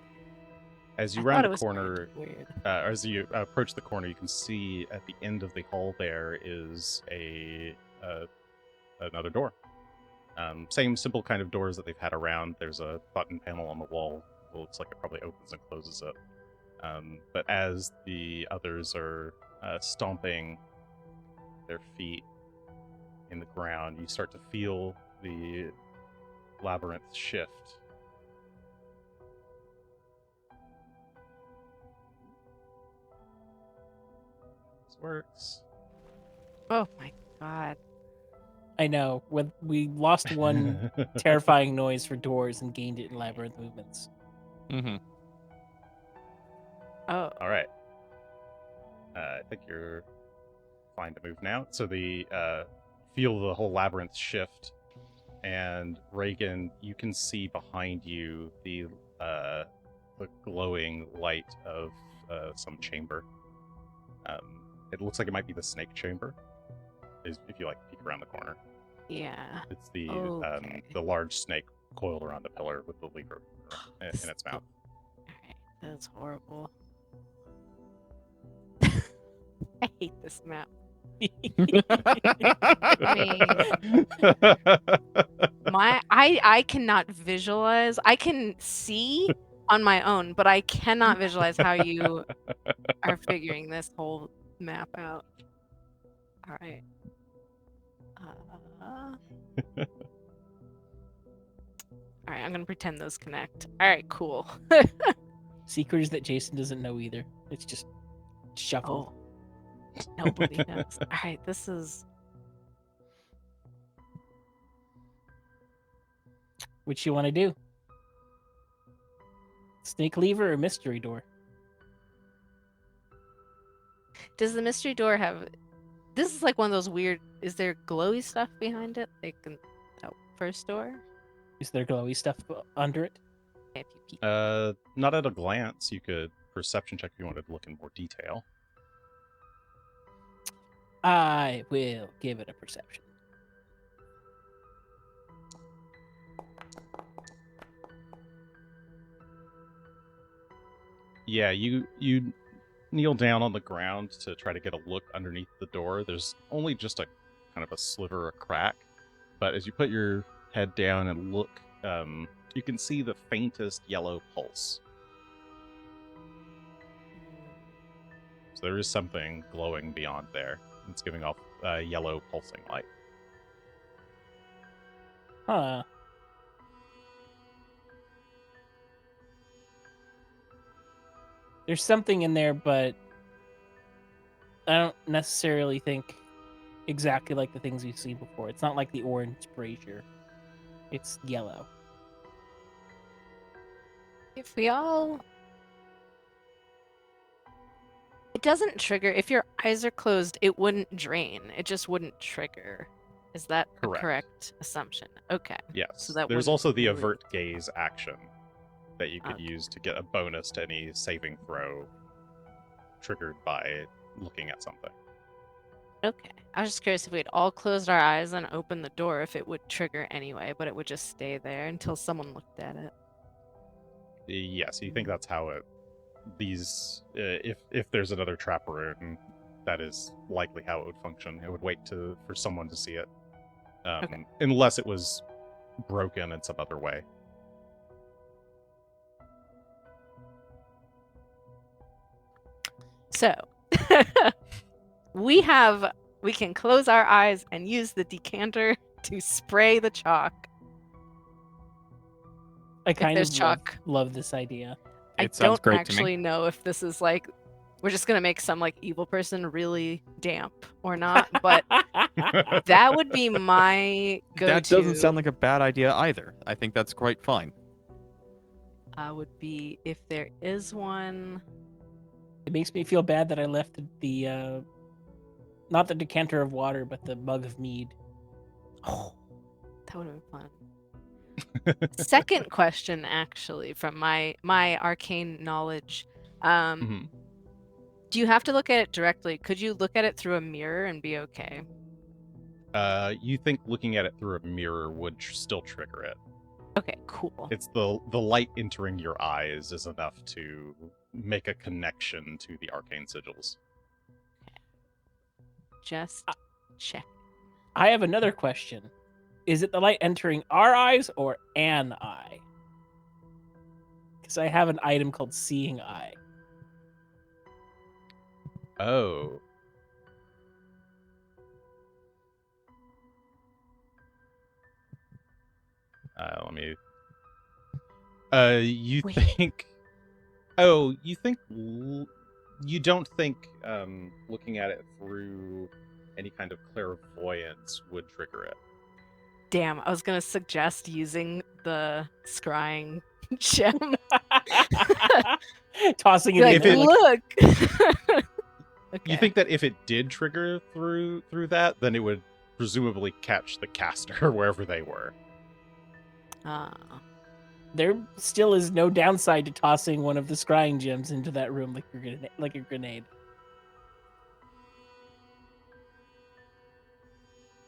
As you I round thought the it was corner, weird. as you approach the corner, you can see at the end of the hall there is another door. Same simple kind of doors that they've had around. There's a button panel on the wall. It looks like it probably opens and closes it. But as the others are stomping their feet in the ground, you start to feel the labyrinth shift. This works. Oh my god. I know. When we lost one terrifying noise for doors and gained it in labyrinth movements. Mm-hmm. Oh, All right. I think you're fine to move now. So the feel the whole labyrinth shift, and Regan, you can see behind you the glowing light of some chamber. It looks like it might be the snake chamber. If you like peek around the corner, yeah. it's the Okay. the large snake coiled around a pillar with the lever in its mouth. Alright, that's horrible. I hate this map. I cannot visualize. I can see on my own, but I cannot visualize how you are figuring this whole map out. All right. All right, I'm gonna pretend those connect. All right, cool. Secrets that Jason doesn't know either. It's just shuffled. Oh, nobody knows. All right, this is. Which you want to do? Snake lever or mystery door? Does the mystery door have? This is like one of those weird. Is there glowy stuff behind it? Like in that first door? Is there glowy stuff under it? If you peek. Not at a glance. You could perception check if you wanted to look in more detail. I will give it a perception. Yeah, you kneel down on the ground to try to get a look underneath the door. There's only just a kind of a sliver, a crack, but as you put your head down and look, you can see the faintest yellow pulse. So there is something glowing beyond there. It's giving off yellow pulsing light. Huh. There's something in there, but I don't necessarily think exactly like the things we've seen before. It's not like the orange brazier. It's yellow. If we all. It doesn't trigger. If your eyes are closed, it wouldn't drain. It just wouldn't trigger. Is that a Correct. correct assumption? Okay. Yes. So that There's wouldn't also the really- avert gaze action that you could Okay. use to get a bonus to any saving throw triggered by looking at something. Okay. I was just curious if we'd all closed our eyes and opened the door, if it would trigger anyway, but it would just stay there until someone looked at it. Yes, you think that's how it. If there's another trap rune, that is likely how it would function. It would wait for someone to see it. Okay. unless it was broken in some other way. So we can close our eyes and use the decanter to spray the chalk. I kind there's of chalk. love this idea. I It sounds don't great to me. actually know if this is like we're just gonna make some like evil person really damp or not, but that would be my go-to. That doesn't sound like a bad idea either. I think that's quite fine. Would be if there is one. It makes me feel bad that I left the not the decanter of water, but the mug of mead. Oh, that would have been fun. Second question, actually, from my arcane knowledge. Mhm. Do you have to look at it directly? Could you look at it through a mirror and be okay? You think looking at it through a mirror would still trigger it. Okay, cool. It's the light entering your eyes is enough to make a connection to the arcane sigils. Just check. I have another question. Is it the light entering our eyes or an eye? Because I have an item called Seeing Eye. Oh. Let me. You Wait. think? Oh, you think? You don't think looking at it through any kind of clairvoyance would trigger it? Damn, I was gonna suggest using the scrying gem. Tossing it Like, in there like, look. Okay. You think that if it did trigger through that, then it would presumably catch the caster wherever they were. there still is no downside to tossing one of the scrying gems into that room like a grenade.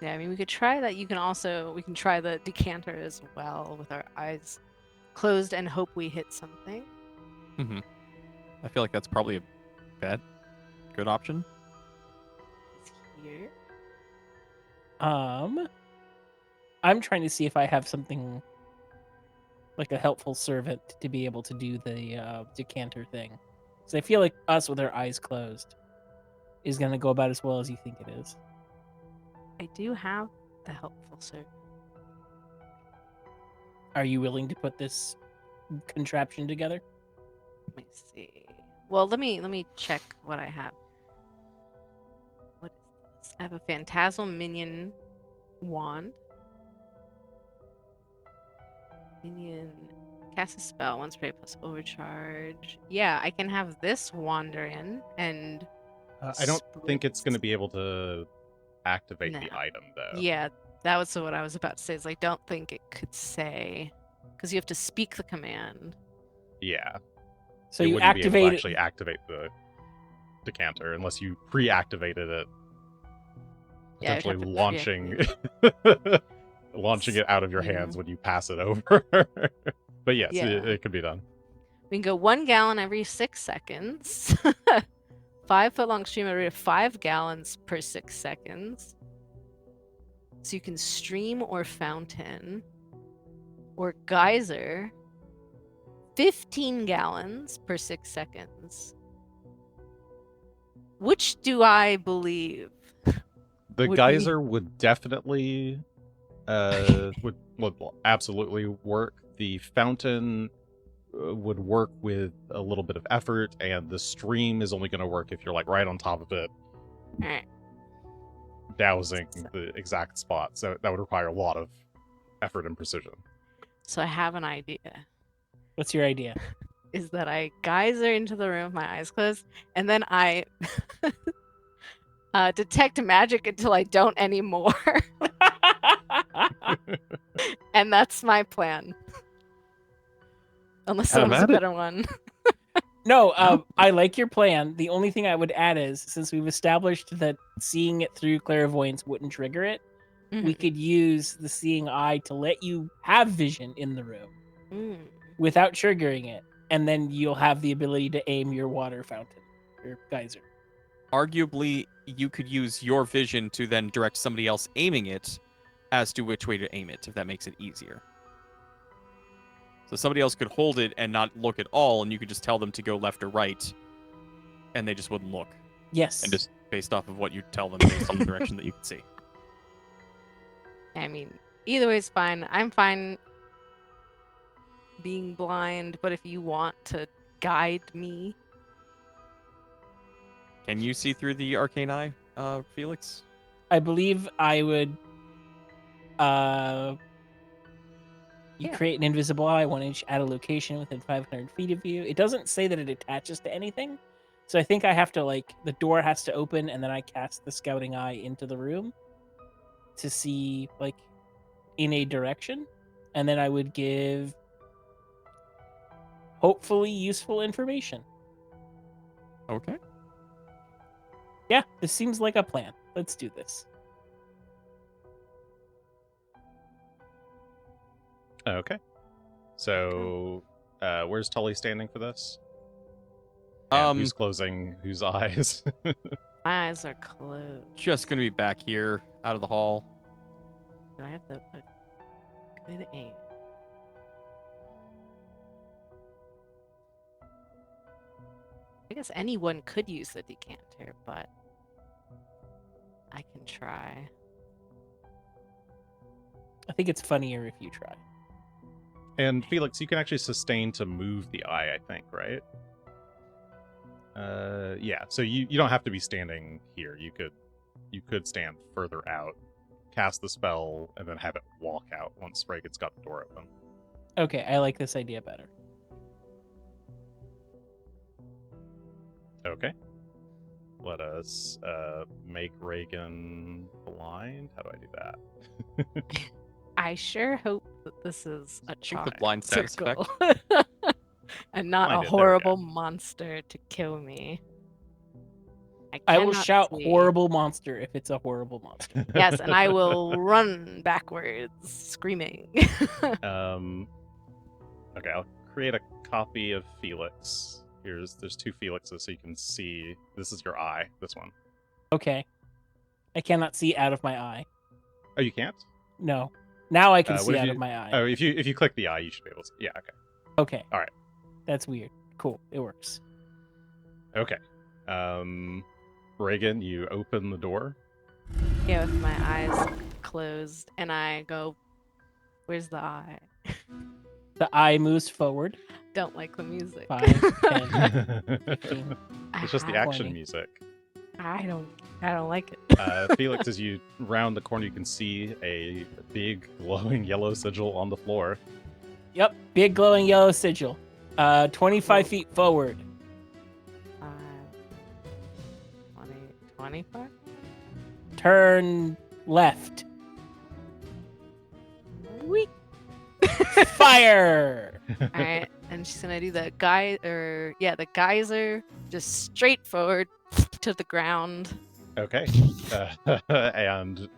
Yeah, I mean, we could try that. We can try the decanter as well with our eyes closed and hope we hit something. Mm-hmm. I feel like that's probably a good option. It's here. I'm trying to see if I have something like a helpful servant to be able to do the decanter thing. Because I feel like us with our eyes closed is going to go about as well as you think it is. I do have the helpful servant. Are you willing to put this contraption together? Let me see. Well, let me check what I have. What is this? I have a phantasmal minion wand. Minion cast a spell once per day plus overcharge. Yeah, I can have this wander in and I don't think it's going to be able to activate No. the item, though. yeah, that was what I was about to say. Is I don't think it could say because you have to speak the command. Yeah. So it you wouldn't be able activate to actually activate the decanter unless you pre-activated it. Yeah, I'd have Potentially to launching launching it out of your hands Yeah. when you pass it over. But yes, Yeah. it could be done. We can go 1 gallon every 6 seconds. 5-foot long stream at a rate of 5 gallons per 6 seconds. So you can stream or fountain or geyser 15 gallons per 6 seconds. Which do I believe? The Would geyser would definitely would absolutely work. The fountain would work with a little bit of effort, and the stream is only going to work if you're like right on top of it, Alright. dousing the exact spot. So that would require a lot of effort and precision. So I have an idea. What's your idea? Is that I geyser into the room with my eyes closed, and then I detect magic until I don't anymore. And that's my plan. Unless Have someone has a at it. better one. No, I like your plan. The only thing I would add is, since we've established that seeing it through clairvoyance wouldn't trigger it, we could use the Seeing Eye to let you have vision in the room Mm. without triggering it, and then you'll have the ability to aim your water fountain, your geyser. Arguably, you could use your vision to then direct somebody else aiming it, as to which way to aim it, if that makes it easier. So somebody else could hold it and not look at all, and you could just tell them to go left or right, and they just wouldn't look. Yes. And just based off of what you tell them based on the direction that you can see. I mean, either way is fine. I'm fine being blind, but if you want to guide me, Can you see through the arcane eye, Felix? I believe I would. You Yeah. create an invisible eye, 1 inch at a location within 500 feet of you. It doesn't say that it attaches to anything, so I think I have to the door has to open, and then I cast the scouting eye into the room to see in a direction, and then I would give hopefully useful information. Okay. Yeah, this seems like a plan. Let's do this. Okay. So, where's Tully standing for this? And who's closing whose eyes? my eyes are closed. Just gonna be back here, out of the hall. Do I have to put good aim? I guess anyone could use the decanter, but I can try. I think it's funnier if you try. And Felix, you can actually sustain to move the eye, I think, right? Yeah. So you don't have to be standing here. You could stand further out, cast the spell, and then have it walk out once Regan's got the door open. Okay, I like this idea better. Okay. Let us make Regan blind. How do I do that? I sure hope that this is a I think Char the blind status effect. circle. And not Find a it, there we horrible go. monster to kill me. I will cannot shout see. horrible monster if it's a horrible monster. Yes, and I will run backwards, screaming. Okay, I'll create a copy of Felix. There's 2 Felixes, so you can see. This is your eye. This one. Okay. I cannot see out of my eye. Oh, you can't? No. Now I can What see if out you- of my eye. Oh, if you click the eye, you should be able to. Yeah. Okay. Okay. All right. That's weird. Cool. It works. Okay. Regan, you open the door. Yeah, with my eyes closed, and I go, "Where's the eye?" The eye moves forward. Don't like the music. 5, 10, 15. It's just the I- action 20. music. I don't like it. Felix, as you round the corner, you can see a big glowing yellow sigil on the floor. Yep. Big glowing yellow sigil. 25 feet forward. 20, 25? Turn left. Whee! Fire! Alright, and she's gonna do the the geyser, just straight forward to the ground. Okay. And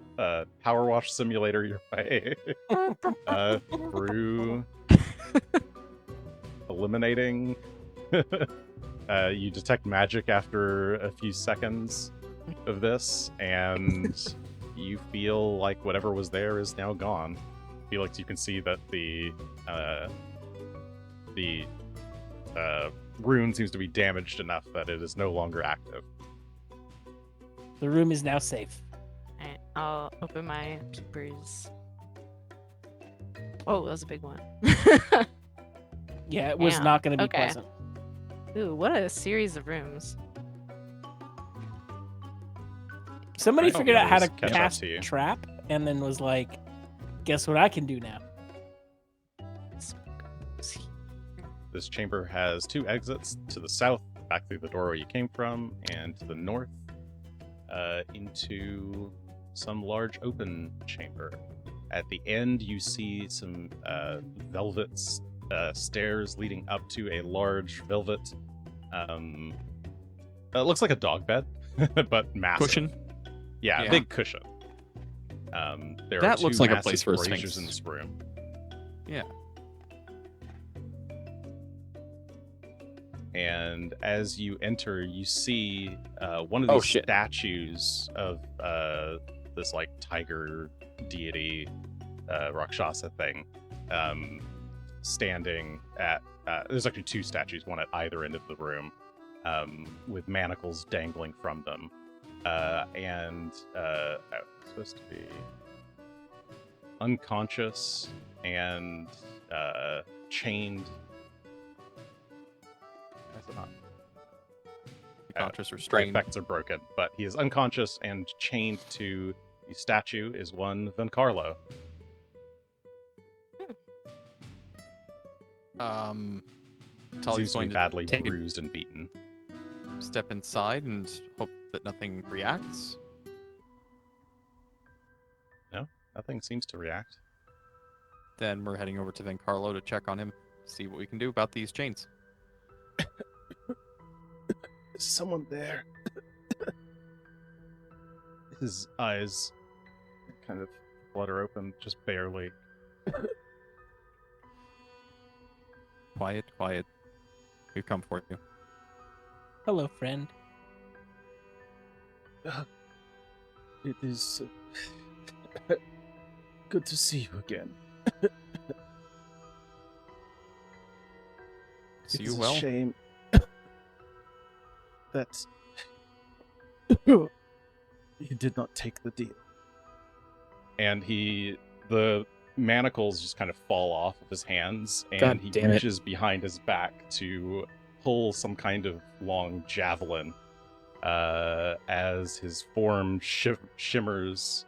power wash simulator your way through eliminating. You detect magic after a few seconds of this, and you feel like whatever was there is now gone. Felix, you can see that the rune seems to be damaged enough that it is no longer active. The room is now safe. Alright, I'll open my keepers. Oh, that was a big one. Yeah, it was Damn, not going to be okay. pleasant. Ooh, what a series of rooms. Somebody I don't figured out how to really catch up cast to you. trap and then was like, guess what I can do now? This chamber has 2 exits: to the south, back through the doorway you came from, and to the north, into some large open chamber. At the end, you see some velvet stairs leading up to a large velvet. It looks like a dog bed, but massive. Cushion? Yeah, Yeah. big cushion. There That are looks 2 like a massive place for a braziers sphinx. in this room. Yeah. And as you enter, you see one of Oh, these shit. statues of this like tiger deity Rakshasa thing, standing at there's actually two statues, one at either end of the room, with manacles dangling from them, and it's supposed to be unconscious and chained. That's not. Conscious The restrained. effects are broken, but he is unconscious and chained to the statue is one Vencarlo. Tully's Seems to going be to badly take bruised and beaten. a step inside and hope that nothing reacts. No, nothing seems to react. Then we're heading over to Vencarlo to check on him, see what we can do about these chains. Is someone there? His eyes kind of flutter open, just barely. Quiet, quiet. We've come for you. Hello, friend. It is good to see you again. See It's you a well. shame that you did not take the deal. And the manacles just kind of fall off of his hands, and God he damn it. reaches behind his back to pull some kind of long javelin as his form shimmers,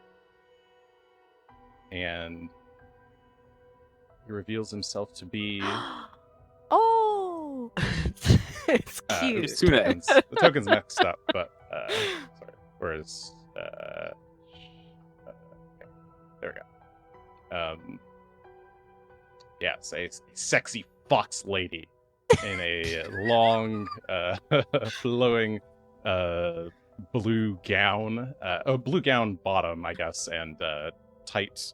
and he reveals himself to be Oh, it's cute. the token's mixed up, but sorry, whereas there we go. Yes, a sexy fox lady in a long, flowing blue gown, blue gown bottom, I guess, and tight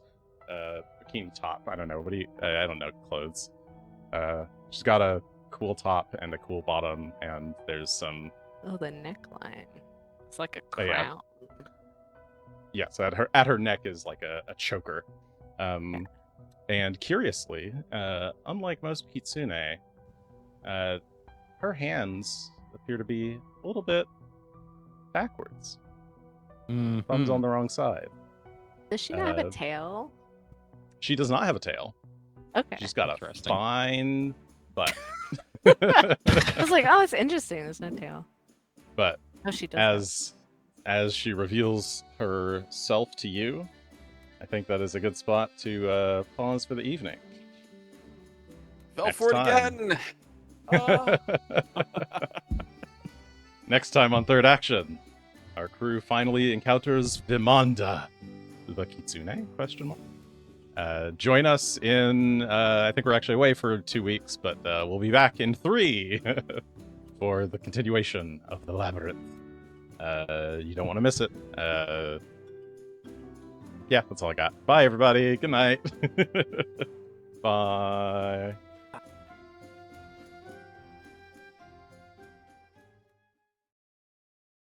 bikini top. I don't know. I don't know clothes. She's got a cool top and a cool bottom, and there's some. Oh, the neckline. It's like a Oh, yeah. crown. Yeah, so at her neck is like a choker. And curiously, unlike most kitsune, her hands appear to be a little bit backwards. Thumbs on the wrong side. Does she not have a tail? She does not have a tail. Okay. She's got a Interesting. fine butt. I was like, oh, it's interesting. There's no tail. But Oh, she does. as she reveals herself to you, I think that is a good spot to pause for the evening. Fell Next for it time. again! Ah. Next time on Third Action, our crew finally encounters Vimanda, the kitsune? Question mark. Join us in. I think we're actually away for 2 weeks, but we'll be back in 3 for the continuation of the labyrinth. You don't want to miss it. Yeah, that's all I got. Bye, everybody. Good night. Bye.